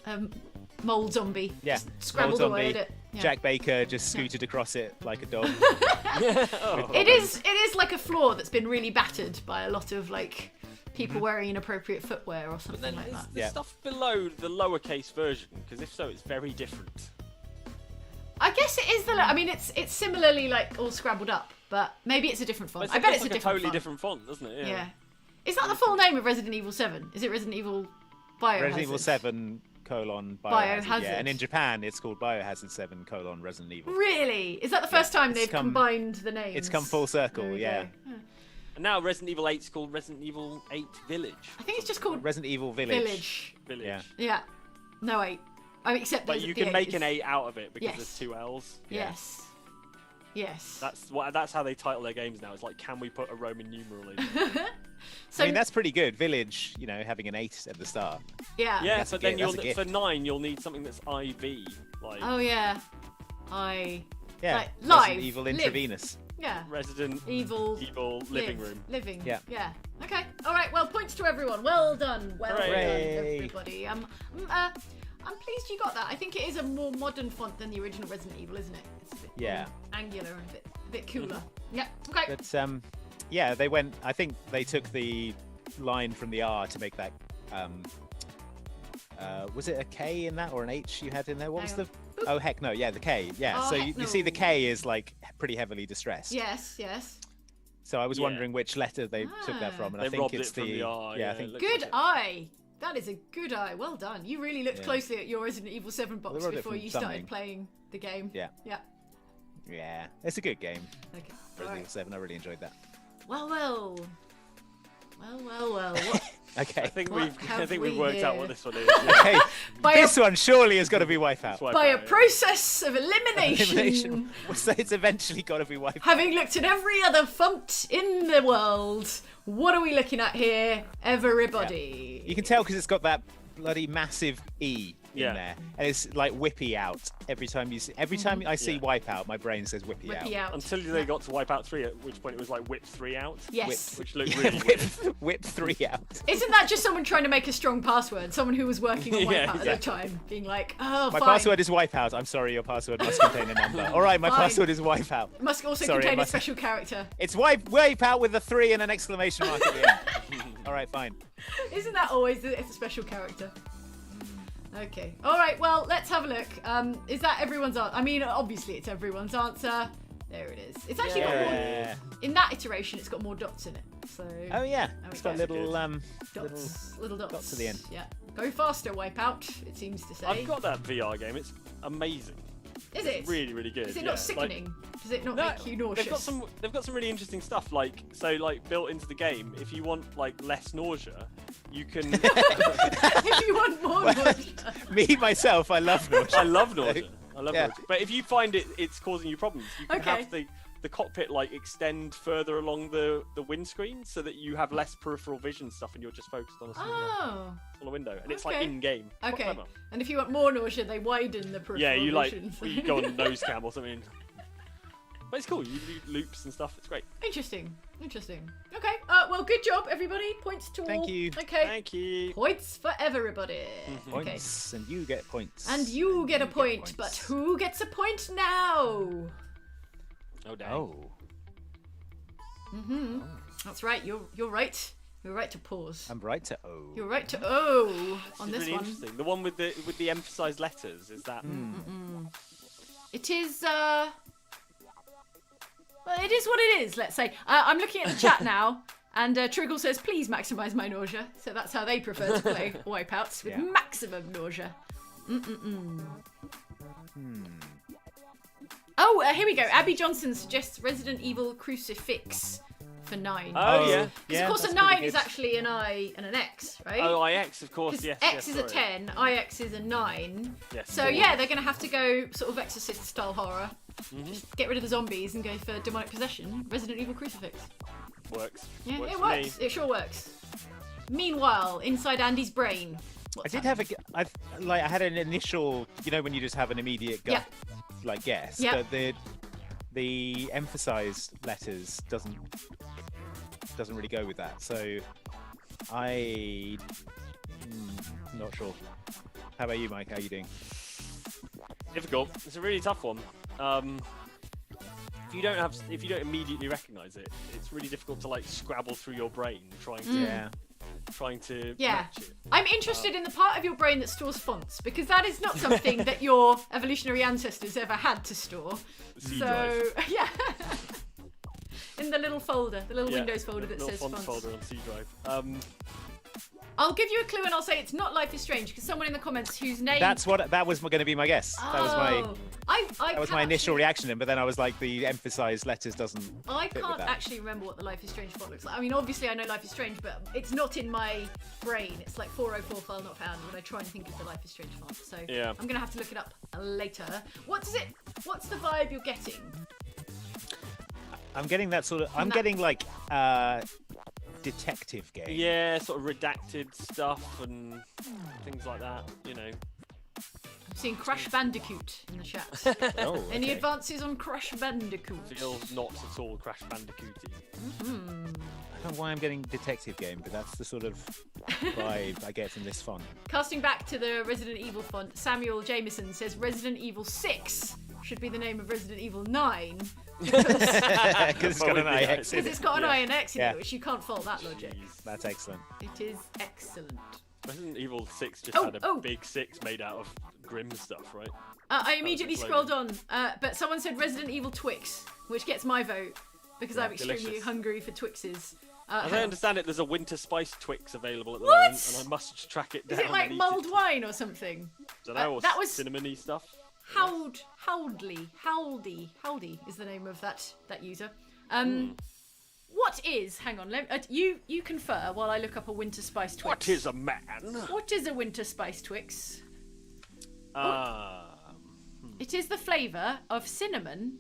Speaker 4: Mold zombie.
Speaker 3: Yeah.
Speaker 4: Just scrambled
Speaker 3: Mold
Speaker 4: away
Speaker 3: zombie.
Speaker 4: at it. Yeah.
Speaker 3: Jack Baker just scooted across it like a dog.
Speaker 2: Oh.
Speaker 4: It is like a floor that's been really battered by a lot of like people wearing inappropriate footwear or
Speaker 2: But
Speaker 4: something
Speaker 2: then
Speaker 4: like
Speaker 2: is
Speaker 4: that.
Speaker 2: the
Speaker 3: Yeah.
Speaker 2: stuff below the lowercase version? Because if so, it's very different.
Speaker 4: I guess it is I mean, it's similarly like all scrabbled up, but maybe it's a different font.
Speaker 2: But
Speaker 4: I bet
Speaker 2: looks
Speaker 4: it's a
Speaker 2: like
Speaker 4: different
Speaker 2: totally
Speaker 4: font.
Speaker 2: different font, doesn't it?
Speaker 4: Yeah. Is that the full name of Resident Evil 7? Is it Resident Evil Biohazard?
Speaker 3: Resident Evil 7 : Biohazard.
Speaker 4: Biohazard.
Speaker 3: Yeah, and in Japan it's called Biohazard 7 : Resident Evil.
Speaker 4: Really? Is that the first time
Speaker 3: it's
Speaker 4: they've
Speaker 3: come-
Speaker 4: combined the names?
Speaker 3: It's come full circle,
Speaker 4: There we
Speaker 3: yeah.
Speaker 4: go.
Speaker 2: And now Resident Evil 8 is called Resident Evil 8 Village.
Speaker 4: I think it's just called
Speaker 3: Resident Evil Village.
Speaker 4: Village.
Speaker 2: Village.
Speaker 3: Yeah.
Speaker 4: Yeah. No, 8. I mean, except
Speaker 2: But
Speaker 4: there's
Speaker 2: you
Speaker 4: the
Speaker 2: can make
Speaker 4: is-
Speaker 2: an 8 out of it because
Speaker 4: Yes.
Speaker 2: there's 2 L's.
Speaker 4: Yes. Yes.
Speaker 2: That's how they title their games now. It's like, can we put a Roman numeral in?
Speaker 4: So
Speaker 3: I mean, that's pretty good. Village, you know, having an 8 at the start.
Speaker 4: yeah.
Speaker 2: Yeah,
Speaker 3: That's a
Speaker 2: but then
Speaker 3: gift, that's a
Speaker 2: for
Speaker 3: gift.
Speaker 2: 9 you'll need something that's IV. Like
Speaker 4: Oh yeah.
Speaker 3: Yeah.
Speaker 4: Like,
Speaker 3: Resident
Speaker 4: live,
Speaker 3: Evil
Speaker 4: live.
Speaker 3: Intravenous.
Speaker 4: Yeah.
Speaker 2: Resident
Speaker 4: Evil.
Speaker 2: Evil living
Speaker 4: live,
Speaker 2: room.
Speaker 4: Living.
Speaker 3: Yeah.
Speaker 4: Yeah. Okay. All right. Well, points to everyone. Well done. Well done,
Speaker 3: Hooray.
Speaker 4: everybody. I'm pleased you got that. I think it is a more modern font than the original Resident Evil, isn't it? It's a bit
Speaker 3: Yeah.
Speaker 4: more angular and a bit cooler. Yeah. Okay.
Speaker 3: But yeah, they went. I think they took the line from the R to make that. Was it a K in that or an H you had in there? What was
Speaker 4: Hang
Speaker 3: the? Oh heck no! Yeah, the K. Yeah.
Speaker 4: Oh,
Speaker 3: so
Speaker 4: heck
Speaker 3: you see, the
Speaker 4: no.
Speaker 3: K is like pretty heavily distressed.
Speaker 4: Yes. Yes.
Speaker 3: So I was
Speaker 2: Yeah.
Speaker 3: wondering which letter they took that from, and
Speaker 2: They
Speaker 3: I think
Speaker 2: robbed
Speaker 3: it's
Speaker 2: it from the R.
Speaker 3: Yeah, I
Speaker 2: it
Speaker 3: think
Speaker 2: looks
Speaker 4: Good
Speaker 2: like it.
Speaker 4: eye. That is a good eye. Well done. You really looked
Speaker 3: Yeah.
Speaker 4: closely at your Resident Evil 7 box
Speaker 3: Well, they wrote it
Speaker 4: before
Speaker 3: from
Speaker 4: you started
Speaker 3: something.
Speaker 4: playing the game.
Speaker 3: Yeah.
Speaker 4: Yeah.
Speaker 3: yeah, it's a good game.
Speaker 4: Okay.
Speaker 3: Resident
Speaker 4: All
Speaker 3: Evil
Speaker 4: right.
Speaker 3: 7. I really enjoyed that.
Speaker 4: Well. What,
Speaker 3: Okay.
Speaker 2: I think
Speaker 4: What
Speaker 2: we've
Speaker 4: have we
Speaker 2: worked out
Speaker 4: here?
Speaker 2: what this one is. Yeah.
Speaker 3: Hey,
Speaker 4: by
Speaker 3: this one surely has got to be Wipeout.
Speaker 2: Swipe
Speaker 4: by a
Speaker 2: out, yeah.
Speaker 4: process of elimination.
Speaker 3: Elimination. So it's eventually got to be Wipeout.
Speaker 4: Having looked at every other font in the world, what are we looking at here, everybody?
Speaker 3: You can tell because it's got that bloody massive E in
Speaker 2: Yeah.
Speaker 3: there, and it's like whippy out every time you see. Every time I see
Speaker 2: Yeah.
Speaker 3: Wipeout, my brain says whippy,
Speaker 4: Whippy out.
Speaker 2: Until they got to Wipeout 3, at which point it was like Whip 3 out.
Speaker 4: Yes.
Speaker 2: Which looked
Speaker 3: Yeah,
Speaker 2: really weird.
Speaker 3: whip 3 out.
Speaker 4: Isn't that just someone trying to make a strong password? Someone who was working on Wipeout
Speaker 2: Yeah,
Speaker 4: at the
Speaker 2: exactly.
Speaker 4: time, being like, oh,
Speaker 3: My
Speaker 4: fine.
Speaker 3: password is Wipeout. I'm sorry, your password must contain a number. All right, my
Speaker 4: Fine.
Speaker 3: password is Wipeout.
Speaker 4: It must also
Speaker 3: Sorry,
Speaker 4: contain
Speaker 3: I
Speaker 4: a
Speaker 3: must-
Speaker 4: special character.
Speaker 3: It's Wipeout with a 3 and an exclamation mark at the end. All right, fine.
Speaker 4: Isn't that always a special character? Okay. All right. Well, let's have a look. Is that everyone's answer? I mean, obviously it's everyone's answer. There it is. It's actually got more.
Speaker 3: Yeah.
Speaker 4: In that iteration, it's got more dots in it. So
Speaker 3: Oh yeah,
Speaker 4: we
Speaker 3: it's got
Speaker 4: go.
Speaker 3: little
Speaker 4: little dots.
Speaker 3: dots at the end.
Speaker 4: Yeah. Go faster, Wipeout. It seems to say.
Speaker 2: I've got that VR game. It's amazing.
Speaker 4: Is it?
Speaker 2: Really, really good.
Speaker 4: Is it
Speaker 2: yeah.
Speaker 4: not sickening? Does it not
Speaker 2: No,
Speaker 4: make you nauseous?
Speaker 2: they've got some really interesting stuff. Like built into the game. If you want like less nausea, you can.
Speaker 4: If you want more nausea.
Speaker 3: Me myself, I love nausea.
Speaker 2: I love nausea. I love
Speaker 3: Yeah.
Speaker 2: nausea. But if you find it's causing you problems, you can
Speaker 4: Okay.
Speaker 2: have the cockpit like extend further along the windscreen so that you have less peripheral vision stuff and you're just focused on
Speaker 4: Oh.
Speaker 2: on a window and it's like
Speaker 4: Okay.
Speaker 2: in game.
Speaker 4: Okay. And if you want more nausea, they widen the peripheral
Speaker 2: Yeah, you like
Speaker 4: vision.
Speaker 2: you go on nose cam or something. But it's cool. You do loops and stuff. It's great.
Speaker 4: Interesting. Okay. Well, good job, everybody. Points to all.
Speaker 3: Thank you.
Speaker 4: Okay.
Speaker 2: Thank you.
Speaker 4: Points for everybody. Okay.
Speaker 3: Points, and you get points.
Speaker 4: And you get a
Speaker 3: You
Speaker 4: point,
Speaker 3: points.
Speaker 4: but who gets a point now?
Speaker 2: Oh damn.
Speaker 3: Oh.
Speaker 4: That's right. You're right. You're right to pause.
Speaker 3: I'm right to O.
Speaker 4: You're right to O on
Speaker 2: This is
Speaker 4: this
Speaker 2: really
Speaker 4: one.
Speaker 2: interesting. The one with the emphasized letters, is that?
Speaker 4: It is. Well, it is what it is. Let's say. I'm looking at the chat now, and Triggle says, "Please maximise my nausea." So that's how they prefer to play Wipeouts with
Speaker 3: Yeah.
Speaker 4: maximum nausea. Oh, here we go. Abby Johnson suggests Resident Evil Crucifix for 9.
Speaker 2: Oh, yeah.
Speaker 4: Because of course a
Speaker 3: that's
Speaker 4: 9
Speaker 3: pretty
Speaker 4: is
Speaker 3: good.
Speaker 4: actually an I and an X, right?
Speaker 2: Oh, IX, of course.
Speaker 4: Because
Speaker 2: Yes.
Speaker 4: X
Speaker 2: yes,
Speaker 4: is a
Speaker 2: sorry.
Speaker 4: 10, IX is a 9.
Speaker 2: Yes.
Speaker 4: So yeah, they're going to have to go sort of Exorcist style horror. Just get rid of the zombies and go for demonic possession. Resident Evil Crucifix.
Speaker 2: Works.
Speaker 4: Yeah,
Speaker 2: works
Speaker 4: it
Speaker 2: for
Speaker 4: works.
Speaker 2: me.
Speaker 4: It sure works. Meanwhile, inside Andy's brain.
Speaker 3: I
Speaker 4: what's
Speaker 3: did
Speaker 4: happening?
Speaker 3: have I had an initial, when you just have an immediate gut, guess,
Speaker 4: Yeah.
Speaker 3: but the emphasized letters doesn't really go with that. So I'm not sure. How about you, Mike? How are you doing?
Speaker 2: Difficult. It's a really tough one. If you don't immediately recognise it, it's really difficult to like scrabble through your brain trying to
Speaker 4: Yeah.
Speaker 2: match it.
Speaker 4: I'm interested in the part of your brain that stores fonts because that is not something that your evolutionary ancestors ever had to store.
Speaker 2: C
Speaker 4: So,
Speaker 2: drive.
Speaker 4: yeah. In the little folder, the little
Speaker 2: Yeah,
Speaker 4: Windows folder that
Speaker 2: little
Speaker 4: says
Speaker 2: font
Speaker 4: fonts.
Speaker 2: folder on C drive.
Speaker 4: I'll give you a clue and I'll say it's not Life is Strange because someone in the comments whose name.
Speaker 3: That was going to be my guess. That was my
Speaker 4: That
Speaker 3: my initial reaction, but then I was like, the emphasized letters doesn't.
Speaker 4: I
Speaker 3: fit with
Speaker 4: can't
Speaker 3: that.
Speaker 4: actually remember what the Life is Strange font looks like. I mean, obviously I know Life is Strange, but it's not in my brain. It's like 404 file not found when I try and think of the Life is Strange font. So
Speaker 2: Yeah.
Speaker 4: I'm gonna have to look it up later. What's the vibe you're getting?
Speaker 3: I'm getting that sort of. I'm
Speaker 4: that-
Speaker 3: getting like detective game.
Speaker 2: Yeah, sort of redacted stuff and things like that.
Speaker 4: I'm seeing Crash Bandicoot in the chat.
Speaker 3: Oh,
Speaker 4: Any
Speaker 3: okay.
Speaker 4: advances on Crash Bandicoot?
Speaker 2: Feels not at all Crash Bandicooty.
Speaker 3: I don't know why I'm getting detective game, but that's the sort of vibe I get from this font.
Speaker 4: Casting back to the Resident Evil font, Samuel Jameson says Resident Evil 6 should be the name of Resident Evil 9
Speaker 3: Because it's got an
Speaker 2: Probably,
Speaker 3: IX in
Speaker 4: because
Speaker 3: it.
Speaker 4: it's got an
Speaker 2: Yeah.
Speaker 4: I and X in
Speaker 3: Yeah.
Speaker 4: it, which you can't fault that logic.
Speaker 2: Jeez.
Speaker 3: That's excellent.
Speaker 4: It is excellent.
Speaker 2: Resident Evil 6 just
Speaker 4: Oh,
Speaker 2: had a
Speaker 4: oh.
Speaker 2: big 6 made out of Grim stuff, right?
Speaker 4: I immediately
Speaker 2: it's
Speaker 4: scrolled on, but someone said Resident Evil Twix, which gets my vote because I'm extremely
Speaker 2: delicious.
Speaker 4: hungry for Twixes.
Speaker 2: As I understand it, there's a Winter Spice Twix available at the
Speaker 4: What?
Speaker 2: moment, and I must track it
Speaker 4: Is
Speaker 2: down.
Speaker 4: it like
Speaker 2: and eat
Speaker 4: mulled
Speaker 2: it.
Speaker 4: wine or something?
Speaker 2: Don't know, or
Speaker 4: that was-
Speaker 2: cinnamony stuff.
Speaker 4: Howdy is the name of that user. What is? Hang on, you confer while I look up a Winter Spice Twix.
Speaker 2: What is a man?
Speaker 4: What is a Winter Spice Twix? It is the flavour of cinnamon,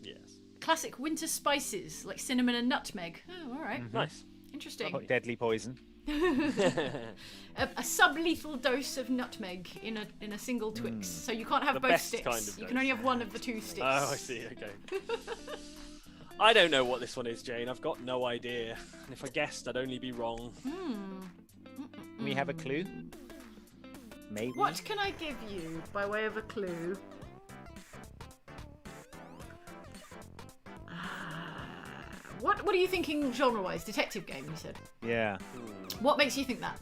Speaker 2: Yes.
Speaker 4: classic winter spices like cinnamon and nutmeg. Oh, all right,
Speaker 2: Nice.
Speaker 4: interesting.
Speaker 3: Oh, deadly poison.
Speaker 4: A sublethal dose of nutmeg in a single Twix, so you can't have
Speaker 2: The
Speaker 4: both
Speaker 2: best
Speaker 4: sticks.
Speaker 2: kind of
Speaker 4: You can
Speaker 2: dose.
Speaker 4: only have one of the two sticks.
Speaker 2: Oh, I see. Okay. I don't know what this one is, Jane. I've got no idea. And if I guessed, I'd only be wrong.
Speaker 3: Can we have a clue? Maybe.
Speaker 4: What can I give you by way of a clue? What are you thinking genre-wise? Detective game, you said.
Speaker 3: Yeah.
Speaker 4: What makes you think that?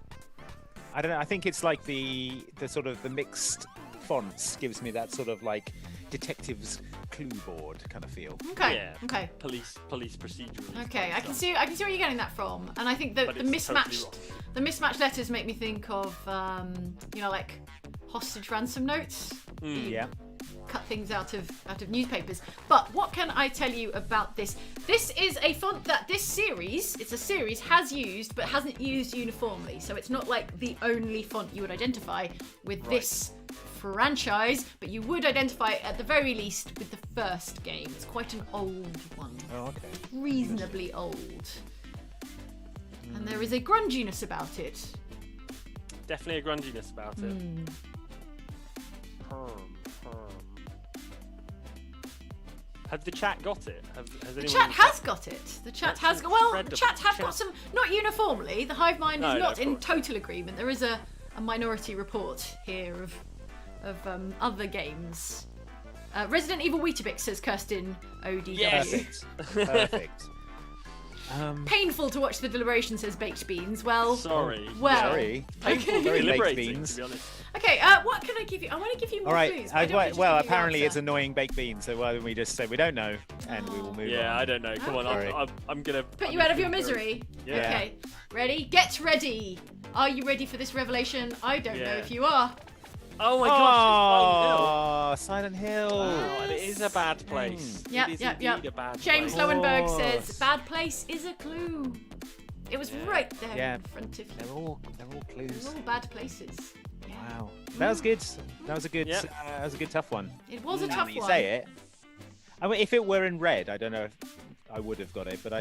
Speaker 3: I don't know. I think it's like the sort of the mixed fonts gives me that sort of like detective's clue board kind of feel.
Speaker 4: Okay.
Speaker 2: Yeah.
Speaker 4: Okay.
Speaker 2: Police procedural.
Speaker 4: Okay. I can see where you're getting that from, and I think that
Speaker 2: But
Speaker 4: the
Speaker 2: it's
Speaker 4: mismatched
Speaker 2: totally
Speaker 4: the mismatched letters make me think of like hostage ransom notes.
Speaker 3: Yeah.
Speaker 4: Cut things out of newspapers. But what can I tell you about this? This is a font that it's a series, has used but hasn't used uniformly. So it's not like the only font you would identify with this franchise, but you would identify it at the very least with the first game. It's quite an old one.
Speaker 3: Oh, okay.
Speaker 4: Reasonably old. And there is a grunginess about it.
Speaker 2: Definitely a grunginess about it. Have the chat got it? Has
Speaker 4: The
Speaker 2: anyone
Speaker 4: chat
Speaker 2: in
Speaker 4: has got it. The chat has got. Well,
Speaker 2: spread
Speaker 4: the
Speaker 2: the
Speaker 4: chat have
Speaker 2: chat.
Speaker 4: got some. Not uniformly. The hive mind
Speaker 2: No,
Speaker 4: is
Speaker 2: no,
Speaker 4: not
Speaker 2: of
Speaker 4: in
Speaker 2: course.
Speaker 4: total agreement. There is a minority report here of other games. Resident Evil Weetabix, says Kirsten ODW.
Speaker 2: Yes.
Speaker 3: Perfect. Perfect.
Speaker 4: Painful to watch the deliberation, says Baked Beans. Well,
Speaker 2: Sorry.
Speaker 4: well.
Speaker 3: Sorry.
Speaker 2: Painful,
Speaker 3: Very baked
Speaker 2: liberating,
Speaker 3: beans.
Speaker 2: to be honest.
Speaker 4: Okay, what can I give you? I want to give you more
Speaker 3: All right.
Speaker 4: clues. but I don't want to just
Speaker 3: Well,
Speaker 4: give you the
Speaker 3: apparently it's
Speaker 4: answer.
Speaker 3: annoying baked beans. So why don't we just say we don't know and we will move on?
Speaker 2: Yeah, I don't know. Come on,
Speaker 3: Okay.
Speaker 2: I'm gonna
Speaker 4: Put you out of your misery.
Speaker 2: Yeah.
Speaker 4: Okay. Ready? Get ready. Are you ready for this revelation? I don't know
Speaker 2: Yeah.
Speaker 4: if you are.
Speaker 2: Oh my gosh,
Speaker 3: Oh, Silent Hill.
Speaker 2: oh, and it is a bad place.
Speaker 4: Yep,
Speaker 2: it is
Speaker 4: yep,
Speaker 2: indeed
Speaker 4: yep.
Speaker 2: a bad
Speaker 4: James
Speaker 2: place.
Speaker 4: Lowenberg
Speaker 3: course.
Speaker 4: says, "Bad place is a clue." It was right there
Speaker 3: Yeah.
Speaker 4: in front of you.
Speaker 3: They're all
Speaker 4: They're
Speaker 3: clues.
Speaker 4: all bad places. Yeah.
Speaker 3: Wow. That was good. That was a good.
Speaker 2: Yep.
Speaker 3: That was a good tough one.
Speaker 4: It was a
Speaker 3: Now
Speaker 4: tough
Speaker 3: that you
Speaker 4: one.
Speaker 3: say it. I mean, if it were in red, I don't know if I would have got it, but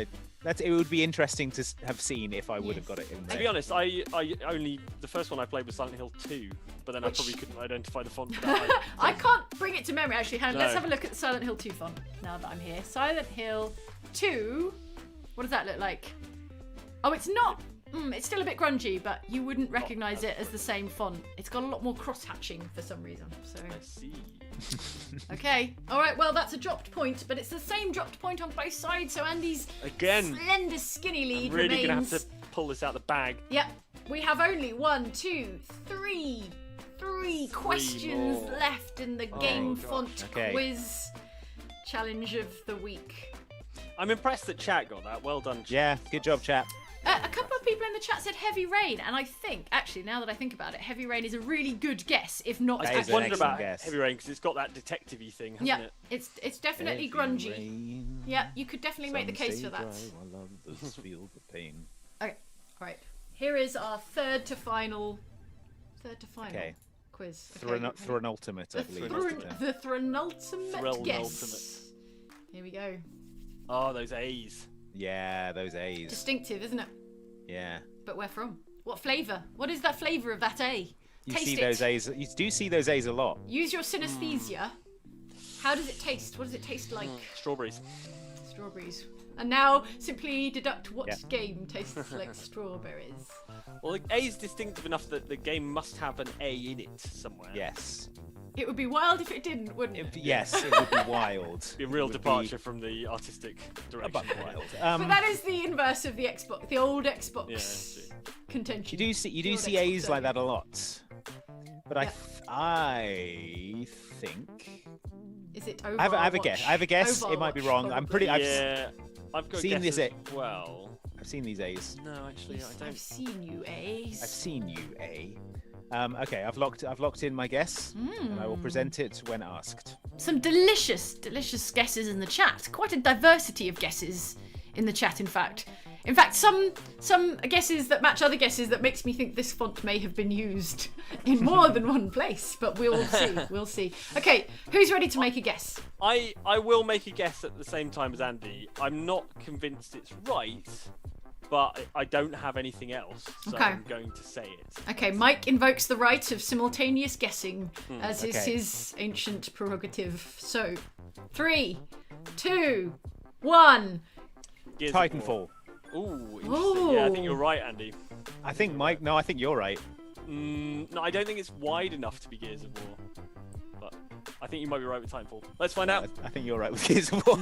Speaker 3: it would be interesting to have seen if I would have got it in red.
Speaker 2: To be honest, I only the first one I played was Silent Hill 2, but then
Speaker 4: Which-
Speaker 2: I probably couldn't identify the font for that.
Speaker 4: I can't bring it to memory actually. Hang on, let's
Speaker 2: No.
Speaker 4: have a look at the Silent Hill 2 font now that I'm here. Silent Hill 2. What does that look like? Oh, it's not. It's still a bit grungy, but you wouldn't recognise it as the same font. It's got a lot more cross-hatching for some reason. So,
Speaker 2: I see.
Speaker 4: okay. All right, well, that's a dropped point, but it's the same dropped point on both sides, so Andy's
Speaker 2: Again,
Speaker 4: slender, skinny lead
Speaker 2: I'm really
Speaker 4: remains.
Speaker 2: gonna have to pull this out the bag.
Speaker 4: Yep. We have only 1, 2, 3 questions
Speaker 2: more.
Speaker 4: left in the game
Speaker 2: gosh.
Speaker 4: font
Speaker 3: Okay.
Speaker 4: quiz challenge of the week.
Speaker 2: I'm impressed that chat got that. Well done. Chat.
Speaker 3: Yeah, good job, chap.
Speaker 4: A couple of people in the chat said Heavy Rain, and I think, actually, now that I think about it, Heavy Rain is a really good guess, if not
Speaker 3: That
Speaker 2: I
Speaker 3: is
Speaker 2: was
Speaker 3: an
Speaker 2: wondering
Speaker 3: excellent
Speaker 2: about
Speaker 3: guess.
Speaker 2: Heavy Rain because it's got that detective-y thing, hasn't
Speaker 4: Yeah,
Speaker 2: it?
Speaker 4: it's definitely grungy. Yeah, you could definitely make the case for that.
Speaker 3: Feel the pain.
Speaker 4: Okay, all right. Here is our third to final
Speaker 3: Okay.
Speaker 4: quiz.
Speaker 3: Thronultimate, I
Speaker 4: The
Speaker 3: believe.
Speaker 2: Thron-
Speaker 3: is the term.
Speaker 4: the Thronultimate
Speaker 2: Thronultimate.
Speaker 4: guess. Here we go.
Speaker 2: Oh, those A's.
Speaker 3: Yeah, those A's.
Speaker 4: Distinctive, isn't it?
Speaker 3: Yeah.
Speaker 4: But where from? What flavour? What is that flavour of that A?
Speaker 3: You
Speaker 4: Taste
Speaker 3: see
Speaker 4: it.
Speaker 3: those A's. You do see those A's a lot.
Speaker 4: Use your synesthesia. How does it taste? What does it taste like?
Speaker 2: Strawberries.
Speaker 4: Strawberries. And now simply deduct what
Speaker 3: Yeah.
Speaker 4: game tastes like strawberries.
Speaker 2: Well, the A is distinctive enough that the game must have an A in it somewhere.
Speaker 3: Yes.
Speaker 4: It would be wild if it didn't, wouldn't it?
Speaker 3: Yes, it would be wild.
Speaker 2: Be a real
Speaker 3: It would
Speaker 2: departure from the artistic
Speaker 3: Be a
Speaker 2: direction.
Speaker 3: buck wild.
Speaker 4: But that is the inverse of the Xbox, the old Xbox
Speaker 2: Yeah, that's
Speaker 4: contention.
Speaker 3: You do
Speaker 4: Your
Speaker 3: see
Speaker 4: Xbox
Speaker 3: A's like that a lot. But
Speaker 4: Yeah.
Speaker 3: I think
Speaker 4: Is it over?
Speaker 3: I have a guess. I have a guess. It might be
Speaker 4: Overwatch,
Speaker 3: wrong. I'm pretty.
Speaker 4: probably.
Speaker 2: Yeah, I've got
Speaker 3: seen this
Speaker 2: guesses as well.
Speaker 3: I've seen these A's.
Speaker 2: No, actually, I
Speaker 4: I've
Speaker 2: don't.
Speaker 4: seen you, Ace.
Speaker 3: I've seen you, A. Okay, I've locked in my guess, and I will present it when asked.
Speaker 4: Some delicious guesses in the chat. Quite a diversity of guesses in the chat, in fact. In fact, some guesses that match other guesses that makes me think this font may have been used in more than one place. But we'll see. We'll see. Okay, who's ready to make a guess?
Speaker 2: I will make a guess at the same time as Andy. I'm not convinced it's right, but I don't have anything else, so
Speaker 4: Okay.
Speaker 2: I'm going to say it.
Speaker 4: Okay, Mike invokes the right of simultaneous guessing, as is
Speaker 3: okay.
Speaker 4: his ancient prerogative. So, 3, 2, 1.
Speaker 2: Gears of War.
Speaker 3: Titanfall.
Speaker 2: Ooh, interesting. Yeah, I think
Speaker 4: Ooh.
Speaker 2: you're right, Andy.
Speaker 3: I think Mike. No, I think you're right.
Speaker 2: No, I don't think it's wide enough to be Gears of War, but I think you might be right with Titanfall. Let's find out.
Speaker 3: I think you're right with Gears of War.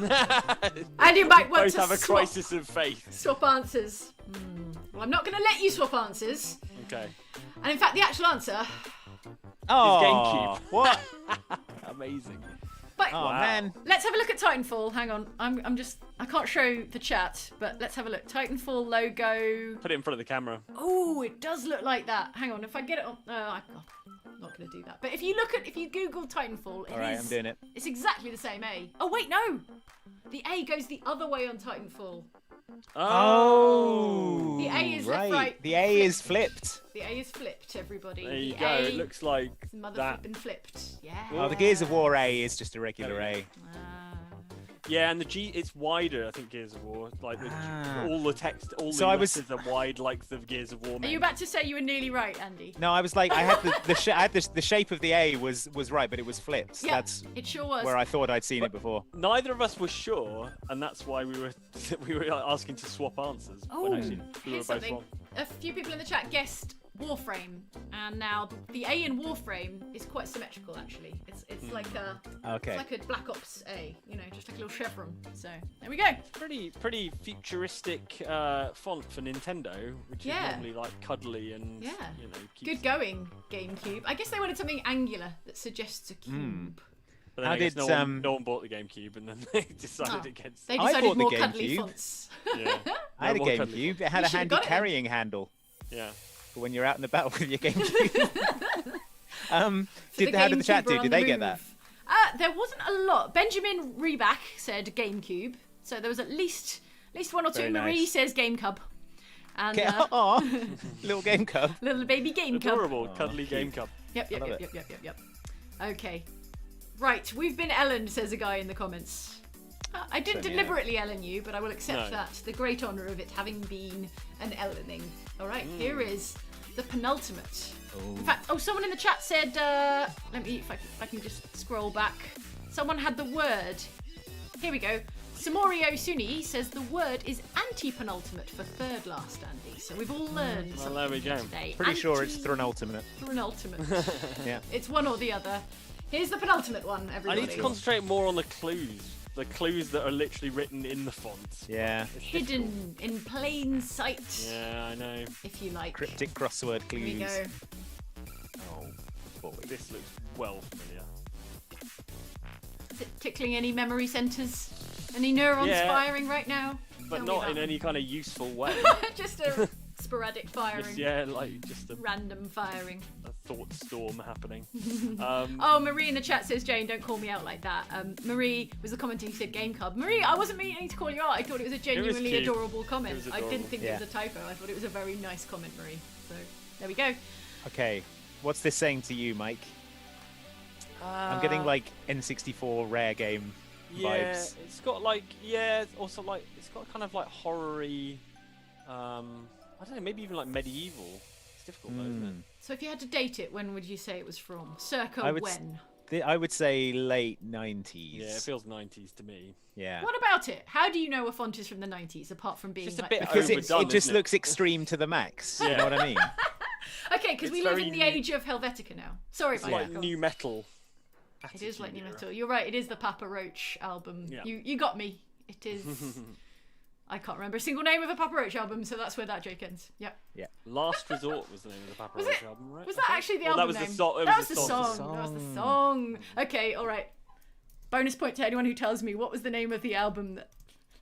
Speaker 4: Andy and Mike want
Speaker 2: Both
Speaker 4: to
Speaker 2: have a
Speaker 4: swap,
Speaker 2: crisis of faith.
Speaker 4: swap answers. Well, I'm not going to let you swap answers.
Speaker 2: Okay.
Speaker 4: And in fact, the actual answer.
Speaker 3: Oh,
Speaker 2: GameCube.
Speaker 3: what?
Speaker 2: Amazing.
Speaker 4: But
Speaker 3: Oh
Speaker 2: Wow.
Speaker 3: man.
Speaker 4: let's have a look at Titanfall. Hang on, I can't show the chat, but let's have a look. Titanfall logo.
Speaker 2: Put it in front of the camera.
Speaker 4: Oh, it does look like that. Hang on, if I get it on. I'm not going to do that. But if you Google Titanfall,
Speaker 3: All right, I'm doing it.
Speaker 4: It's exactly the same A. Oh wait, no. The A goes the other way on Titanfall.
Speaker 3: Oh.
Speaker 4: The A is left, right,
Speaker 3: The A is flipped.
Speaker 4: The A is flipped, everybody.
Speaker 2: There you
Speaker 4: the
Speaker 2: go.
Speaker 4: A
Speaker 2: It looks like
Speaker 4: is mother
Speaker 2: that.
Speaker 4: flipping flipped. Yeah.
Speaker 3: Oh, the Gears of War A is just a regular A.
Speaker 4: Ah.
Speaker 2: Yeah, and the G it's wider. I think Gears of War, like
Speaker 3: Ah.
Speaker 2: all the text, all
Speaker 3: So
Speaker 2: the
Speaker 3: I was-
Speaker 2: letters are wide, like the Gears of War.
Speaker 4: Are you about to say you were nearly right, Andy?
Speaker 3: No, I was like, I had the shape of the A was right, but it was flipped.
Speaker 4: Yeah,
Speaker 3: That's
Speaker 4: it sure was.
Speaker 3: where I thought I'd seen it before.
Speaker 2: Neither of us were sure, and that's why we were asking to swap answers.
Speaker 4: Oh,
Speaker 2: when actually we were
Speaker 4: here's
Speaker 2: both
Speaker 4: something.
Speaker 2: wrong.
Speaker 4: A few people in the chat guessed Warframe, and now the A in Warframe is quite symmetrical actually. It's like a
Speaker 3: Okay.
Speaker 4: it's like a Black Ops A, you know, just like a little chevron. So there we go.
Speaker 2: Pretty futuristic font for Nintendo, which
Speaker 4: Yeah.
Speaker 2: is normally like cuddly and
Speaker 4: Yeah.
Speaker 2: you know. Keeps...
Speaker 4: Good going, GameCube. I guess they wanted something angular that suggests a cube.
Speaker 2: But then
Speaker 3: How
Speaker 2: I guess
Speaker 3: did,
Speaker 2: no one bought the GameCube, and then they decided
Speaker 4: Oh.
Speaker 2: against.
Speaker 4: They
Speaker 3: I
Speaker 4: decided
Speaker 3: bought the
Speaker 4: more cuddly
Speaker 3: GameCube.
Speaker 4: fonts.
Speaker 2: Yeah.
Speaker 3: I had a
Speaker 2: No more cuddly
Speaker 3: GameCube. It had
Speaker 4: You
Speaker 3: a
Speaker 4: should've
Speaker 3: handy
Speaker 4: got it then.
Speaker 3: carrying handle
Speaker 2: Yeah.
Speaker 3: for when you're out and about with your GameCube.
Speaker 4: So
Speaker 3: How did the chat
Speaker 4: GameCube
Speaker 3: do?
Speaker 4: are on
Speaker 3: Did
Speaker 4: the
Speaker 3: they get that?
Speaker 4: move. There wasn't a lot. Benjamin Reback said GameCube, so there was at least one or two.
Speaker 3: Very
Speaker 4: Marie
Speaker 3: nice.
Speaker 4: says Game Cub, and
Speaker 3: Okay. Aw, little game cub.
Speaker 4: little baby Game Cub.
Speaker 2: Adorable, cuddly
Speaker 3: cute.
Speaker 2: Game Cub.
Speaker 4: Yep.
Speaker 3: love it.
Speaker 4: Okay. Right, we've been Ellen, says a guy in the comments. I didn't
Speaker 3: Same, yeah.
Speaker 4: deliberately Ellen you, but I will accept
Speaker 2: No.
Speaker 4: that. The great honour of it having been an Ellening. Alright,
Speaker 3: Mm.
Speaker 4: here is the penultimate.
Speaker 3: Oh.
Speaker 4: In fact, someone in the chat said, let me, if I can just scroll back. Someone had the word. Here we go. Samorio Suni says the word is anti-penultimate for third last, Andy. So we've all learned
Speaker 2: Well,
Speaker 4: something
Speaker 2: there we go.
Speaker 4: today.
Speaker 3: Pretty sure it's Thronultimate.
Speaker 4: Penultimate.
Speaker 3: Yeah.
Speaker 4: It's one or the other. Here's the penultimate one,
Speaker 2: I
Speaker 4: everybody.
Speaker 2: need to concentrate more on the clues. The clues that are literally written in the font.
Speaker 3: Yeah.
Speaker 2: It's
Speaker 4: Hidden in plain sight,
Speaker 2: difficult. Yeah, I know.
Speaker 4: if you like.
Speaker 3: Cryptic crossword
Speaker 4: Here we
Speaker 3: clues.
Speaker 4: go.
Speaker 3: Oh, boy.
Speaker 2: This looks well familiar.
Speaker 4: Is it tickling any memory centres? Any neurons
Speaker 2: Yeah.
Speaker 4: firing right now?
Speaker 2: But
Speaker 4: Tell me
Speaker 2: not
Speaker 4: about
Speaker 2: in
Speaker 4: them.
Speaker 2: any kind of useful way.
Speaker 4: Just a sporadic firing.
Speaker 2: Just, yeah, like just a
Speaker 4: Random firing.
Speaker 2: thought storm happening.
Speaker 4: Oh, Marie in the chat says, Jane, don't call me out like that. Marie was the commenter who said Game Cub. Marie, I wasn't meaning to call you out. I thought it was a genuinely
Speaker 2: cute.
Speaker 4: adorable comment.
Speaker 2: It was
Speaker 4: I didn't
Speaker 2: adorable.
Speaker 4: think
Speaker 3: Yeah.
Speaker 4: it was a typo. I thought it was a very nice comment, Marie. So, there we go.
Speaker 3: Okay. What's this saying to you, Mike? I'm getting like N64 rare game
Speaker 2: yeah,
Speaker 3: vibes.
Speaker 2: it's got like also like it's got kind of like horror-y, I don't know, maybe even like medieval. It's difficult though, isn't it?
Speaker 4: So, if you had to date it, when would you say it was from? Circa
Speaker 3: I would s-
Speaker 4: when?
Speaker 3: I would say late 90s.
Speaker 2: Yeah, it feels 90s to me.
Speaker 3: Yeah.
Speaker 4: What about it? How do you know a font is from the 90s, apart from being
Speaker 2: Just a
Speaker 4: like
Speaker 2: bit
Speaker 4: that?
Speaker 3: Because
Speaker 2: overdone,
Speaker 3: it just
Speaker 2: isn't it?
Speaker 3: looks extreme to the max. You
Speaker 2: Yeah.
Speaker 3: know what I mean?
Speaker 4: Okay, because
Speaker 2: It's
Speaker 4: we live
Speaker 2: very
Speaker 4: in the
Speaker 2: new-
Speaker 4: age of Helvetica now. Sorry,
Speaker 2: It's
Speaker 4: Mike.
Speaker 2: like
Speaker 4: go on.
Speaker 2: new metal.
Speaker 4: It is like new
Speaker 2: attitude
Speaker 4: metal. You're right. It is the Papa Roach album.
Speaker 2: Yeah.
Speaker 4: You got me. It is. I can't remember a single name of a Papa Roach album, so that's where that joke ends. Yep.
Speaker 2: era. Last Resort was the name of the Papa
Speaker 4: Was
Speaker 2: Roach
Speaker 4: it?
Speaker 2: album, right?
Speaker 4: Was
Speaker 2: I
Speaker 4: that
Speaker 2: think?
Speaker 4: actually the
Speaker 2: Well,
Speaker 4: album
Speaker 2: that
Speaker 4: name?
Speaker 2: was the song.
Speaker 4: That was the
Speaker 2: song.
Speaker 4: song. That was the song. Okay, all right. Bonus point to anyone who tells me what was the name of the album that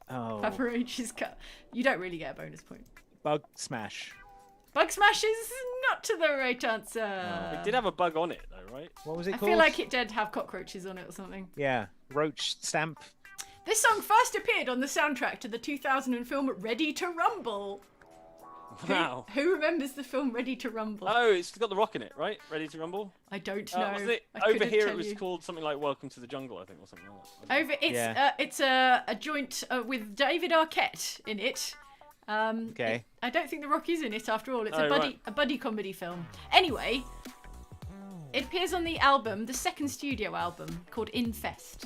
Speaker 3: Oh,
Speaker 4: Papa Roach's cut. You don't really get a bonus point.
Speaker 3: Bug Smash.
Speaker 4: Bug Smash is not to the right answer.
Speaker 2: It did have a bug on it though, right?
Speaker 3: What was it
Speaker 4: I
Speaker 3: called?
Speaker 4: feel like it did have cockroaches on it or something.
Speaker 3: Yeah, Roach Stamp.
Speaker 4: This song first appeared on the soundtrack to the 2000 film Ready to Rumble.
Speaker 2: Wow.
Speaker 4: Who remembers the film Ready to Rumble?
Speaker 2: Oh, it's got the rock in it, right? Ready to Rumble?
Speaker 4: I don't know.
Speaker 2: Was it?
Speaker 4: I
Speaker 2: Over
Speaker 4: couldn't
Speaker 2: here
Speaker 4: tell
Speaker 2: it was
Speaker 4: you.
Speaker 2: called something like Welcome to the Jungle, I think, or something like that.
Speaker 4: Over, it's
Speaker 3: Yeah.
Speaker 4: it's a joint with David Arquette in it.
Speaker 3: Okay.
Speaker 4: I don't think The Rock is in it after all. It's
Speaker 2: Oh,
Speaker 4: a buddy comedy film. Anyway, it appears on the album, the second studio album called Infest,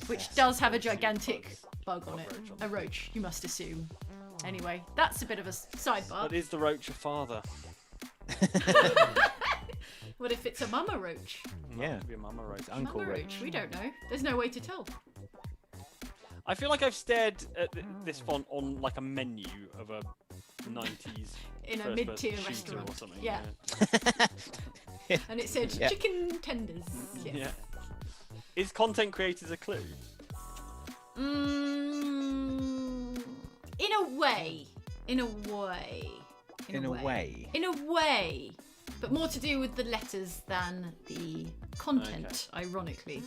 Speaker 4: which does have a gigantic bug on it, a roach, you must assume. Anyway, that's a bit of a sidebar.
Speaker 2: But is the roach a father?
Speaker 4: What if it's a mama roach?
Speaker 3: Yeah.
Speaker 2: Could be a mama roach.
Speaker 3: Uncle
Speaker 4: Mama
Speaker 3: Roach.
Speaker 4: roach, we don't know. There's no way to tell.
Speaker 2: I feel like I've stared at this font on like a menu of a 90s
Speaker 4: In a
Speaker 2: first-person
Speaker 4: mid-tier
Speaker 2: shooter
Speaker 4: restaurant.
Speaker 2: or something.
Speaker 4: Yeah. And it said
Speaker 3: Yeah.
Speaker 4: chicken tenders. Yes.
Speaker 2: Yeah. Is content creators a clue?
Speaker 4: In a way. In a way.
Speaker 3: In a way.
Speaker 4: In a way. But more to do with the letters than the content, ironically.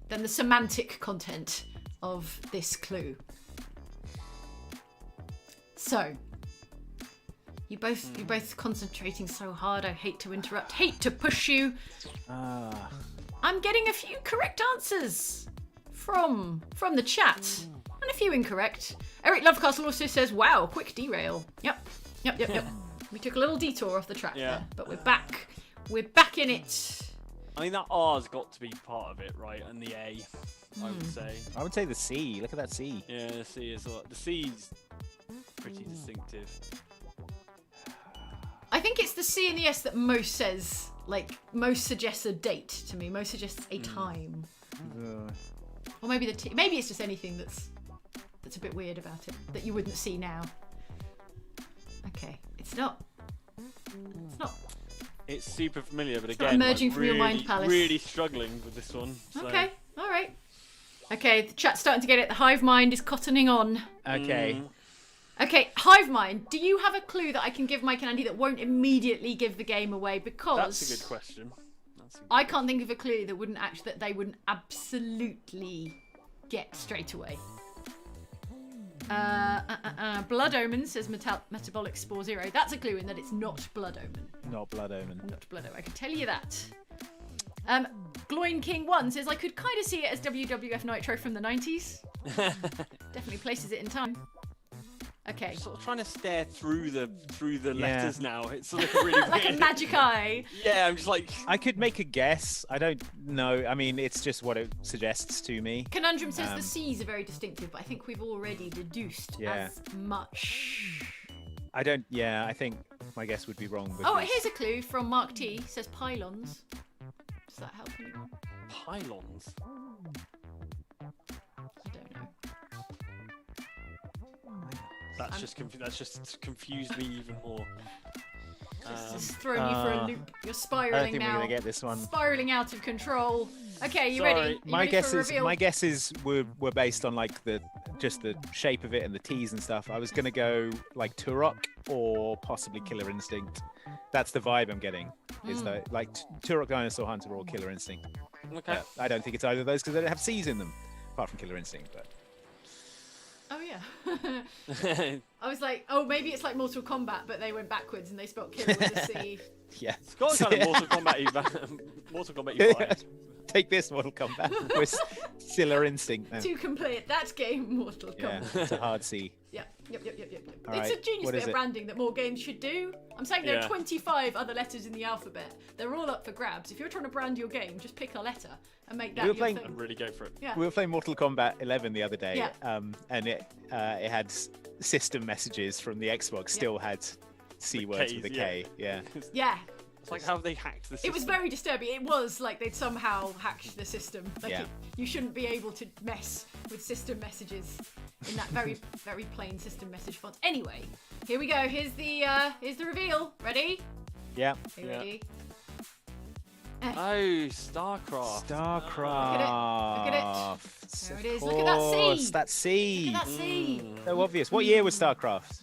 Speaker 4: Than the semantic content of this clue. So, you're both concentrating so hard. I hate to interrupt, hate to push you.
Speaker 3: Ah.
Speaker 4: I'm getting a few correct answers from the chat, and a few incorrect. Eric Lovecastle also says, "Wow, quick derail." Yep. We took a little detour off the track there, but we're back. We're back in it.
Speaker 2: I mean, that R's got to be part of it, right? And the A, I would say.
Speaker 3: I would say the C. Look at that C.
Speaker 2: Yeah, the C is the C's pretty distinctive.
Speaker 4: I think it's the C and the S that most says, like, most suggests a date to me. Most suggests a time. Or maybe the T. Maybe it's just anything that's a bit weird about it that you wouldn't see now. Okay, it's not. It's not.
Speaker 2: It's super familiar, but
Speaker 4: not
Speaker 2: again,
Speaker 4: emerging from your
Speaker 2: really,
Speaker 4: mind palace.
Speaker 2: really struggling with this one. So.
Speaker 4: Okay, all right. Okay, the chat's starting to get it. The hive mind is cottoning on.
Speaker 3: Okay.
Speaker 4: Okay, hive mind. Do you have a clue that I can give Mike and Andy that won't immediately give the game away? Because
Speaker 2: That's a good question.
Speaker 4: I can't think of a clue that they wouldn't absolutely get straight away. Blood Omen says Metabolic Spore Zero. That's a clue in that it's not Blood Omen.
Speaker 3: Not Blood Omen.
Speaker 4: Not Blood Omen. I can tell you that. Gloin King 1 says I could kind of see it as WWF Nitro from the 90s. Definitely places it in time. Okay.
Speaker 2: I'm sort of trying to stare through the
Speaker 3: Yeah.
Speaker 2: letters now. It's sort of really
Speaker 4: Like a
Speaker 2: weird.
Speaker 4: magic eye.
Speaker 2: Yeah, I'm just like.
Speaker 3: I could make a guess. I don't know. I mean, it's just what it suggests to me.
Speaker 4: Conundrum says the C's are very distinctive, but I think we've already deduced
Speaker 3: Yeah.
Speaker 4: as much.
Speaker 3: I don't. Yeah, I think my guess would be wrong.
Speaker 4: Oh,
Speaker 3: because-
Speaker 4: here's a clue from Mark T. Says pylons. Does that help anyone?
Speaker 2: Pylons.
Speaker 4: I don't know.
Speaker 2: That's just confused me even more.
Speaker 4: Just throwing you for a loop. You're
Speaker 3: I don't
Speaker 4: spiraling
Speaker 3: think
Speaker 4: now.
Speaker 3: we're gonna get this one.
Speaker 4: Spiraling out of control. Okay, you
Speaker 2: Sorry.
Speaker 4: ready? You
Speaker 3: My
Speaker 4: ready for a reveal?
Speaker 3: guesses were based on like just the shape of it and the T's and stuff. I was gonna go like Turok or possibly Killer Instinct. That's the vibe I'm getting. Is that like Turok Dinosaur Hunter or Killer Instinct?
Speaker 2: Okay.
Speaker 3: I don't think it's either of those because they don't have C's in them, apart from Killer Instinct. But
Speaker 4: Oh yeah. I was like, oh, maybe it's like Mortal Kombat, but they went backwards and they spelled killer with a C.
Speaker 3: yeah,
Speaker 2: It's got kind of Mortal Kombat vibe.
Speaker 3: Take this, Mortal Kombat with Killer Instinct. Then.
Speaker 4: To complete that game, Mortal
Speaker 3: Yeah,
Speaker 4: Kombat.
Speaker 3: it's a hard C.
Speaker 4: Yep.
Speaker 3: All
Speaker 4: It's a
Speaker 3: right,
Speaker 4: genius
Speaker 3: what
Speaker 4: bit
Speaker 3: is
Speaker 4: of
Speaker 3: it?
Speaker 4: branding that more games should do. I'm saying there are
Speaker 2: Yeah.
Speaker 4: 25 other letters in the alphabet. They're all up for grabs. If you're trying to brand your game, just pick a letter and make that
Speaker 3: We were
Speaker 4: your
Speaker 3: playing-
Speaker 4: thing.
Speaker 2: Really go for it.
Speaker 4: Yeah.
Speaker 3: We were playing Mortal Kombat 11 the other day,
Speaker 4: Yeah.
Speaker 3: and it had system messages from the Xbox. Still had C words with a
Speaker 2: Ks,
Speaker 3: K. Yeah.
Speaker 4: Yeah.
Speaker 2: It's like how have they hacked the system?
Speaker 4: It was very disturbing. It was like they'd somehow hacked the system. Like
Speaker 3: Yeah.
Speaker 4: you shouldn't be able to mess with system messages in that very, very plain system message font. Anyway, here we go. Here's the reveal. Ready?
Speaker 3: Yeah.
Speaker 4: Are you
Speaker 2: Yeah.
Speaker 4: ready?
Speaker 2: Oh, StarCraft.
Speaker 3: StarCraft.
Speaker 4: Look at it. There
Speaker 3: Of
Speaker 4: it is. Look at that C.
Speaker 3: course, that C.
Speaker 4: Look at that C.
Speaker 3: So obvious. What year was StarCraft?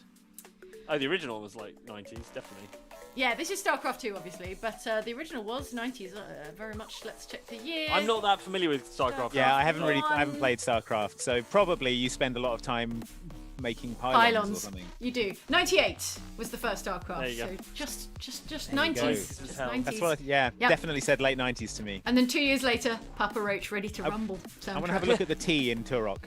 Speaker 2: Oh, the original was like 90s, definitely.
Speaker 4: Yeah, this is StarCraft 2, obviously, but the original was 90s. Very much. Let's check the year.
Speaker 2: I'm not that familiar with StarCraft.
Speaker 3: Yeah, I haven't
Speaker 4: One.
Speaker 3: played StarCraft, so probably you spend a lot of time making pylons, or
Speaker 4: Pylons.
Speaker 3: something.
Speaker 4: You do. 98 was the first StarCraft.
Speaker 2: There you
Speaker 4: so
Speaker 2: go.
Speaker 4: just
Speaker 3: There you
Speaker 4: 90s.
Speaker 3: go.
Speaker 4: Just
Speaker 2: Hell.
Speaker 4: 90s.
Speaker 3: That's what. Yeah,
Speaker 4: Yep.
Speaker 3: definitely said late 90s to me.
Speaker 4: And then 2 years later, Papa Roach ready to rumble.
Speaker 3: I want to have a look at the T in Turok.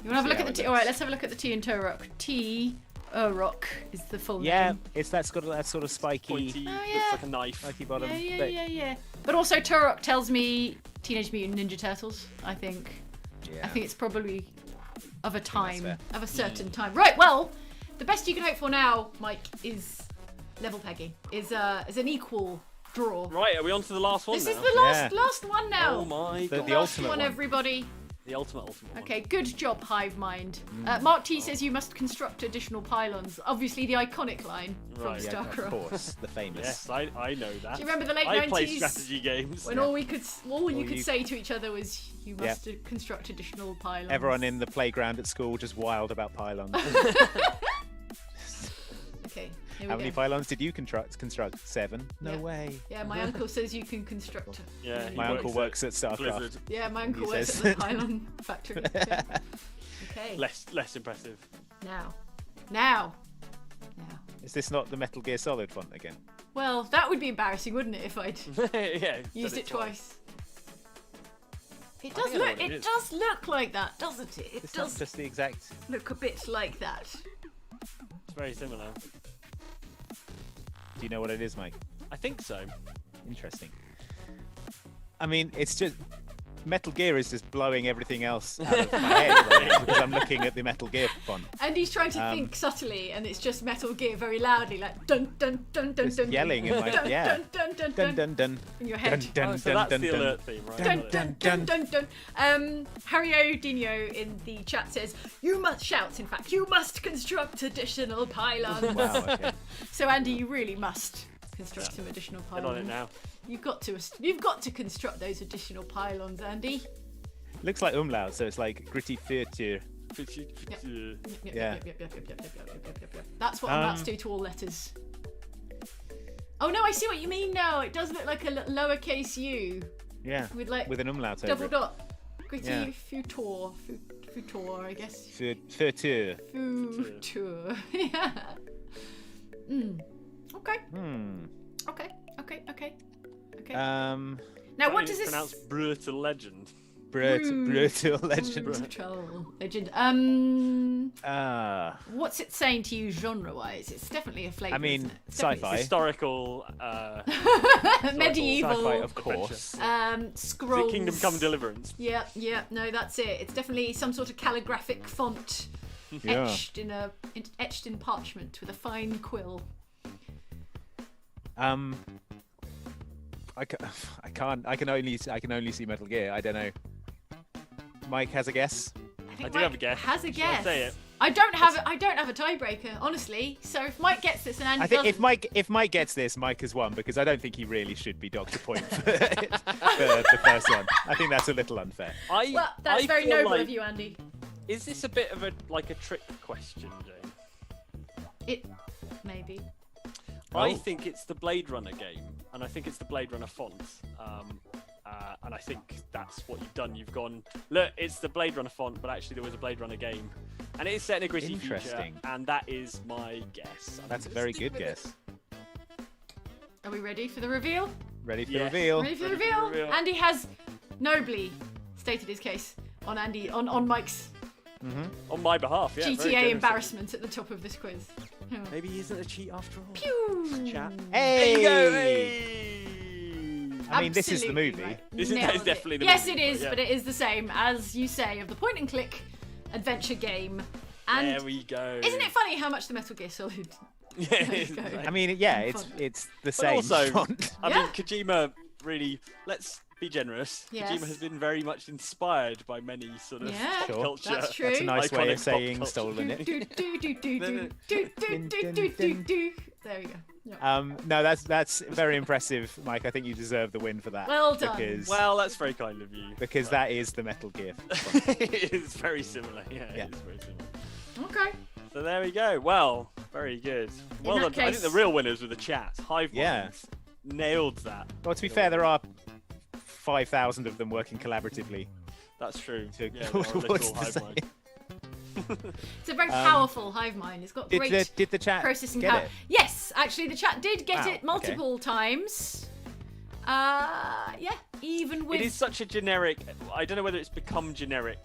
Speaker 4: You want to have a look
Speaker 3: see
Speaker 4: at the
Speaker 3: how it
Speaker 4: T?
Speaker 3: looks.
Speaker 4: All right, let's have a look at the T in Turok. T Urok is the full
Speaker 3: Yeah,
Speaker 4: name.
Speaker 3: that's got that sort of spiky,
Speaker 2: Pointy,
Speaker 4: Oh,
Speaker 2: looks
Speaker 4: yeah.
Speaker 2: like a knife.
Speaker 3: spiky bottom.
Speaker 4: Yeah. But also Turok tells me Teenage Mutant Ninja Turtles. I think
Speaker 3: Yeah.
Speaker 4: it's probably of a time,
Speaker 3: fair.
Speaker 4: of a certain time. Right. Well, the best you can hope for now, Mike, is level pegging. Is an equal draw.
Speaker 2: Right, are we on to the last one
Speaker 4: This
Speaker 2: now?
Speaker 4: is the last one now.
Speaker 2: Oh my
Speaker 3: The
Speaker 2: god.
Speaker 3: the
Speaker 4: last
Speaker 3: ultimate
Speaker 4: one,
Speaker 3: one.
Speaker 4: everybody.
Speaker 2: The ultimate one.
Speaker 4: Okay, good job, Hive Mind. Mark T says you must construct additional pylons. Obviously, the iconic line from
Speaker 2: Right.
Speaker 3: Yeah,
Speaker 4: StarCraft.
Speaker 3: of course, the famous.
Speaker 2: Yes, I know that.
Speaker 4: Do you remember the late
Speaker 2: I play
Speaker 4: 90s?
Speaker 2: strategy games.
Speaker 4: When all you could
Speaker 3: you-
Speaker 4: say to each other was, "You must construct additional pylons."
Speaker 3: Everyone in the playground at school just wild about pylons.
Speaker 4: Okay, here
Speaker 3: How
Speaker 4: we
Speaker 3: many
Speaker 4: go.
Speaker 3: pylons did you construct? 7? No
Speaker 4: Yeah.
Speaker 3: way.
Speaker 4: Yeah, my uncle says you can construct.
Speaker 2: Yeah, he
Speaker 3: My uncle works at StarCraft.
Speaker 2: Blizzard.
Speaker 4: Yeah, my uncle
Speaker 3: He
Speaker 4: works
Speaker 3: says.
Speaker 4: at the pylon factory. Yeah. Okay,
Speaker 2: Less impressive.
Speaker 4: now.
Speaker 3: Is this not the Metal Gear Solid font again?
Speaker 4: Well, that would be embarrassing, wouldn't it, if I'd
Speaker 2: Yeah.
Speaker 4: used
Speaker 2: done
Speaker 4: it twice? It
Speaker 2: I
Speaker 4: does
Speaker 2: think I know
Speaker 4: look.
Speaker 2: what it
Speaker 4: It
Speaker 2: is.
Speaker 4: does look like that, doesn't it? It
Speaker 3: It's not
Speaker 4: does
Speaker 3: just the exact.
Speaker 4: look a bit like that.
Speaker 2: It's very similar.
Speaker 3: Do you know what it is, Mike?
Speaker 2: I think so.
Speaker 3: Interesting. I mean, it's just Metal Gear is just blowing everything else out of my head right now because I'm looking at the Metal Gear font.
Speaker 4: Andy's trying to think subtly, and it's just Metal Gear very loudly, like dun dun dun dun
Speaker 3: Just
Speaker 4: dun.
Speaker 3: yelling in my
Speaker 4: dun,
Speaker 3: yeah.
Speaker 4: dun dun dun
Speaker 3: Dun dun dun.
Speaker 4: in your head.
Speaker 3: Dun,
Speaker 2: Oh, so
Speaker 3: dun,
Speaker 2: that's
Speaker 3: dun,
Speaker 2: the
Speaker 3: dun.
Speaker 2: alert theme, right?
Speaker 4: Dun, dun, dun, dun, dun. Harry Dino in the chat says, you must shout, in fact, you must construct additional pylons.
Speaker 3: Wow. Okay.
Speaker 4: So Andy, you really must construct some additional
Speaker 2: Get on it
Speaker 4: pylons.
Speaker 2: now.
Speaker 4: You've got to construct those additional pylons, Andy.
Speaker 3: Looks like umlaut, so it's like gritty theatre. Yeah.
Speaker 4: Yep. That's what umlauts do to all letters. Oh no, I see what you mean now. It does look like a lowercase u
Speaker 3: Yeah.
Speaker 4: with like
Speaker 3: With an umlaut
Speaker 4: double
Speaker 3: over it.
Speaker 4: dot. Gritty
Speaker 3: Yeah.
Speaker 4: futur, I guess.
Speaker 3: Theatre.
Speaker 4: Futur. Yeah. Okay.
Speaker 3: Hmm.
Speaker 4: Okay.
Speaker 3: Now,
Speaker 4: Now, what does this?
Speaker 2: Pronounce brutal legend.
Speaker 3: brutal legend.
Speaker 4: Brutal legend. What's it saying to you genre-wise? It's definitely a flavour.
Speaker 3: I mean,
Speaker 4: isn't it? It's definitely
Speaker 3: sci-fi.
Speaker 2: Historical.
Speaker 4: medieval.
Speaker 3: Sci-fi, of
Speaker 2: adventure.
Speaker 3: course.
Speaker 2: Is it
Speaker 4: Scrolls.
Speaker 2: Kingdom Come Deliverance.
Speaker 4: Yeah. No, that's it. It's definitely some sort of calligraphic font
Speaker 3: Yeah.
Speaker 4: etched in parchment with a fine quill.
Speaker 3: I can only see Metal Gear. I don't know. Mike has a guess.
Speaker 4: think
Speaker 2: I do
Speaker 4: Mike
Speaker 2: have a guess.
Speaker 4: Has a
Speaker 2: Shall I
Speaker 4: guess.
Speaker 2: say it?
Speaker 4: I don't have a tiebreaker, honestly. So if Mike gets this and Andy
Speaker 3: I think
Speaker 4: doesn't,
Speaker 3: if Mike gets this, Mike has won because I don't think he really should be Dr. Point for the first one. I think that's a little unfair.
Speaker 4: well, that's
Speaker 2: I
Speaker 4: very
Speaker 2: feel
Speaker 4: noble
Speaker 2: like-
Speaker 4: of you, Andy.
Speaker 2: Is this a bit of a trick question, Jane?
Speaker 4: It maybe.
Speaker 2: I
Speaker 3: Oh.
Speaker 2: think it's the Blade Runner game, and I think it's the Blade Runner font. And I think that's what you've done. You've gone, look, it's the Blade Runner font, but actually there was a Blade Runner game. And it is set in a gritty future,
Speaker 3: Interesting.
Speaker 2: and that is my guess. I'm
Speaker 3: That's a
Speaker 2: gonna
Speaker 3: very
Speaker 2: stick
Speaker 3: good
Speaker 2: with it.
Speaker 3: guess.
Speaker 4: Are we ready for the reveal?
Speaker 3: Ready for the
Speaker 2: Yes.
Speaker 3: reveal?
Speaker 4: Ready for the
Speaker 2: Ready for the
Speaker 4: reveal?
Speaker 2: reveal.
Speaker 4: Andy has nobly stated his case on Mike's
Speaker 2: On my behalf, yeah. very
Speaker 4: GTA
Speaker 2: generous.
Speaker 4: embarrassment at the top of this quiz.
Speaker 2: Maybe he isn't a cheat after all.
Speaker 4: Pew!
Speaker 2: Chat.
Speaker 3: Hey!
Speaker 2: There you go. Hey!
Speaker 3: I mean, this is the
Speaker 4: Absolutely
Speaker 3: movie.
Speaker 4: right.
Speaker 2: That is
Speaker 4: Nailed
Speaker 2: definitely
Speaker 4: it.
Speaker 2: the
Speaker 4: Yes,
Speaker 2: movie,
Speaker 4: it is,
Speaker 2: yeah.
Speaker 4: but it is the same as you say of the point and click adventure game. And
Speaker 2: There we go.
Speaker 4: isn't it funny how much the Metal Gear Solid?
Speaker 2: Yeah,
Speaker 4: There you
Speaker 2: it's
Speaker 4: go.
Speaker 2: great.
Speaker 3: I mean, yeah,
Speaker 4: Fun.
Speaker 3: it's the
Speaker 2: But
Speaker 3: same
Speaker 2: also,
Speaker 3: font.
Speaker 2: I
Speaker 4: Yeah.
Speaker 2: mean, Kojima really, let's be generous.
Speaker 4: Yes.
Speaker 2: Kojima has been very much inspired by many sort of
Speaker 4: Yeah,
Speaker 2: pop
Speaker 3: Sure.
Speaker 2: culture.
Speaker 4: that's true.
Speaker 3: That's a nice way
Speaker 2: Iconic
Speaker 3: of saying
Speaker 2: pop
Speaker 3: stolen
Speaker 4: do,
Speaker 3: it.
Speaker 4: do, do, do, do, do, do, do, do, do, do. There we go. Yep.
Speaker 3: No, that's very impressive, Mike. I think you deserve the win for that.
Speaker 4: Well done.
Speaker 2: Well, that's very kind of you.
Speaker 3: Because that is the Metal Gear.
Speaker 2: it is very similar. Yeah,
Speaker 3: Yeah.
Speaker 2: it is very similar.
Speaker 4: Okay.
Speaker 2: So there we go. Well, very good. Well
Speaker 4: that
Speaker 2: done. I think the
Speaker 4: case-
Speaker 2: real winners were the chat. Hive
Speaker 3: Yeah.
Speaker 2: Minds nailed that.
Speaker 3: Well, to be fair, there are 5,000 of them working collaboratively.
Speaker 2: That's true.
Speaker 3: To
Speaker 2: Yeah,
Speaker 3: go
Speaker 2: they are
Speaker 3: towards
Speaker 2: literal
Speaker 3: the
Speaker 2: hive
Speaker 3: same.
Speaker 2: mind.
Speaker 4: It's a very powerful hive mind. It's got great
Speaker 3: Did the chat
Speaker 4: processing
Speaker 3: get
Speaker 4: power.
Speaker 3: it?
Speaker 4: Yes, actually, the chat did get
Speaker 3: Wow,
Speaker 4: it multiple times. Yeah, even with
Speaker 2: It is such a generic. I don't know whether it's become generic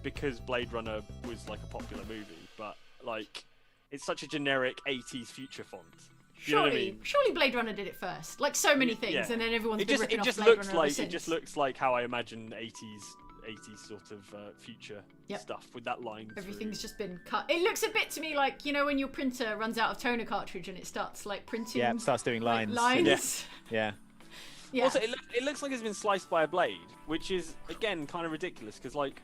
Speaker 2: because Blade Runner was like a popular movie, but like it's such a generic 80s future font. Do you know what I mean?
Speaker 4: surely Blade Runner did it first, like so many things,
Speaker 2: Yeah.
Speaker 4: and then everyone's
Speaker 2: It
Speaker 4: been
Speaker 2: just
Speaker 4: ripping
Speaker 2: it
Speaker 4: off
Speaker 2: just
Speaker 4: Blade
Speaker 2: looks
Speaker 4: Runner ever
Speaker 2: like it
Speaker 4: since.
Speaker 2: just looks like how I imagine 80s sort of future
Speaker 4: Yep.
Speaker 2: stuff with that line. through.
Speaker 4: Everything's just been cut. It looks a bit to me like, you know, when your printer runs out of toner cartridge and it starts like printing
Speaker 3: Yeah, it starts doing
Speaker 4: like,
Speaker 3: lines.
Speaker 4: lines.
Speaker 3: Yeah.
Speaker 4: Yeah.
Speaker 2: Also, it looks like it's been sliced by a blade, which is again kind of ridiculous because like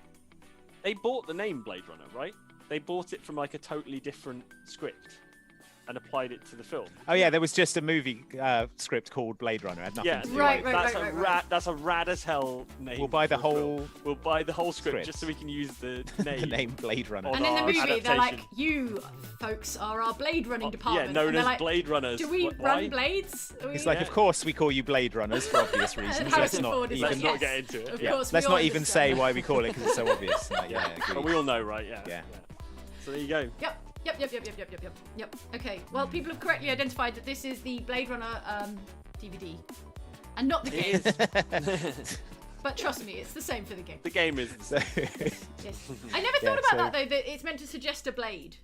Speaker 2: they bought the name Blade Runner, right? They bought it from like a totally different script and applied it to the film.
Speaker 3: Oh yeah, there was just a movie script called Blade Runner. It had nothing
Speaker 2: Yeah,
Speaker 3: to do
Speaker 4: Right,
Speaker 3: with
Speaker 4: right.
Speaker 2: That's that's a rad as hell name.
Speaker 3: We'll buy the
Speaker 2: for a film.
Speaker 3: whole
Speaker 2: We'll buy the whole script
Speaker 3: script.
Speaker 2: just so we can use the
Speaker 3: the
Speaker 2: name.
Speaker 3: name Blade Runner.
Speaker 2: On
Speaker 4: And in the
Speaker 2: our
Speaker 4: movie, they're like,
Speaker 2: adaptation.
Speaker 4: you folks are our blade running
Speaker 2: Yeah,
Speaker 4: department.
Speaker 2: known
Speaker 4: and they're
Speaker 2: as
Speaker 4: like,
Speaker 2: Blade Runners.
Speaker 4: do we
Speaker 2: Why?
Speaker 4: run blades? Are
Speaker 3: It's
Speaker 4: we-
Speaker 3: like,
Speaker 2: Yeah.
Speaker 3: of course we call you Blade Runners for obvious reasons.
Speaker 4: And
Speaker 3: Let's
Speaker 4: Harrison
Speaker 3: not
Speaker 4: Ford is
Speaker 3: even
Speaker 4: like,
Speaker 2: not
Speaker 4: yes,
Speaker 2: get into it.
Speaker 4: Of
Speaker 2: Yeah.
Speaker 4: course,
Speaker 3: let's
Speaker 4: we
Speaker 3: not
Speaker 4: all
Speaker 3: even say
Speaker 4: understand.
Speaker 3: why we call it because it's so obvious. Like, yeah,
Speaker 2: But
Speaker 3: agreed.
Speaker 2: we all know, right? Yeah.
Speaker 3: Yeah.
Speaker 2: So there you go.
Speaker 4: Yep. Okay. Well, people have correctly identified that this is the Blade Runner DVD, and not the game.
Speaker 2: It is.
Speaker 4: But trust me, it's the same for the game.
Speaker 2: The game is.
Speaker 3: So,
Speaker 4: Yes. I never
Speaker 3: Yeah,
Speaker 4: thought about
Speaker 3: so-
Speaker 4: that though. That it's meant to suggest a blade.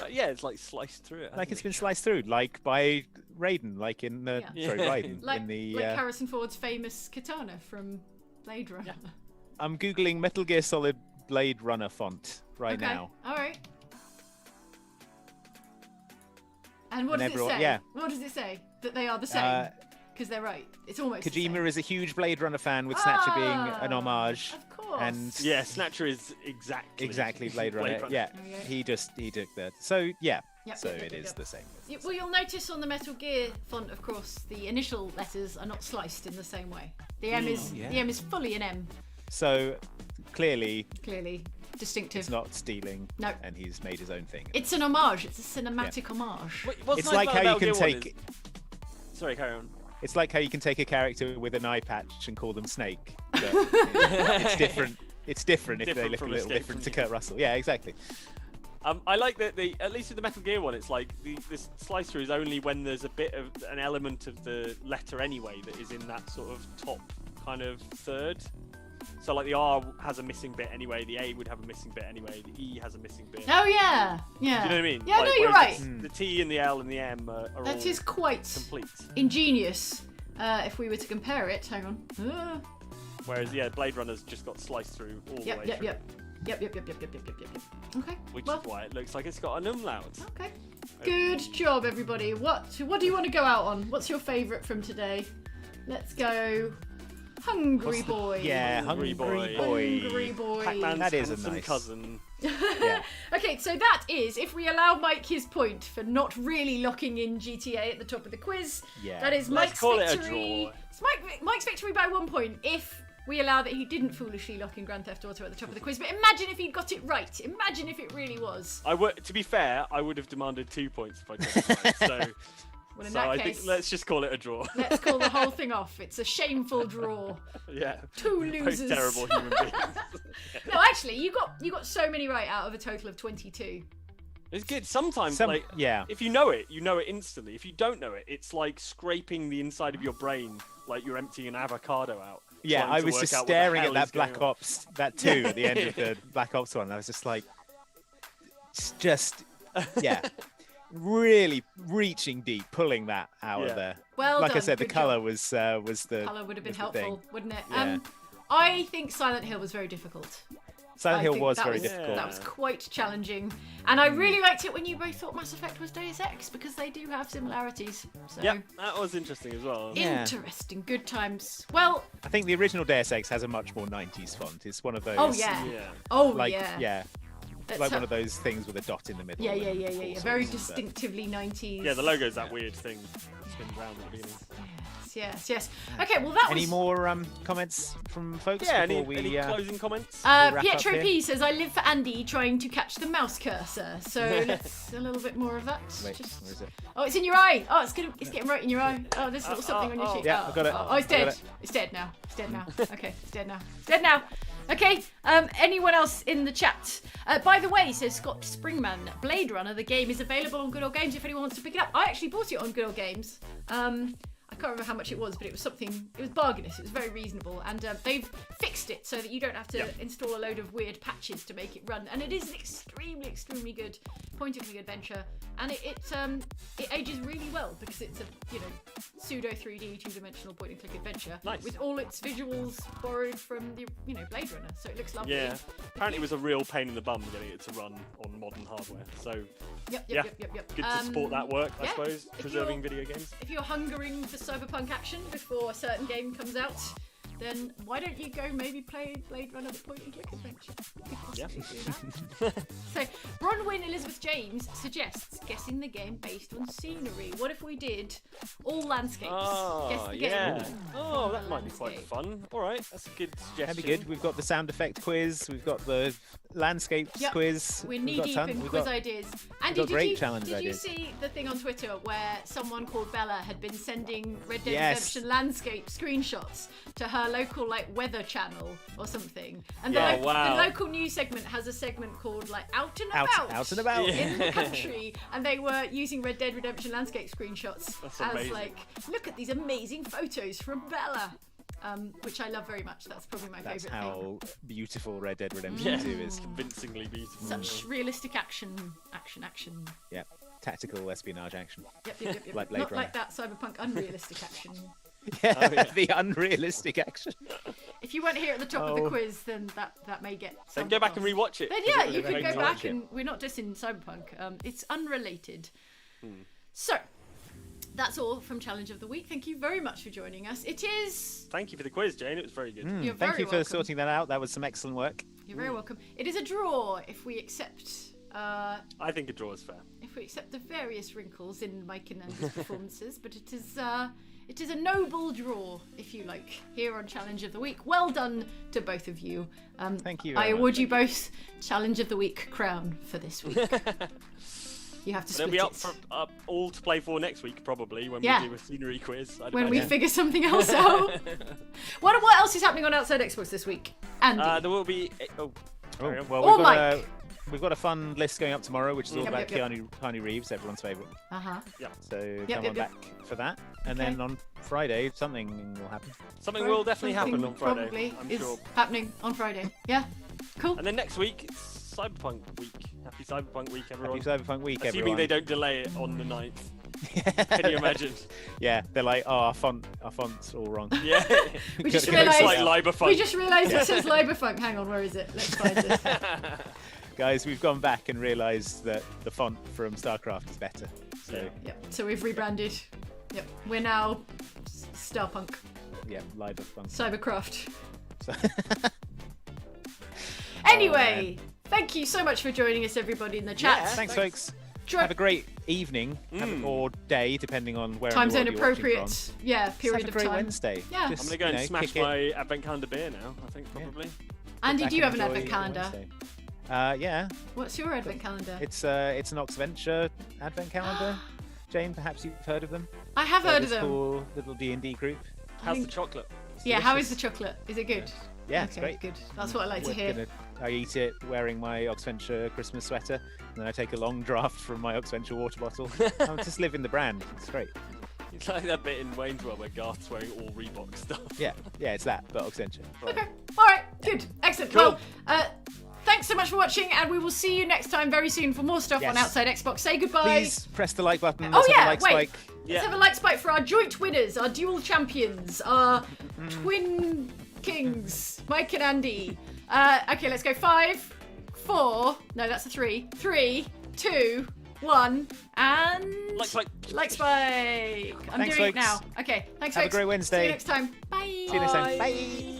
Speaker 2: Yeah, it's like sliced through it.
Speaker 3: like
Speaker 2: hasn't
Speaker 3: it's
Speaker 2: it?
Speaker 3: been sliced through, like by Raiden, like in the
Speaker 4: Yeah.
Speaker 3: sorry, Raiden
Speaker 4: Like,
Speaker 3: in the.
Speaker 4: like Harrison Ford's famous katana from Blade Runner.
Speaker 3: I'm googling Metal Gear Solid Blade Runner font right
Speaker 4: Okay.
Speaker 3: now.
Speaker 4: All right. And what
Speaker 3: And
Speaker 4: does
Speaker 3: everyone-
Speaker 4: it say?
Speaker 3: yeah.
Speaker 4: What does it say? That they are the same? Because they're right. It's almost the same.
Speaker 3: Kojima is a huge Blade Runner fan, with Snatcher being an
Speaker 4: Ah,
Speaker 3: homage.
Speaker 4: Of course.
Speaker 3: And
Speaker 2: Yeah, Snatcher is exactly
Speaker 3: Blade Runner. Yeah,
Speaker 4: Okay.
Speaker 3: he took that. So yeah,
Speaker 4: Yep,
Speaker 3: so
Speaker 4: yep,
Speaker 3: it
Speaker 4: yep,
Speaker 3: is
Speaker 4: yep.
Speaker 3: the same.
Speaker 4: Well, you'll notice on the Metal Gear font, of course, the initial letters are not sliced in the same way. The M is
Speaker 3: yeah.
Speaker 4: the M is fully an M,
Speaker 3: So clearly,
Speaker 4: clearly distinctive.
Speaker 3: it's not stealing,
Speaker 4: No.
Speaker 3: and he's made his own thing.
Speaker 4: It's an homage. It's a cinematic homage.
Speaker 3: It's like how you can take.
Speaker 2: Sorry, carry on.
Speaker 3: It's like how you can take a character with an eye patch and call them Snake. But it's different. It's different if they
Speaker 2: Different
Speaker 3: look a
Speaker 2: from
Speaker 3: little
Speaker 2: Escape
Speaker 3: different
Speaker 2: from
Speaker 3: to Kurt Russell. Yeah, exactly.
Speaker 2: I like that at least with the Metal Gear one, it's like this slice through is only when there's a bit of an element of the letter anyway that is in that sort of top kind of third. So like the R has a missing bit anyway, the A would have a missing bit anyway, the E has a missing bit.
Speaker 4: Oh yeah, yeah.
Speaker 2: Do you know what I mean?
Speaker 4: Yeah,
Speaker 2: Like,
Speaker 4: no, you're
Speaker 2: whereas
Speaker 4: right.
Speaker 2: The T and the L and the M are
Speaker 4: That
Speaker 2: all
Speaker 4: is quite
Speaker 2: complete.
Speaker 4: ingenious. If we were to compare it, hang on.
Speaker 2: Whereas yeah, Blade Runner's just got sliced through all the
Speaker 4: Yep,
Speaker 2: way
Speaker 4: yep,
Speaker 2: through.
Speaker 4: yep. Yep. Okay.
Speaker 2: Which
Speaker 4: well,
Speaker 2: is why it looks like it's got an umlaut.
Speaker 4: okay. Good job, everybody. What do you want to go out on? What's your favourite from today? Let's go. Hungry Boy.
Speaker 3: Yeah,
Speaker 2: Hungry
Speaker 3: Hungry
Speaker 2: Boy.
Speaker 3: Boy.
Speaker 4: Hungry Boy.
Speaker 2: Pac-Man's
Speaker 3: That is a
Speaker 2: handsome
Speaker 3: nice-
Speaker 2: cousin.
Speaker 3: Yeah.
Speaker 4: Okay, so that is, if we allow Mike his point for not really locking in GTA at the top of the quiz,
Speaker 3: Yeah.
Speaker 4: that is
Speaker 2: Let's
Speaker 4: Mike's
Speaker 2: call it a
Speaker 4: victory.
Speaker 2: draw.
Speaker 4: It's Mike's victory by 1 point if we allow that he didn't foolishly lock in Grand Theft Auto at the top of the quiz. But imagine if he'd got it right. Imagine if it really was.
Speaker 2: To be fair, I would have demanded 2 points if I got it right. So,
Speaker 4: Well, in
Speaker 2: so
Speaker 4: that
Speaker 2: I
Speaker 4: case,
Speaker 2: think let's just call it a draw.
Speaker 4: let's call the whole thing off. It's a shameful draw.
Speaker 2: Yeah.
Speaker 4: Two
Speaker 2: Both
Speaker 4: losers.
Speaker 2: terrible human beings.
Speaker 4: No, actually, you got so many right out of a total of 22.
Speaker 2: It's good. Sometimes,
Speaker 3: Some-
Speaker 2: like,
Speaker 3: yeah.
Speaker 2: if you know it instantly. If you don't know it, it's like scraping the inside of your brain, like you're emptying an avocado out.
Speaker 3: Yeah,
Speaker 2: trying
Speaker 3: I
Speaker 2: to
Speaker 3: was
Speaker 2: work
Speaker 3: just
Speaker 2: out what the
Speaker 3: staring
Speaker 2: hell
Speaker 3: at
Speaker 2: is
Speaker 3: that Black
Speaker 2: going on.
Speaker 3: Ops, that 2 at the end of the Black Ops one. I was just like, it's just, yeah, really reaching deep, pulling that out
Speaker 2: Yeah.
Speaker 3: of there.
Speaker 4: Well
Speaker 3: Like I
Speaker 4: done,
Speaker 3: said, the
Speaker 4: good
Speaker 3: color
Speaker 4: job.
Speaker 3: was the
Speaker 4: Colour would have been
Speaker 3: was the thing.
Speaker 4: helpful, wouldn't it?
Speaker 3: Yeah.
Speaker 4: I think Silent Hill was very difficult.
Speaker 3: Silent
Speaker 4: I
Speaker 3: Hill
Speaker 4: think
Speaker 3: was
Speaker 4: that
Speaker 3: very
Speaker 4: was,
Speaker 3: difficult.
Speaker 4: That was quite challenging. And I really liked it when you both thought Mass Effect was Deus Ex because they do have similarities. So
Speaker 2: Yep, that was interesting as well.
Speaker 3: Yeah.
Speaker 4: interesting. Good times. Well,
Speaker 3: I think the original Deus Ex has a much more 90s font. It's one of those.
Speaker 4: oh yeah.
Speaker 2: Yeah.
Speaker 4: Oh
Speaker 3: Like
Speaker 4: yeah. Let's
Speaker 3: like
Speaker 4: have-
Speaker 3: one of those things with a dot in the middle.
Speaker 4: Yeah.
Speaker 3: and all
Speaker 4: Very
Speaker 3: sorts of-
Speaker 4: distinctively 90s.
Speaker 2: Yeah, the logo's that weird thing that spins around at the beginning.
Speaker 4: Yes. Okay, well that
Speaker 3: Any
Speaker 4: was.
Speaker 3: more comments from folks
Speaker 2: Yeah,
Speaker 3: before
Speaker 2: any
Speaker 3: we?
Speaker 2: closing comments?
Speaker 3: wrap up
Speaker 4: Pietro
Speaker 3: here?
Speaker 4: P says, I live for Andy trying to catch the mouse cursor. So let's a little bit more of that.
Speaker 3: Wait,
Speaker 4: Just-
Speaker 3: where is it?
Speaker 4: Oh, it's in your eye. Oh, it's getting right in your eye. Oh, there's a little something on your cheek.
Speaker 3: Yeah,
Speaker 4: oh,
Speaker 3: I got it.
Speaker 4: Oh, it's
Speaker 3: I
Speaker 4: dead.
Speaker 3: got it.
Speaker 4: It's dead now. It's dead now. Okay, it's dead now. It's dead now. Okay. Anyone else in the chat? By the way, says Scott Springman, Blade Runner. The game is available on Good Old Games if anyone wants to pick it up. I actually bought it on Good Old Games. I can't remember how much it was, but it was something. It was bargainous. It was very reasonable, and they've fixed it so that you don't have to install a load of weird patches to make it run. And it is an extremely good point-and-click adventure, and it ages really well because it's a pseudo 3D two-dimensional point-and-click adventure
Speaker 2: Nice.
Speaker 4: with all its visuals borrowed from the Blade Runner. So it looks lovely.
Speaker 2: Yeah. Apparently, it was a real pain in the bum getting it to run on modern hardware. So,
Speaker 4: Yep.
Speaker 2: good to support that work, I
Speaker 4: yeah,
Speaker 2: suppose,
Speaker 4: if
Speaker 2: preserving
Speaker 4: you're-
Speaker 2: video games.
Speaker 4: If you're hungering for cyberpunk action before a certain game comes out, then why don't you go maybe play Blade Runner the point and click adventure? You could
Speaker 2: Yeah.
Speaker 4: possibly do that. So Bronwyn Elizabeth James suggests guessing the game based on scenery. What if we did all landscapes? Guess
Speaker 2: Oh,
Speaker 4: the
Speaker 2: yeah.
Speaker 4: game.
Speaker 2: Oh,
Speaker 4: on
Speaker 2: that
Speaker 4: the
Speaker 2: might be quite
Speaker 4: landscape.
Speaker 2: fun. All right, that's a good suggestion.
Speaker 3: That'd be good. We've got the sound effect quiz. We've got the landscapes
Speaker 4: Yep.
Speaker 3: quiz.
Speaker 4: We're
Speaker 3: We've
Speaker 4: knee
Speaker 3: got
Speaker 4: deep
Speaker 3: ton-
Speaker 4: in
Speaker 3: we've
Speaker 4: quiz
Speaker 3: got-
Speaker 4: ideas. Andy,
Speaker 3: got great
Speaker 4: did
Speaker 3: challenge
Speaker 4: you
Speaker 3: ideas.
Speaker 4: see the thing on Twitter where someone called Bella had been sending Red Dead
Speaker 3: Yes.
Speaker 4: Redemption landscape screenshots to her local weather channel or something? And
Speaker 2: Yeah,
Speaker 4: the
Speaker 2: wow.
Speaker 4: local news segment has a segment called Out and
Speaker 3: Out-
Speaker 4: About.
Speaker 3: Out and About.
Speaker 4: In the country, and they were using Red Dead Redemption landscape screenshots
Speaker 2: That's
Speaker 4: as
Speaker 2: amazing.
Speaker 4: look at these amazing photos from Bella, which I love very much. That's probably my
Speaker 3: That's
Speaker 4: favourite thing.
Speaker 3: how beautiful Red Dead Redemption
Speaker 2: Yeah,
Speaker 3: 2 is.
Speaker 2: convincingly beautiful.
Speaker 4: Such realistic action.
Speaker 3: Yeah, tactical espionage action.
Speaker 4: Yep.
Speaker 3: Like Blade
Speaker 4: Not
Speaker 3: Runner.
Speaker 4: like that cyberpunk unrealistic action.
Speaker 2: yeah.
Speaker 3: The unrealistic action.
Speaker 4: If you weren't here at the top of the
Speaker 3: Oh.
Speaker 4: quiz, then that may get.
Speaker 2: Then
Speaker 4: some
Speaker 2: go back and
Speaker 4: lost.
Speaker 2: rewatch it.
Speaker 4: Then
Speaker 2: 'cause
Speaker 4: yeah,
Speaker 2: it was
Speaker 4: you
Speaker 2: a
Speaker 4: could
Speaker 2: great
Speaker 4: go
Speaker 2: time.
Speaker 4: back and we're not dissing Cyberpunk. It's unrelated. So that's all from Challenge of the Week. Thank you very much for joining us. It is.
Speaker 2: Thank you for the quiz, Jane. It was very good.
Speaker 4: You're
Speaker 3: Thank
Speaker 4: very
Speaker 3: you for
Speaker 4: welcome.
Speaker 3: sorting that out. That was some excellent work.
Speaker 4: You're very welcome. It is a draw if we accept.
Speaker 2: I think a draw is fair.
Speaker 4: If we accept the various wrinkles in Mike and Andy's performances, but it is a noble draw, if you like, here on Challenge of the Week. Well done to both of you.
Speaker 3: Thank you
Speaker 4: I
Speaker 3: very
Speaker 4: award you both Challenge of the Week crown for this week. You have to
Speaker 2: They'll
Speaker 4: split
Speaker 2: be
Speaker 4: it
Speaker 2: up for all to play for next week, probably, when
Speaker 4: Yeah.
Speaker 2: we do a scenery quiz. I'd
Speaker 4: when we
Speaker 2: imagine.
Speaker 4: figure something else out. What else is happening on Outside Xbox this week? Andy.
Speaker 2: There will be.
Speaker 3: Oh,
Speaker 2: carry on.
Speaker 3: well,
Speaker 4: Or
Speaker 3: we've got
Speaker 4: Mike.
Speaker 3: we've got a fun list going up tomorrow, which is all
Speaker 4: Yep,
Speaker 3: about
Speaker 4: yep,
Speaker 3: Keanu Reeves, everyone's favourite.
Speaker 4: Uh-huh.
Speaker 3: So
Speaker 4: Yep,
Speaker 3: come
Speaker 4: yep,
Speaker 3: on
Speaker 4: yep.
Speaker 3: back for that. And
Speaker 4: Okay.
Speaker 3: then on Friday, something will happen.
Speaker 2: Something will definitely happen on Friday.
Speaker 4: Probably
Speaker 2: I'm
Speaker 4: is
Speaker 2: sure.
Speaker 4: happening on Friday. Yeah. Cool.
Speaker 2: And then next week, it's Cyberpunk week. Happy Cyberpunk week, everyone.
Speaker 3: Happy Cyberpunk week,
Speaker 2: Assuming
Speaker 3: everyone.
Speaker 2: they don't delay it on the 9th. Can you imagine?
Speaker 3: Yeah, they're like, oh, our font's all wrong.
Speaker 2: Yeah.
Speaker 4: We just
Speaker 3: It
Speaker 2: Looks
Speaker 4: realised.
Speaker 2: like Liberfunk.
Speaker 4: We just realised it says Liberfunk. Hang on, where is it? Let's find it.
Speaker 3: Guys, we've gone back and realised that the font from StarCraft is better. So,
Speaker 4: Yep. So we've rebranded. Yep. We're now Starpunk,
Speaker 3: yeah, Liberfunk.
Speaker 4: Cybercraft.
Speaker 3: So
Speaker 4: Anyway, thank you so much for joining us, everybody in the chat.
Speaker 2: Yeah.
Speaker 3: Thanks, folks.
Speaker 4: Dro-
Speaker 3: Have a great evening or day, depending on where
Speaker 4: time
Speaker 3: in the
Speaker 4: zone
Speaker 3: world you're watching
Speaker 4: appropriate.
Speaker 3: from.
Speaker 4: Yeah,
Speaker 3: Just
Speaker 4: period
Speaker 3: have a
Speaker 4: of
Speaker 3: great
Speaker 4: time.
Speaker 3: Wednesday.
Speaker 4: Yeah.
Speaker 3: Just,
Speaker 2: I'm going to go and
Speaker 3: you know,
Speaker 2: smash
Speaker 3: kick it
Speaker 2: my Advent Calendar beer now, I think, probably.
Speaker 4: Andy,
Speaker 3: back
Speaker 4: do you
Speaker 3: and
Speaker 4: have an
Speaker 3: enjoy
Speaker 4: advent
Speaker 3: your
Speaker 4: calendar?
Speaker 3: Wednesday. Yeah,
Speaker 4: What's your advent calendar?
Speaker 3: it's an Oxventure advent calendar. Jane, perhaps you've heard of them.
Speaker 4: I have
Speaker 3: They're
Speaker 4: heard of
Speaker 3: this
Speaker 4: them.
Speaker 3: cool little D&D group.
Speaker 2: How's the
Speaker 4: think-
Speaker 2: chocolate?
Speaker 4: Yeah, how is
Speaker 3: delicious.
Speaker 4: the chocolate? Is it good?
Speaker 3: Yeah,
Speaker 4: okay,
Speaker 3: it's great.
Speaker 4: Good. That's what I like to hear.
Speaker 3: I eat it wearing my Oxventure Christmas sweater, and then I take a long draft from my Oxventure water bottle. I'm just living the brand. It's great.
Speaker 2: It's like that bit in Wayne's World where Garth's wearing all Reebok stuff.
Speaker 3: Yeah, it's that, but Oxventure.
Speaker 4: Okay. All right. Good. Excellent.
Speaker 2: Cool.
Speaker 4: Well, thanks so much for watching, and we will see you next time very soon for more stuff on
Speaker 3: Yes.
Speaker 4: Outside Xbox. Say goodbye.
Speaker 3: Please press the like button.
Speaker 4: Oh
Speaker 3: Let's have
Speaker 4: yeah,
Speaker 3: a like
Speaker 4: wait.
Speaker 3: spike.
Speaker 4: Let's have a like spike for our joint winners, our dual champions, our twin kings, Mike and Andy. Okay, let's go. 5, 4. No, that's a 3. 3, 2, 1, and
Speaker 2: Like
Speaker 4: spike. I'm
Speaker 3: Thanks,
Speaker 4: doing it
Speaker 3: folks.
Speaker 4: now. Okay, thanks,
Speaker 3: Have a
Speaker 4: folks.
Speaker 3: great Wednesday.
Speaker 4: See you next time. Bye.
Speaker 3: See you next time. Bye.